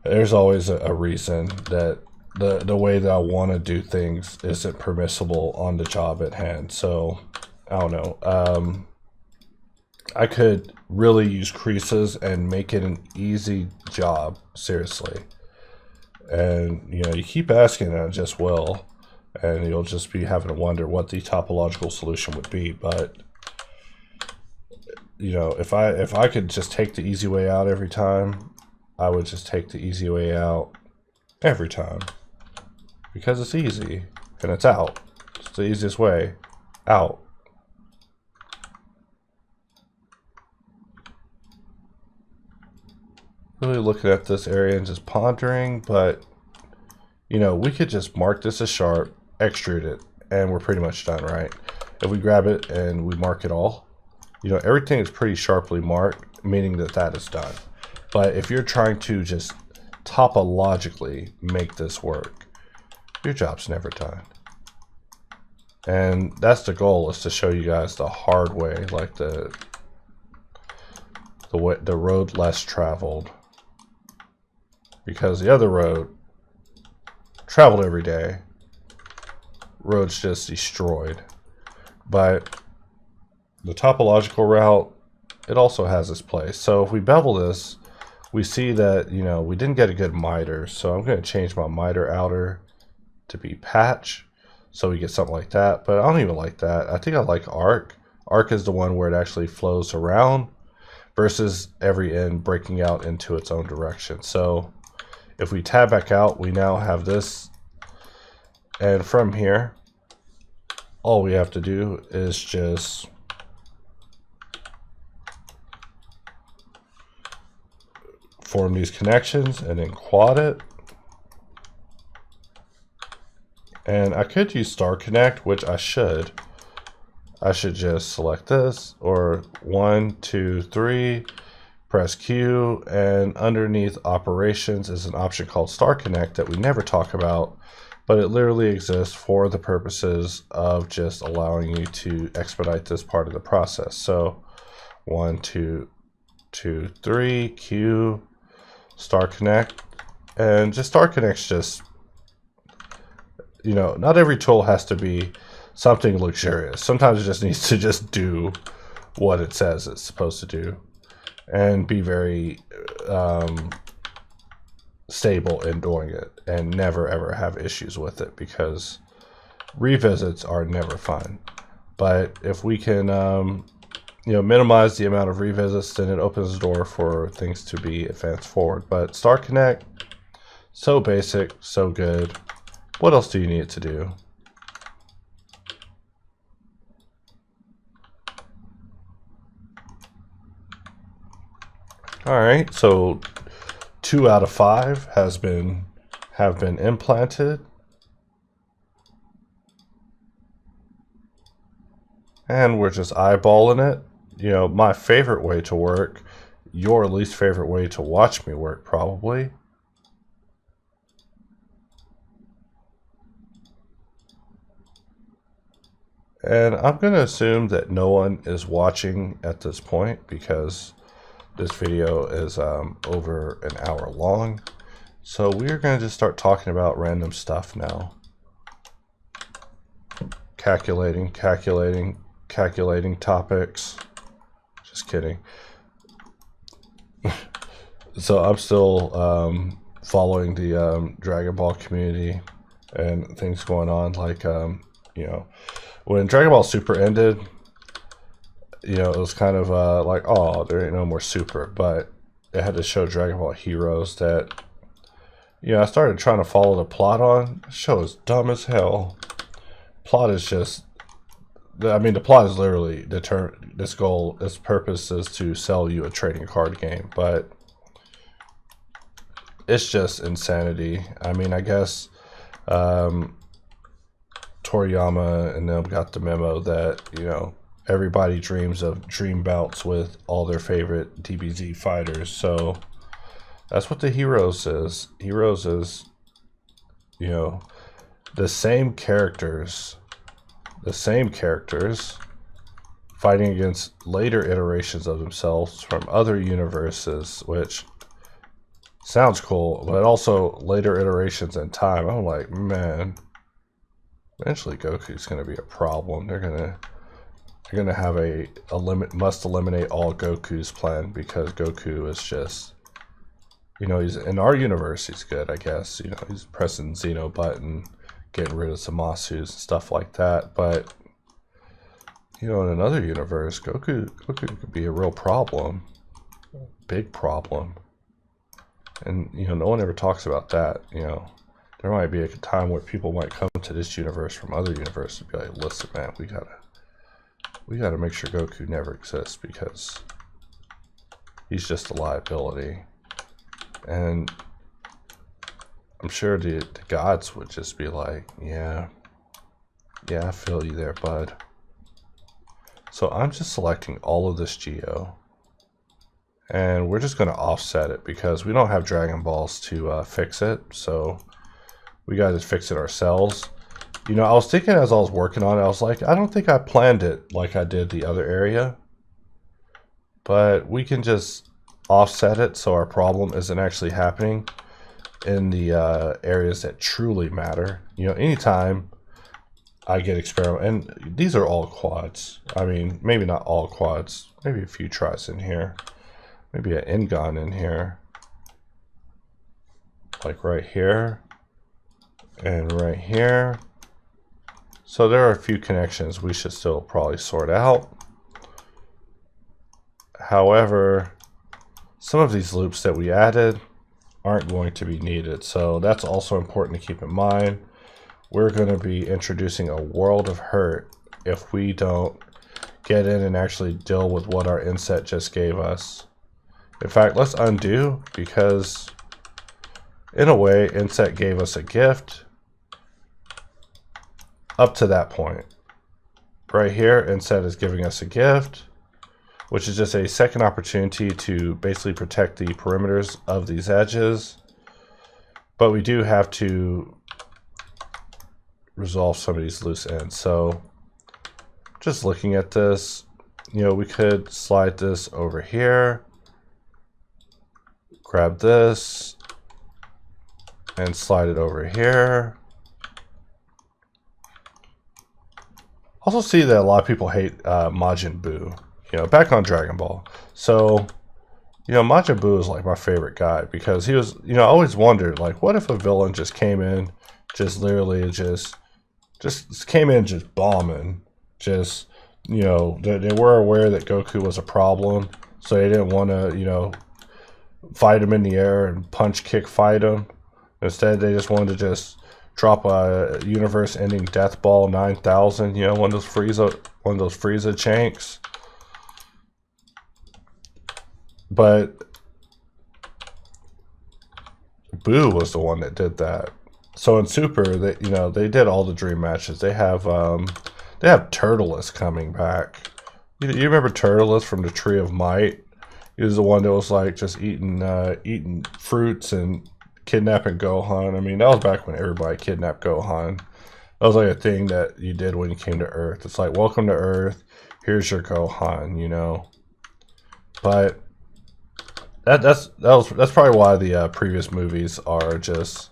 [SPEAKER 1] There's always a reason that the way that I want to do things isn't permissible on the job at hand. So I don't know. I could really use creases and make it an easy job, seriously. And you know, you keep asking and it just will, and you'll just be having to wonder what the topological solution would be. But you know, if I could just take the easy way out every time, I would just take the easy way out every time. Because it's easy, and it's out. It's the easiest way out. Really looking at this area and just pondering, but you know, we could just mark this as sharp, extrude it, and we're pretty much done, right? If we grab it and we mark it all, you know, everything is pretty sharply marked, meaning that that is done. But if you're trying to just topologically make this work, your job's never done. And that's the goal, is to show you guys the hard way, like the road less traveled. Because the other road traveled every day, road's just destroyed. But the topological route, it also has its place. So if we bevel this, we see that, you know, we didn't get a good miter. So I'm going to change my miter outer to be patch, so we get something like that. But I don't even like that. I think I like arc. Arc is the one where it actually flows around. versus every end breaking out into its own direction. So if we tab back out, we now have this, and from here, all we have to do is just form these connections and then quad it. And I could use star connect, which I should. I should just select this, or 1, 2, 3, press Q, and underneath operations is an option called star connect that we never talk about, but it literally exists for the purposes of just allowing you to expedite this part of the process. So 1, 2, 2, 3, Q, star connect, and just star connect's just, you know, not every tool has to be something luxurious. Sometimes it just needs to just do what it says it's supposed to do and be very stable in doing it and never ever have issues with it, because revisits are never fun. But if we can you know, minimize the amount of revisits, then it opens the door for things to be advanced forward. But star connect, so basic, so good. What else do you need it to do? All right, so 2 out of 5 have been implanted. And we're just eyeballing it. You know, my favorite way to work, your least favorite way to watch me work probably. And I'm going to assume that no one is watching at this point because this video is over an hour long. So we're going to just start talking about random stuff now. Calculating topics. Just kidding. So I'm still following the Dragon Ball community and things going on. Like, you know, when Dragon Ball Super ended, you know, it was kind of like, oh, there ain't no more Super, but it had to show Dragon Ball Heroes that, you know, I started trying to follow the plot on. The show is dumb as hell. Plot is just, I mean, the plot is literally its purpose is to sell you a trading card game, but it's just insanity. I mean, I guess Toriyama and them got the memo that, you know, everybody dreams of dream bouts with all their favorite DBZ fighters. So that's what the Heroes is. Heroes is, you know, the same characters fighting against later iterations of themselves from other universes, which sounds cool, but also later iterations in time. I'm like, man, eventually Goku's going to be a problem. They're going to have a must eliminate all Goku's plan, because Goku is just, you know, he's in our universe, he's good, I guess. You know, he's pressing Xeno button, getting rid of Zamasus and stuff like that. But, you know, in another universe, Goku could be a real problem, big problem. And, you know, no one ever talks about that. You know, there might be a time where people might come to this universe from other universes and be like, listen, man, we gotta make sure Goku never exists, because he's just a liability. And I'm sure the gods would just be like, yeah, I feel you there, bud. So I'm just selecting all of this geo, and we're just going to offset it because we don't have Dragon Balls to fix it. So we got to fix it ourselves. You know, I was thinking as I was working on it, I was like, I don't think I planned it like I did the other area, but we can just offset it so our problem isn't actually happening in the areas that truly matter. You know, anytime I get experiment, and these are all quads. I mean, maybe not all quads, maybe a few tries in here, maybe an N-gon in here, like right here and right here. So there are a few connections we should still probably sort out. However, some of these loops that we added aren't going to be needed. So that's also important to keep in mind. We're going to be introducing a world of hurt if we don't get in and actually deal with what our inset just gave us. In fact, let's undo, because in a way, inset gave us a gift up to that point. Right here, inset is giving us a gift, which is just a second opportunity to basically protect the perimeters of these edges. But we do have to resolve some of these loose ends. So just looking at this, you know, we could slide this over here, grab this, and slide it over here. Also see that a lot of people hate Majin Buu, you know, back on Dragon Ball. So, you know, Majin Buu is like my favorite guy because he was, you know, I always wondered, like, what if a villain just came in, just literally just came in just bombing, just, you know, they were aware that Goku was a problem, so they didn't want to, you know, fight him in the air and punch, kick, fight him. Instead, they just wanted to just drop a universe-ending Death Ball 9000, you know, one of those Frieza chanks. But Buu was the one that did that. So in Super, they, you know, they did all the dream matches. They have Turtles coming back. You remember Turtles from the Tree of Might? He was the one that was like just eating fruits and kidnapping Gohan. I mean, that was back when everybody kidnapped Gohan. That was like a thing that you did when you came to Earth. It's like, welcome to Earth. Here's your Gohan, you know. But that's probably why the previous movies are just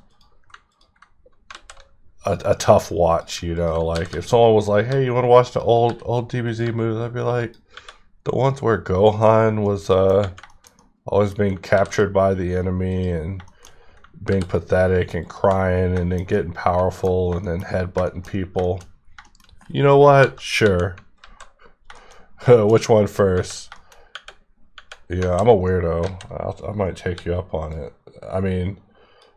[SPEAKER 1] a tough watch, you know. Like if someone was like, hey, you want to watch the old DBZ movies, I'd be like, the ones where Gohan was always being captured by the enemy and being pathetic and crying and then getting powerful and then headbutting people. You know what? Sure. Which one first? Yeah, I'm a weirdo. I might take you up on it. I mean,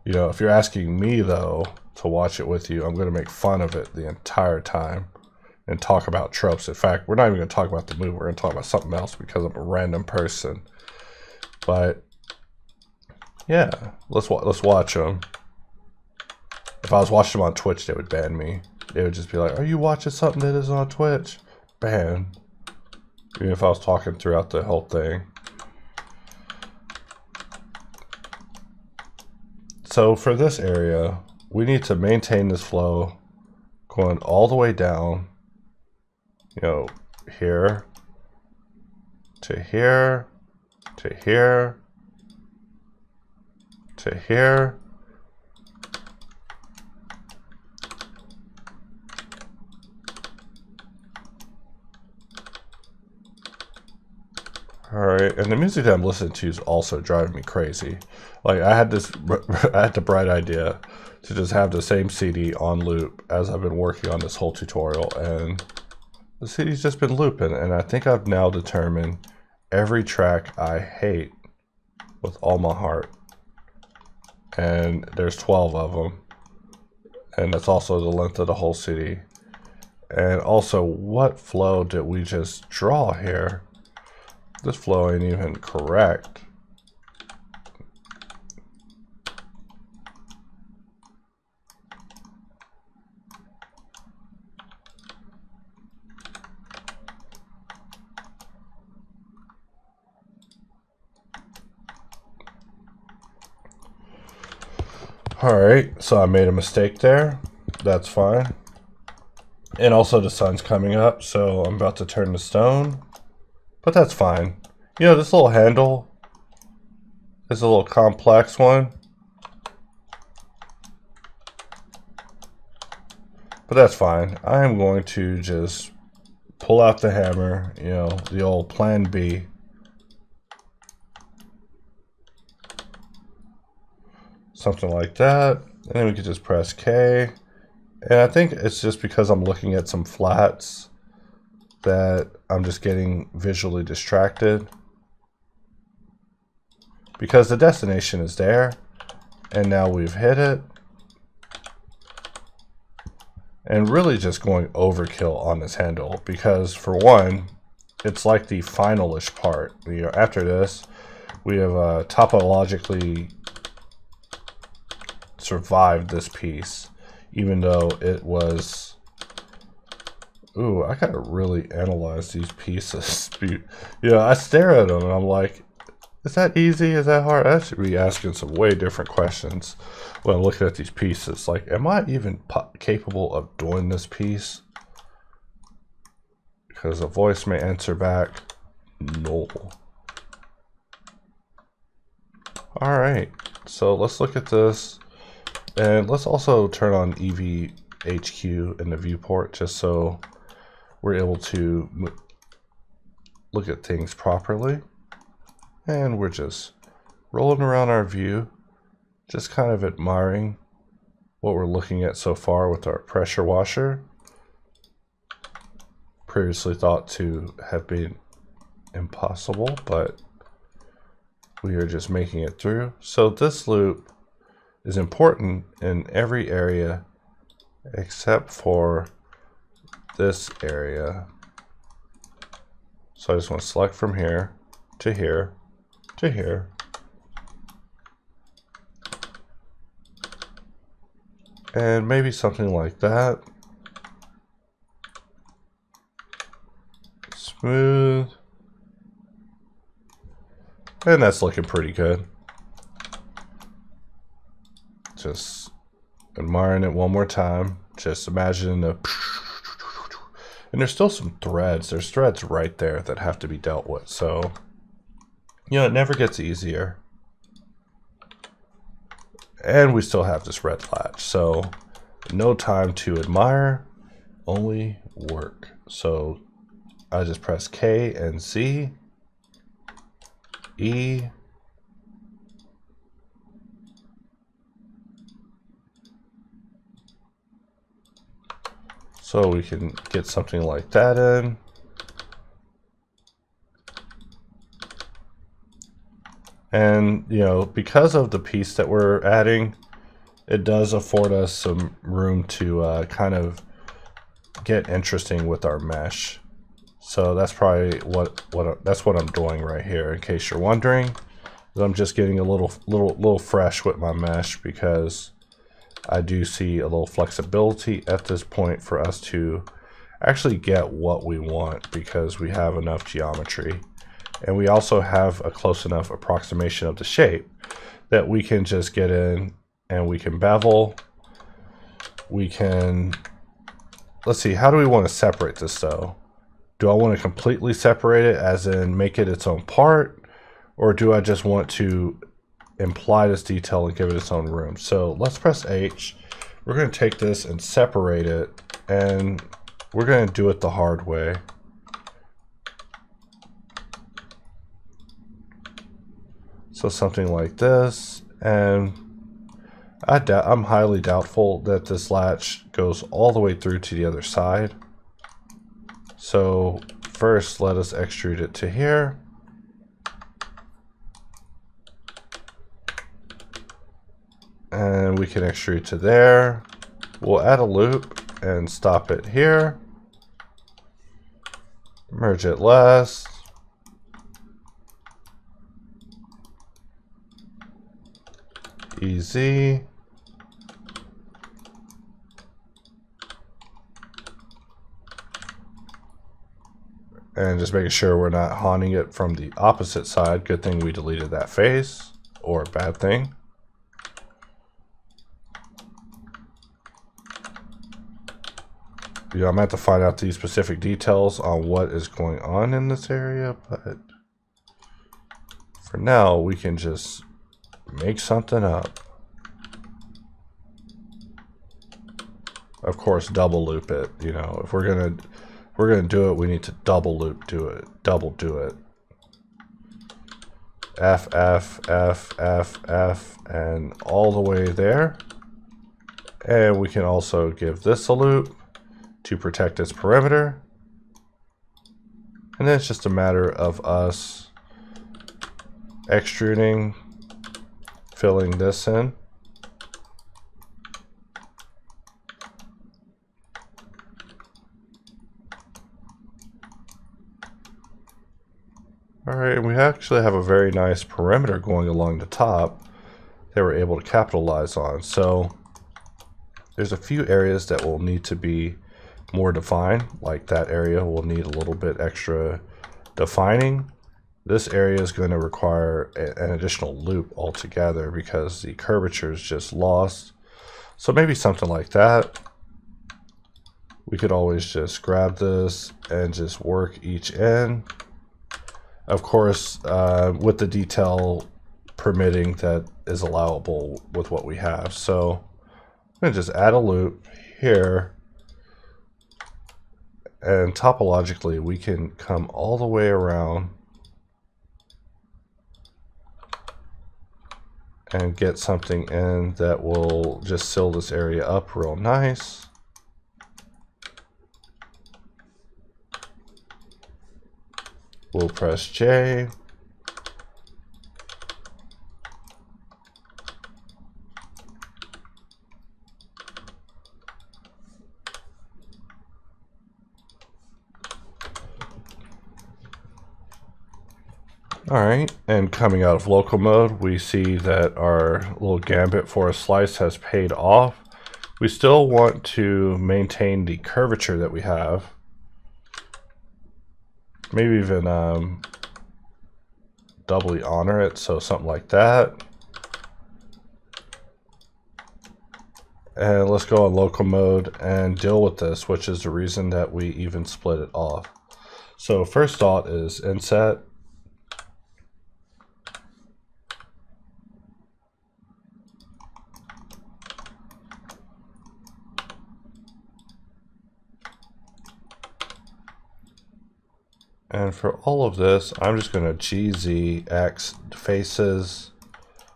[SPEAKER 1] you know, if you're asking me, though, to watch it with you, I'm going to make fun of it the entire time and talk about tropes. In fact, we're not even going to talk about the movie. We're going to talk about something else because I'm a random person. But yeah, let's watch them. If I was watching them on Twitch, they would ban me. They would just be like, are you watching something that is on Twitch? Ban. Even if I was talking throughout the whole thing. So for this area, we need to maintain this flow going all the way down, you know, here to here to here to here. Alright, and the music that I'm listening to is also driving me crazy. Like, I had the bright idea to just have the same CD on loop as I've been working on this whole tutorial, and the CD's just been looping, and I think I've now determined every track I hate with all my heart. And there's 12 of them, and that's also the length of the whole CD. And also, what flow did we just draw here? This flow ain't even correct. Alright, so I made a mistake there. That's fine. And also the sun's coming up, so I'm about to turn to stone. But that's fine. You know, this little handle is a little complex one. But that's fine. I am going to just pull out the hammer, you know, the old plan B. Something like that. And then we can just press K. And I think it's just because I'm looking at some flats that I'm just getting visually distracted. because the destination is there, and now we've hit it. And really just going overkill on this handle, because for one, it's like the finalish part. You know, after this, we have topologically survived this piece, even though it was. Ooh, I gotta really analyze these pieces. You know, I stare at them and I'm like, is that easy? Is that hard? I should be asking some way different questions when I'm looking at these pieces. Like, am I even capable of doing this piece? Because the voice may answer back, no. All right, so let's look at this. And let's also turn on EVHQ in the viewport just so we're able to look at things properly. And we're just rolling around our view, just kind of admiring what we're looking at so far with our pressure washer. Previously thought to have been impossible, but we are just making it through. So this loop is important in every area except for this area. So I just want to select from here to here to here. And maybe something like that. Smooth. And that's looking pretty good. Just admiring it one more time. Just imagine the... And there's still some threads. There's threads right there that have to be dealt with. So, you know, it never gets easier. And we still have this red latch. So, no time to admire, only work. So, I just press K and Z, E, so we can get something like that in. And, you know, because of the piece that we're adding, it does afford us some room to kind of get interesting with our mesh. So that's probably what I'm doing right here. In case you're wondering, I'm just getting a little fresh with my mesh, because I do see a little flexibility at this point for us to actually get what we want, because we have enough geometry. And we also have a close enough approximation of the shape that we can just get in and we can bevel. We can, let's see, how do we want to separate this though? Do I want to completely separate it, as in make it its own part? Or do I just want to imply this detail and give it its own room? So let's press H. We're going to take this and separate it, and we're going to do it the hard way. So something like this, and I'm highly doubtful that this latch goes all the way through to the other side. So first, let us extrude it to here. And we can extrude to there. We'll add a loop and stop it here. Merge it less. Easy. And just making sure we're not haunting it from the opposite side. Good thing we deleted that face, or bad thing. You know, I'm going to have to find out the specific details on what is going on in this area, but for now we can just make something up. Of course, double loop it. You know, if we're gonna do it, we need to double loop do it, double do it. F, F, F, F, F, and all the way there. And we can also give this a loop to protect its perimeter. And then it's just a matter of us extruding filling this in. Alright, and we actually have a very nice perimeter going along the top that we're able to capitalize on. So there's a few areas that will need to be more defined, like that area will need a little bit extra defining. This area is going to require an additional loop altogether because the curvature is just lost. So maybe something like that. We could always just grab this and just work each end. Of course, with the detail permitting that is allowable with what we have. So I'm going to just add a loop here. And topologically, we can come all the way around and get something in that will just seal this area up real nice. We'll press J. Alright, and coming out of local mode, we see that our little gambit for a slice has paid off. We still want to maintain the curvature that we have. Maybe even doubly honor it, so something like that. And let's go on local mode and deal with this, which is the reason that we even split it off. So first thought is inset. And for all of this, I'm just going to GZX faces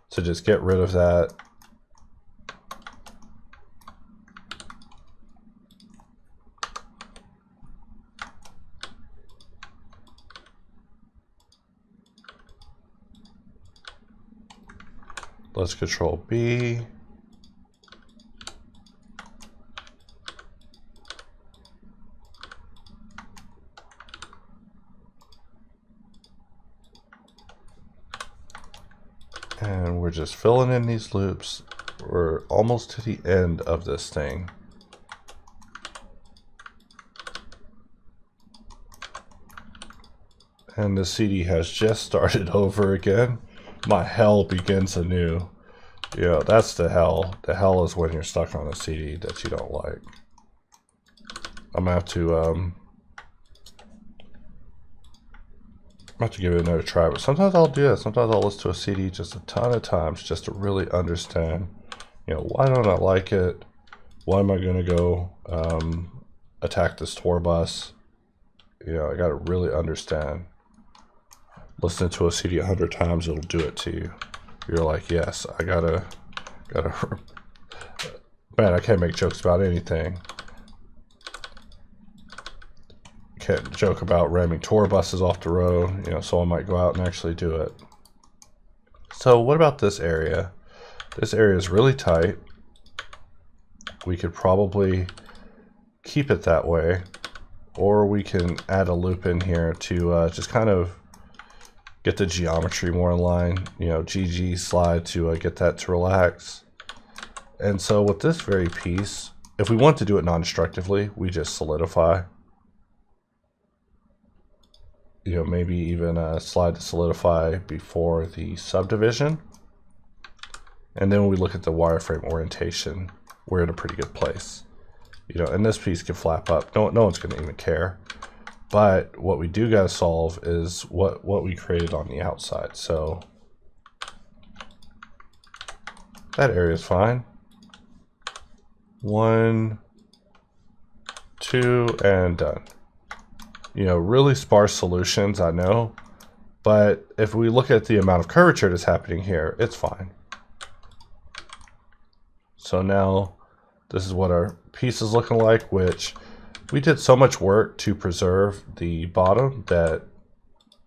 [SPEAKER 1] to just get rid of that. Let's Control B. And we're just filling in these loops. We're almost to the end of this thing. And the CD has just started over again. My hell begins anew. You know, that's the hell. The hell is when you're stuck on a CD that you don't like. I'm gonna have to give it another try, but sometimes I'll do that. Sometimes I'll listen to a CD just a ton of times just to really understand, you know, why don't I like it? Why am I going to go attack this tour bus? You know, I got to really understand. Listening to a CD 100 times, it'll do it to you. You're like, yes, I gotta, man, I can't make jokes about anything. Can't joke about ramming tour buses off the road. You know, someone might go out and actually do it. So what about this area? This area is really tight. We could probably keep it that way, or we can add a loop in here to just kind of get the geometry more in line. You know, GG slide to get that to relax. And so with this very piece, if we want to do it non-destructively, we just solidify. You know, maybe even slide to solidify before the subdivision. And then when we look at the wireframe orientation, we're in a pretty good place. You know, and this piece can flap up. No one's going to even care. But what we do got to solve is what we created on the outside. So that area is fine. 1, 2, and done. You know, really sparse solutions, I know, but if we look at the amount of curvature that's happening here, it's fine. So now this is what our piece is looking like, which we did so much work to preserve the bottom that,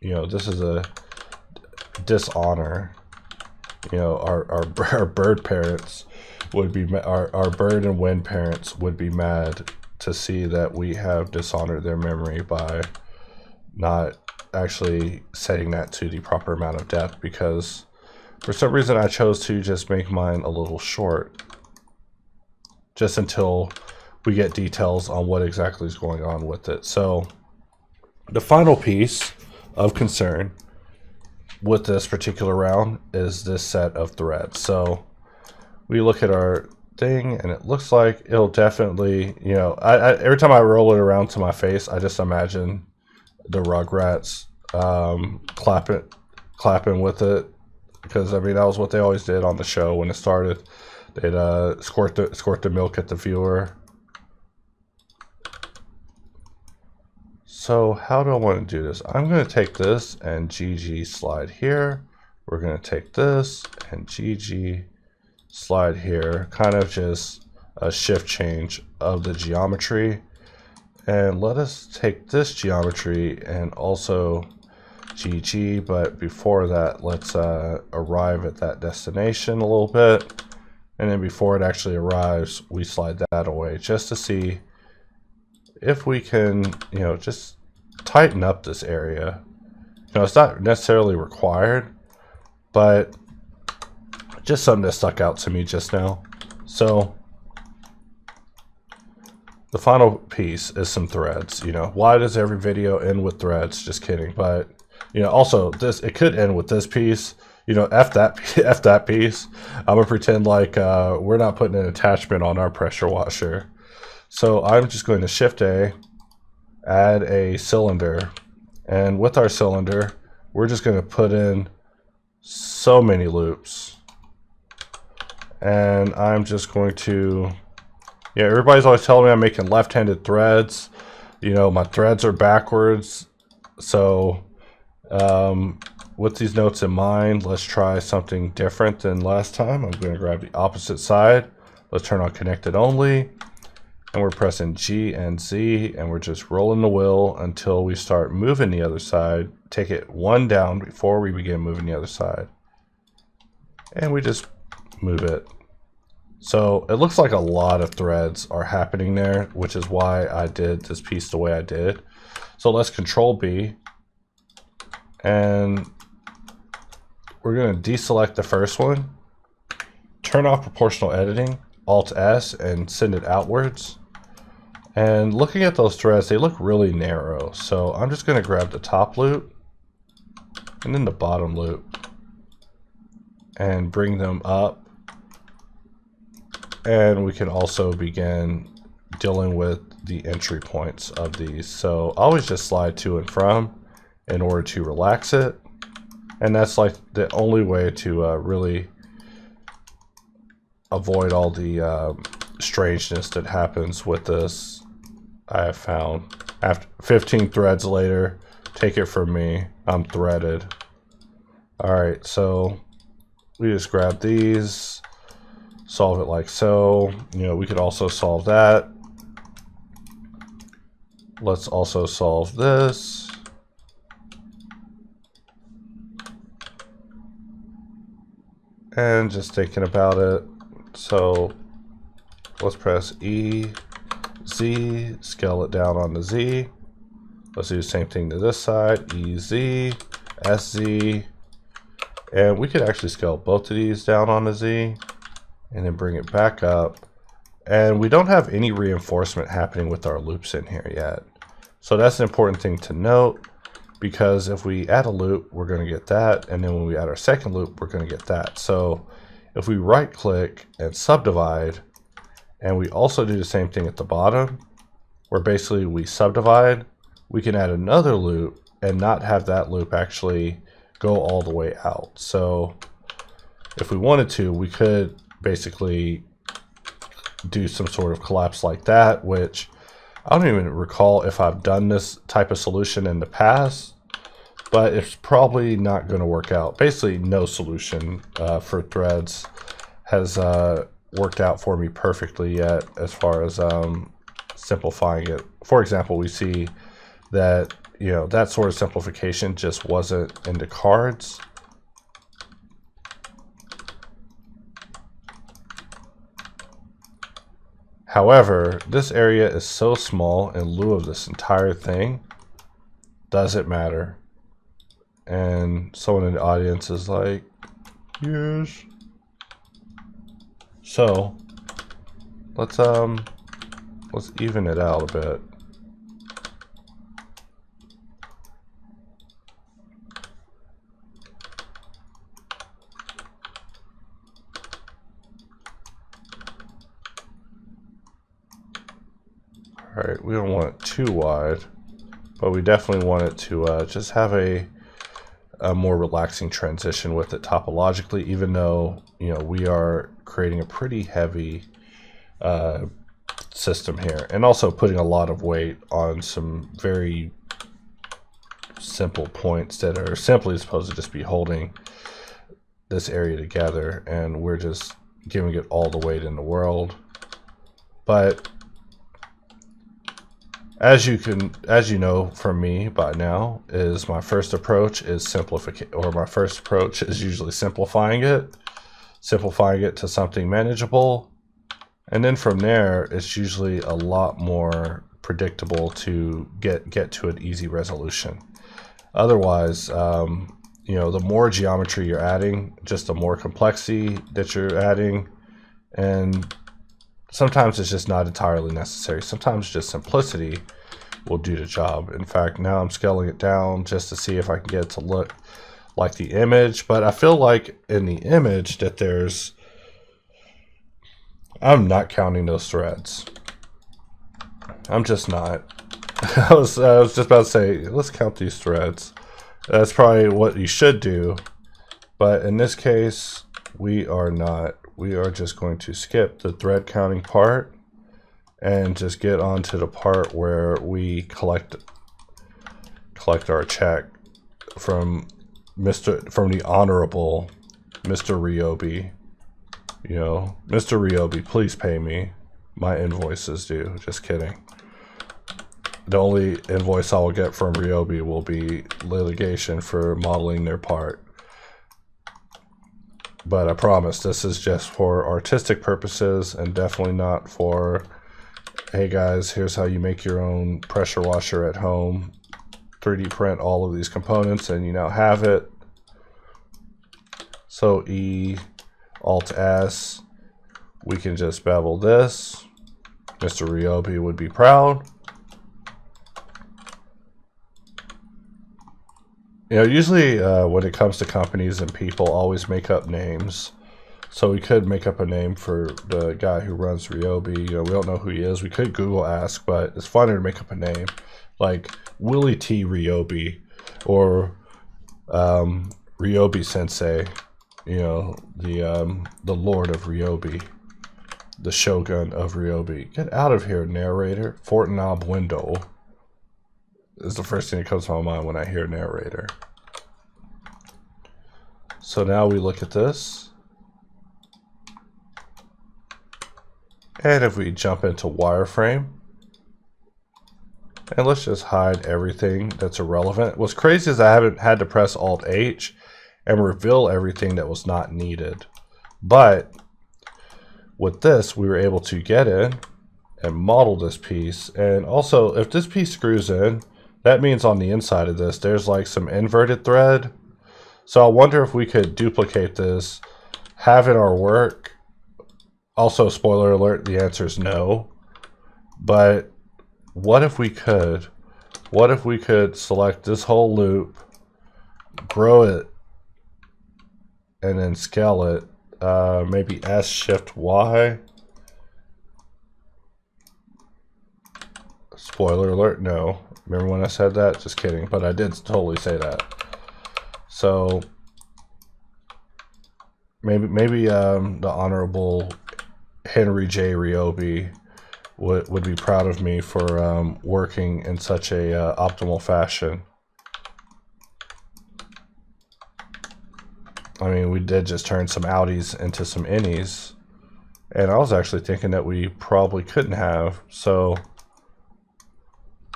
[SPEAKER 1] you know, this is a dishonor you know, our bird parents would be, our bird and wind parents would be mad to see that we have dishonored their memory by not actually setting that to the proper amount of depth, because for some reason I chose to just make mine a little short, just until we get details on what exactly is going on with it. So the final piece of concern with this particular round is this set of threads. So we look at our thing and it looks like it'll definitely, you know, every time I roll it around to my face, I just imagine the Rugrats clapping with it, because I mean that was what they always did on the show when it started. They'd squirt the milk at the viewer. So how do I want to do this? I'm going to take this and GG slide here. We're going to take this and GG slide here. Kind of just a shift change of the geometry. And let us take this geometry and also GG. But before that, let's arrive at that destination a little bit. And then before it actually arrives, we slide that away just to see if we can, you know, just tighten up this area. You know, it's not necessarily required, but just something that stuck out to me just now. So the final piece is some threads. You know, why does every video end with threads? Just kidding. But, you know, also this, it could end with this piece. You know, F that piece. I'm gonna pretend like we're not putting an attachment on our pressure washer. So I'm just going to Shift A, add a cylinder, and with our cylinder, we're just going to put in so many loops. And I'm just going to, yeah, everybody's always telling me I'm making left-handed threads. You know, my threads are backwards. So with these notes in mind, let's try something different than last time. I'm going to grab the opposite side. Let's turn on connected only. And we're pressing G and Z, and we're just rolling the wheel until we start moving the other side. Take it one down before we begin moving the other side. And we just move it. So it looks like a lot of threads are happening there, which is why I did this piece the way I did. So let's Control B. And we're going to deselect the first one. Turn off proportional editing, Alt S, and send it outwards. And looking at those threads, they look really narrow. So I'm just going to grab the top loop and then the bottom loop and bring them up. And we can also begin dealing with the entry points of these. So I always just slide to and from in order to relax it. And that's like the only way to really avoid all the strangeness that happens with this. I have found after 15 threads later, take it from me, I'm threaded. All right, so we just grab these, solve it like so. You know, we could also solve that. Let's also solve this. And just thinking about it, so let's press E, Z, scale it down on the Z. Let's do the same thing to this side, E, Z, S, Z. And we could actually scale both of these down on the Z and then bring it back up. And we don't have any reinforcement happening with our loops in here yet. So that's an important thing to note, because if we add a loop, we're going to get that. And then when we add our second loop, we're going to get that. So if we right click and subdivide, and we also do the same thing at the bottom, where basically we subdivide, we can add another loop and not have that loop actually go all the way out. So if we wanted to, we could basically do some sort of collapse like that, which I don't even recall if I've done this type of solution in the past, but it's probably not going to work out. Basically, no solution for threads has worked out for me perfectly yet as far as simplifying it. For example, we see that, you know, that sort of simplification just wasn't in the cards. However, this area is so small in lieu of this entire thing, doesn't matter. And someone in the audience is like, yes. So let's even it out a bit. All right, we don't want it too wide, but we definitely want it to just have a more relaxing transition with it topologically, even though, you know, we are creating a pretty heavy system here, and also putting a lot of weight on some very simple points that are simply supposed to just be holding this area together, and we're just giving it all the weight in the world. But as you know from me by now, is my first approach is simplification, or my first approach is usually simplifying it to something manageable, and then from there it's usually a lot more predictable to get to an easy resolution. Otherwise, you know, the more geometry you're adding, just the more complexity that you're adding, and sometimes it's just not entirely necessary. Sometimes just simplicity will do the job. In fact, now I'm scaling it down just to see if I can get it to look like the image, but I feel like in the image that I'm not counting those threads. I'm just not. I was just about to say, let's count these threads. That's probably what you should do, but in this case, we are not. We are just going to skip the thread counting part and just get on to the part where we collect our check from the honorable Mr. Ryobi. You know, Mr. Ryobi, please pay me. My invoice is due. Just kidding. The only invoice I will get from Ryobi will be litigation for modeling their part. But I promise this is just for artistic purposes and definitely not for, hey guys, here's how you make your own pressure washer at home. 3D print all of these components and you now have it. So E, Alt S, we can just bevel this. Mr. Ryobi would be proud. You know, usually when it comes to companies and people always make up names. So we could make up a name for the guy who runs Ryobi. You know, we don't know who he is. We could Google ask, but it's funner to make up a name like Willie T. Ryobi or Ryobi Sensei. You know, the Lord of Ryobi, the Shogun of Ryobi. Get out of here, narrator. Fort Knob window is the first thing that comes to my mind when I hear narrator. So now we look at this. And if we jump into wireframe, and let's just hide everything that's irrelevant. What's crazy is I haven't had to press Alt H and reveal everything that was not needed. But with this, we were able to get in and model this piece. And also, if this piece screws in, that means on the inside of this, there's like some inverted thread. So I wonder if we could duplicate this, have it our work. Also, spoiler alert, the answer is no. But what if we could? What if we could select this whole loop, grow it, and then scale it? Maybe S Shift Y. Spoiler alert, no. Remember when I said that? Just kidding, but I did totally say that. So maybe the Honorable Henry J. Ryobi would be proud of me for working in such a optimal fashion. I mean, we did just turn some outies into some innies, and I was actually thinking that we probably couldn't have, so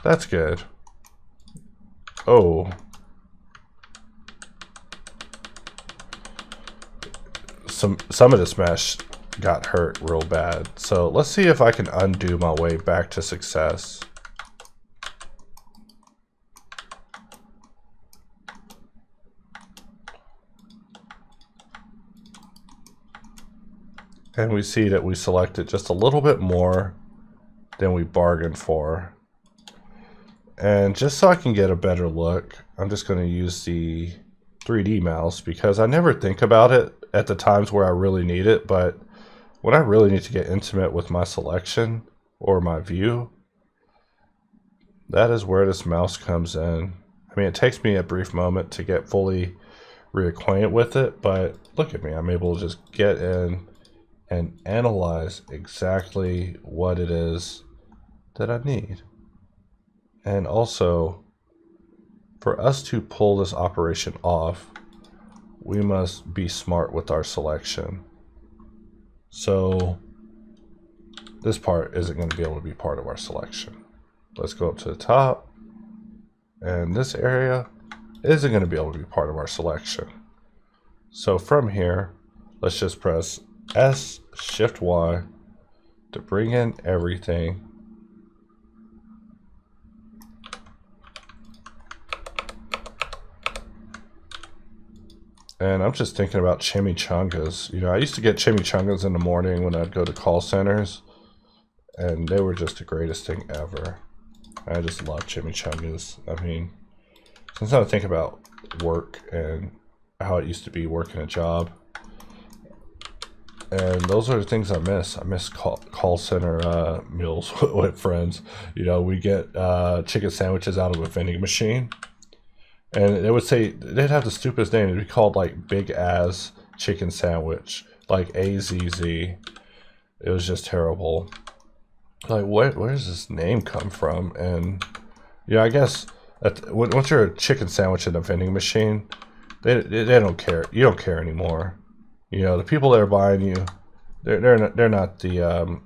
[SPEAKER 1] that's good. Oh. Some of this mesh got hurt real bad. So let's see if I can undo my way back to success. And we see that we selected just a little bit more than we bargained for. And just so I can get a better look, I'm just going to use the 3D mouse because I never think about it at the times where I really need it, but when I really need to get intimate with my selection or my view, that is where this mouse comes in. I mean, it takes me a brief moment to get fully reacquainted with it, but look at me, I'm able to just get in and analyze exactly what it is that I need. And also, for us to pull this operation off, we must be smart with our selection. So this part isn't going to be able to be part of our selection. Let's go up to the top, and this area isn't going to be able to be part of our selection. So from here, let's just press S, Shift Y to bring in everything. And I'm just thinking about chimichangas. You know, I used to get chimichangas in the morning when I'd go to call centers, and they were just the greatest thing ever. I just love chimichangas. I mean, sometimes I think about work and how it used to be working a job. And those are the things I miss. I miss call center meals with friends. You know, we get chicken sandwiches out of a vending machine. And they would say, they'd have the stupidest name. It'd be called like Big Ass Chicken Sandwich, like AZZ. It was just terrible. Like, where does this name come from? And, yeah, I guess once you're a chicken sandwich in a vending machine, they don't care. You don't care anymore. You know, the people that are buying you, they're not the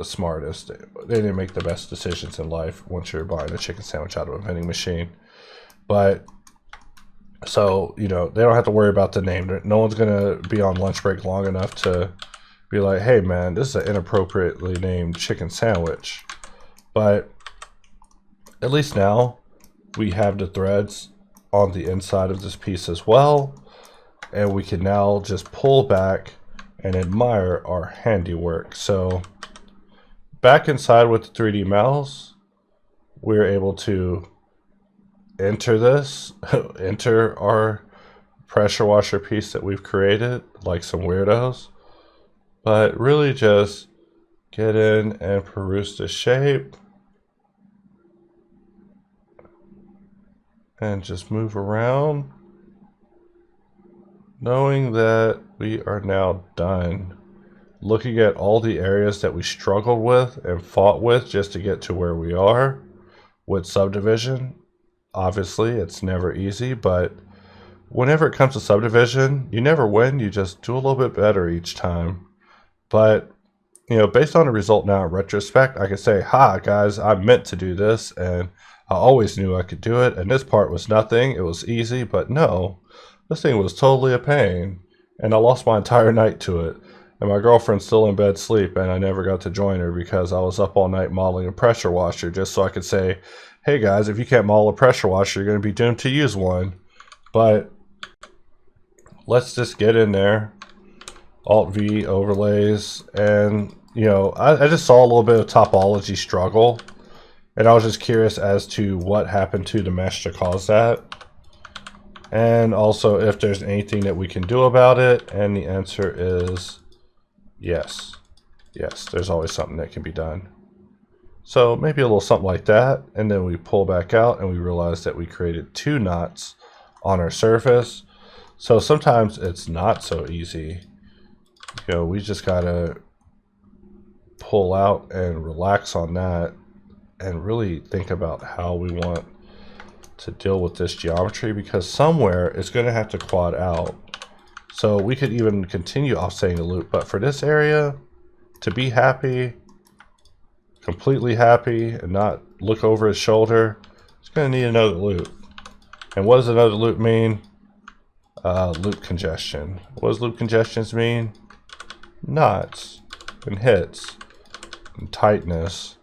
[SPEAKER 1] smartest. They didn't make the best decisions in life once you're buying a chicken sandwich out of a vending machine. But so, you know, they don't have to worry about the name. No one's gonna be on lunch break long enough to be like, hey man, this is an inappropriately named chicken sandwich. But at least now we have the threads on the inside of this piece as well. And we can now just pull back and admire our handiwork. So back inside with the 3D mouse, we're able to enter our pressure washer piece that we've created like some weirdos, but really just get in and peruse the shape and just move around, knowing that we are now done looking at all the areas that we struggled with and fought with just to get to where we are with Subdivision. Obviously, it's never easy, but whenever it comes to Subdivision, you never win, you just do a little bit better each time. But, you know, based on the result now in retrospect, I can say, ha, guys, I meant to do this, and I always knew I could do it, and this part was nothing, it was easy, but no, this thing was totally a pain, and I lost my entire night to it, and my girlfriend's still in bed sleep, and I never got to join her because I was up all night modeling a pressure washer just so I could say, hey guys, if you can't model a pressure washer, you're going to be doomed to use one. But let's just get in there, Alt-V, overlays, and, you know, I just saw a little bit of topology struggle, and I was just curious as to what happened to the mesh to cause that, and also if there's anything that we can do about it, and the answer is yes. Yes, there's always something that can be done. So maybe a little something like that, and then we pull back out and we realize that we created 2 knots on our surface. So sometimes it's not so easy. You know, we just gotta pull out and relax on that and really think about how we want to deal with this geometry, because somewhere it's going to have to quad out. So we could even continue offsetting the loop, but for this area to be happy, completely happy, and not look over his shoulder, it's going to need another loop. And what does another loop mean? Loop congestion. What does loop congestions mean? knots and hits and tightness,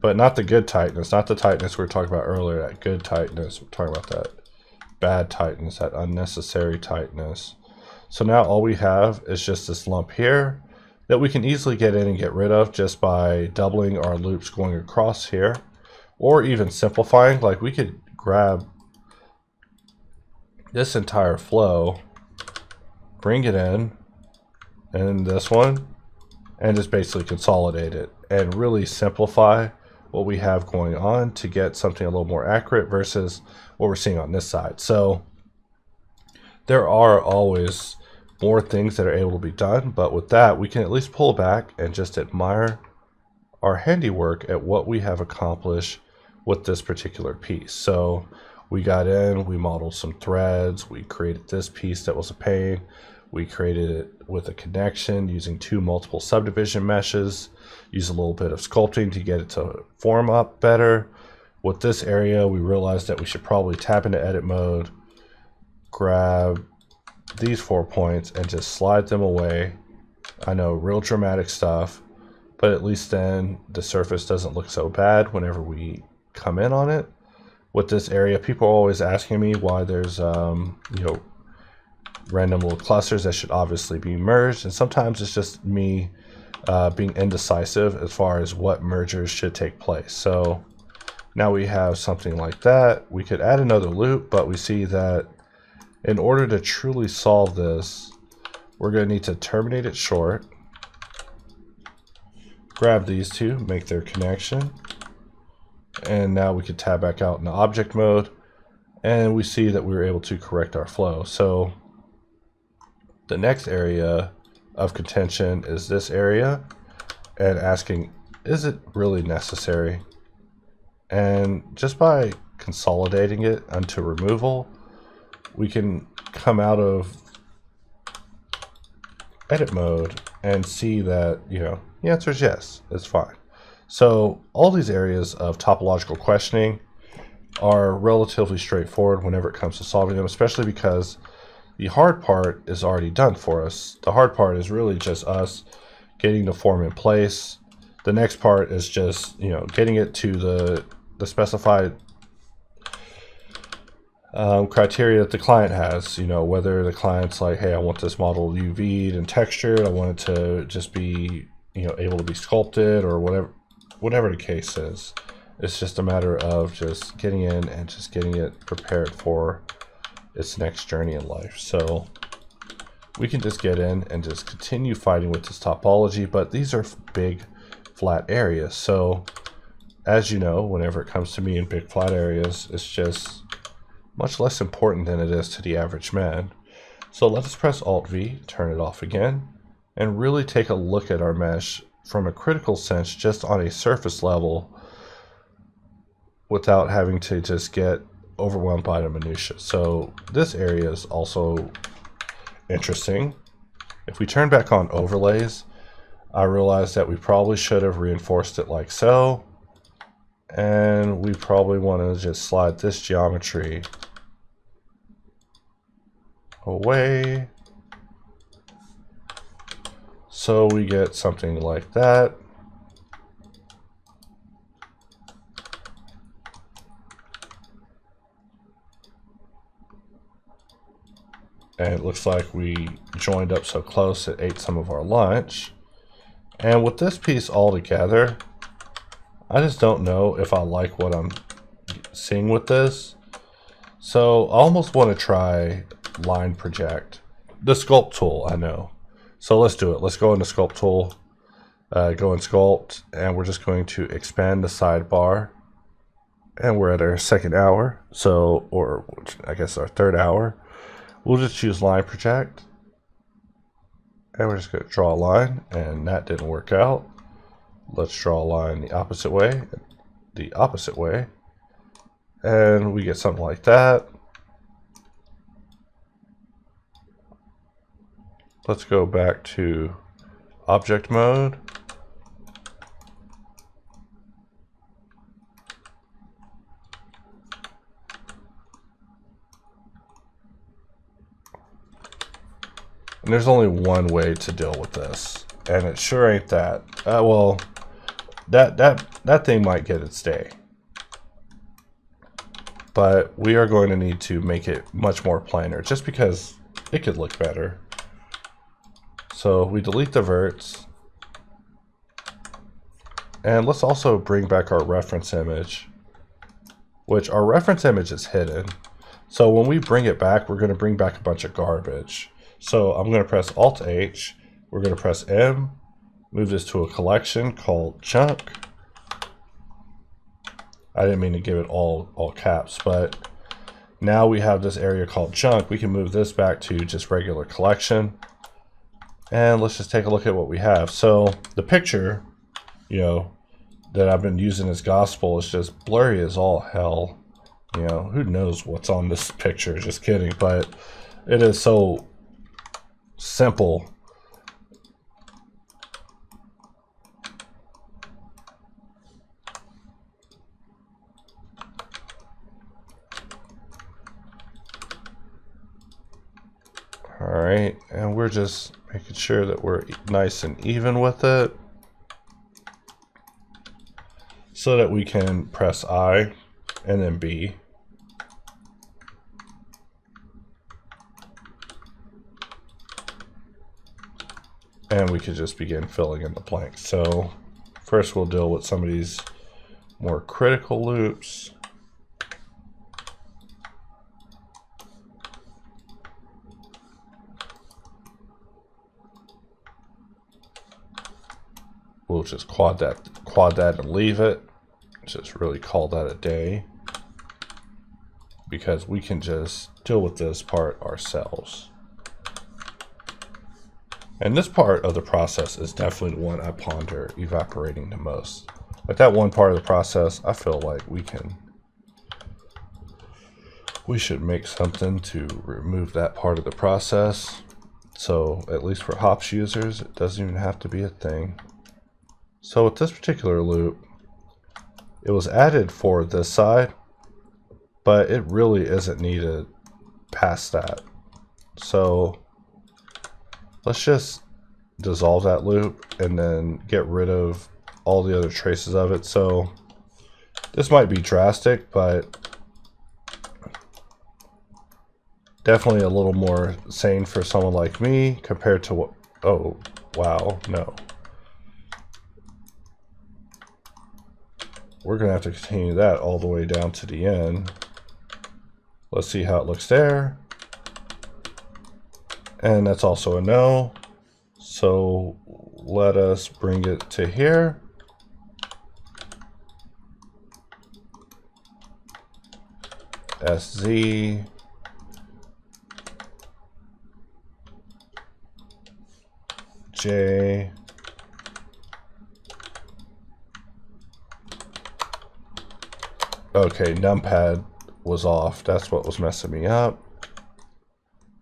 [SPEAKER 1] but not the good tightness, not the tightness we were talking about earlier, that good tightness. We're talking about that bad tightness, that unnecessary tightness. So now all we have is just this lump here that we can easily get in and get rid of just by doubling our loops going across here, or even simplifying. Like we could grab this entire flow, bring it in, and this one, and just basically consolidate it and really simplify what we have going on to get something a little more accurate versus what we're seeing on this side. So there are always more things that are able to be done, but with that we can at least pull back and just admire our handiwork at what we have accomplished with this particular piece. So we got in, we modeled some threads, we created this piece that was a pain, we created it with a connection using 2 multiple subdivision meshes, use a little bit of sculpting to get it to form up better. With this area, we realized that we should probably tap into edit mode, grab these 4 points and just slide them away. I know, real dramatic stuff, but at least then the surface doesn't look so bad whenever we come in on it. With this area, people are always asking me why there's random little clusters that should obviously be merged, and sometimes it's just me being indecisive as far as what mergers should take place. So now we have something like that. We could add another loop, but we see that in order to truly solve this, we're going to need to terminate it short, grab these two, make their connection, and now we could tab back out into object mode, and we see that we were able to correct our flow. So the next area of contention is this area, and asking, is it really necessary? And just by consolidating it unto removal, we can come out of edit mode and see that, the answer is yes, it's fine. So all these areas of topological questioning are relatively straightforward whenever it comes to solving them, especially because the hard part is already done for us. The hard part is really just us getting the form in place. The next part is just, getting it to the specified criteria that the client has, whether the client's like, hey, I want this model UV'd and textured, I want it to just be, able to be sculpted, or whatever the case is. It's just a matter of just getting in and just getting it prepared for its next journey in life. So we can just get in and just continue fighting with this topology, but these are big flat areas. So as you know, whenever it comes to me in big flat areas, it's just much less important than it is to the average man. So let us press Alt V, turn it off again, and really take a look at our mesh from a critical sense, just on a surface level, without having to just get overwhelmed by the minutia. So this area is also interesting. If we turn back on overlays, I realized that we probably should have reinforced it like so, and we probably want to just slide this geometry away so we get something like that. And it looks like we joined up so close it ate some of our lunch. And with this piece all together, I just don't know if I like what I'm seeing with this. So I almost want to try line project. The sculpt tool, I know. So let's do it. Let's go into sculpt tool, go in sculpt, and we're just going to expand the sidebar. And we're at our second hour, so, or I guess our third hour. We'll just choose line project, and we're just going to draw a line, and that didn't work out. Let's draw a line the opposite way, and we get something like that. Let's go back to object mode. And there's only one way to deal with this, and it sure ain't that. Well, that thing might get its day, but we are going to need to make it much more planar, just because it could look better. So we delete the verts, and let's also bring back our reference image, which our reference image is hidden. So when we bring it back, we're going to bring back a bunch of garbage. So I'm going to press Alt-H, we're going to press M, move this to a collection called chunk. I didn't mean to give it all caps, but now we have this area called chunk. We can move this back to just regular collection. And let's just take a look at what we have. So the picture, you know, that I've been using as gospel is just blurry as all hell. You know, who knows what's on this picture? Just kidding, but it is so simple. All right, and we're just making sure that we're nice and even with it so that we can press I and then B. And we could just begin filling in the blanks. So first we'll deal with some of these more critical loops. We'll just quad that and leave it. Just really call that a day, because we can just deal with this part ourselves. And this part of the process is definitely the one I ponder evaporating the most. Like that one part of the process, I feel like we should make something to remove that part of the process. So at least for hops users, it doesn't even have to be a thing. So with this particular loop, it was added for this side, but it really isn't needed past that. So let's just dissolve that loop and then get rid of all the other traces of it. So this might be drastic, but definitely a little more sane for someone like me compared to what, oh, wow, no. We're gonna have to continue that all the way down to the end. Let's see how it looks there. And that's also a no. So let us bring it to here. SZ. J. Okay, numpad was off. That's what was messing me up.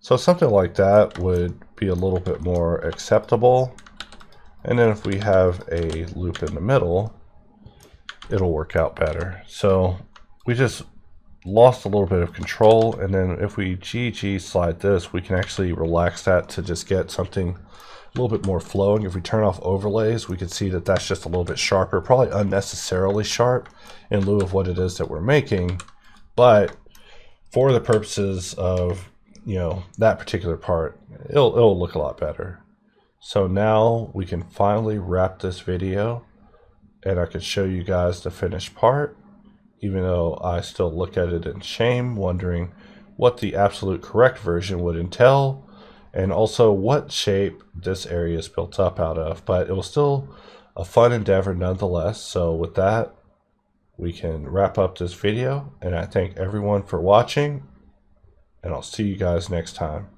[SPEAKER 1] So something like that would be a little bit more acceptable. And then if we have a loop in the middle, it'll work out better. So we just lost a little bit of control. And then if we GG slide this, we can actually relax that to just get something a little bit more flowing. If we turn off overlays, we can see that that's just a little bit sharper, probably unnecessarily sharp in lieu of what it is that we're making. But for the purposes of, you know, that particular part, it'll look a lot better. So now we can finally wrap this video and I could show you guys the finished part, even though I still look at it in shame, wondering what the absolute correct version would entail, and also what shape this area is built up out of. But it was still a fun endeavor nonetheless. So with that, we can wrap up this video, and I thank everyone for watching, and I'll see you guys next time.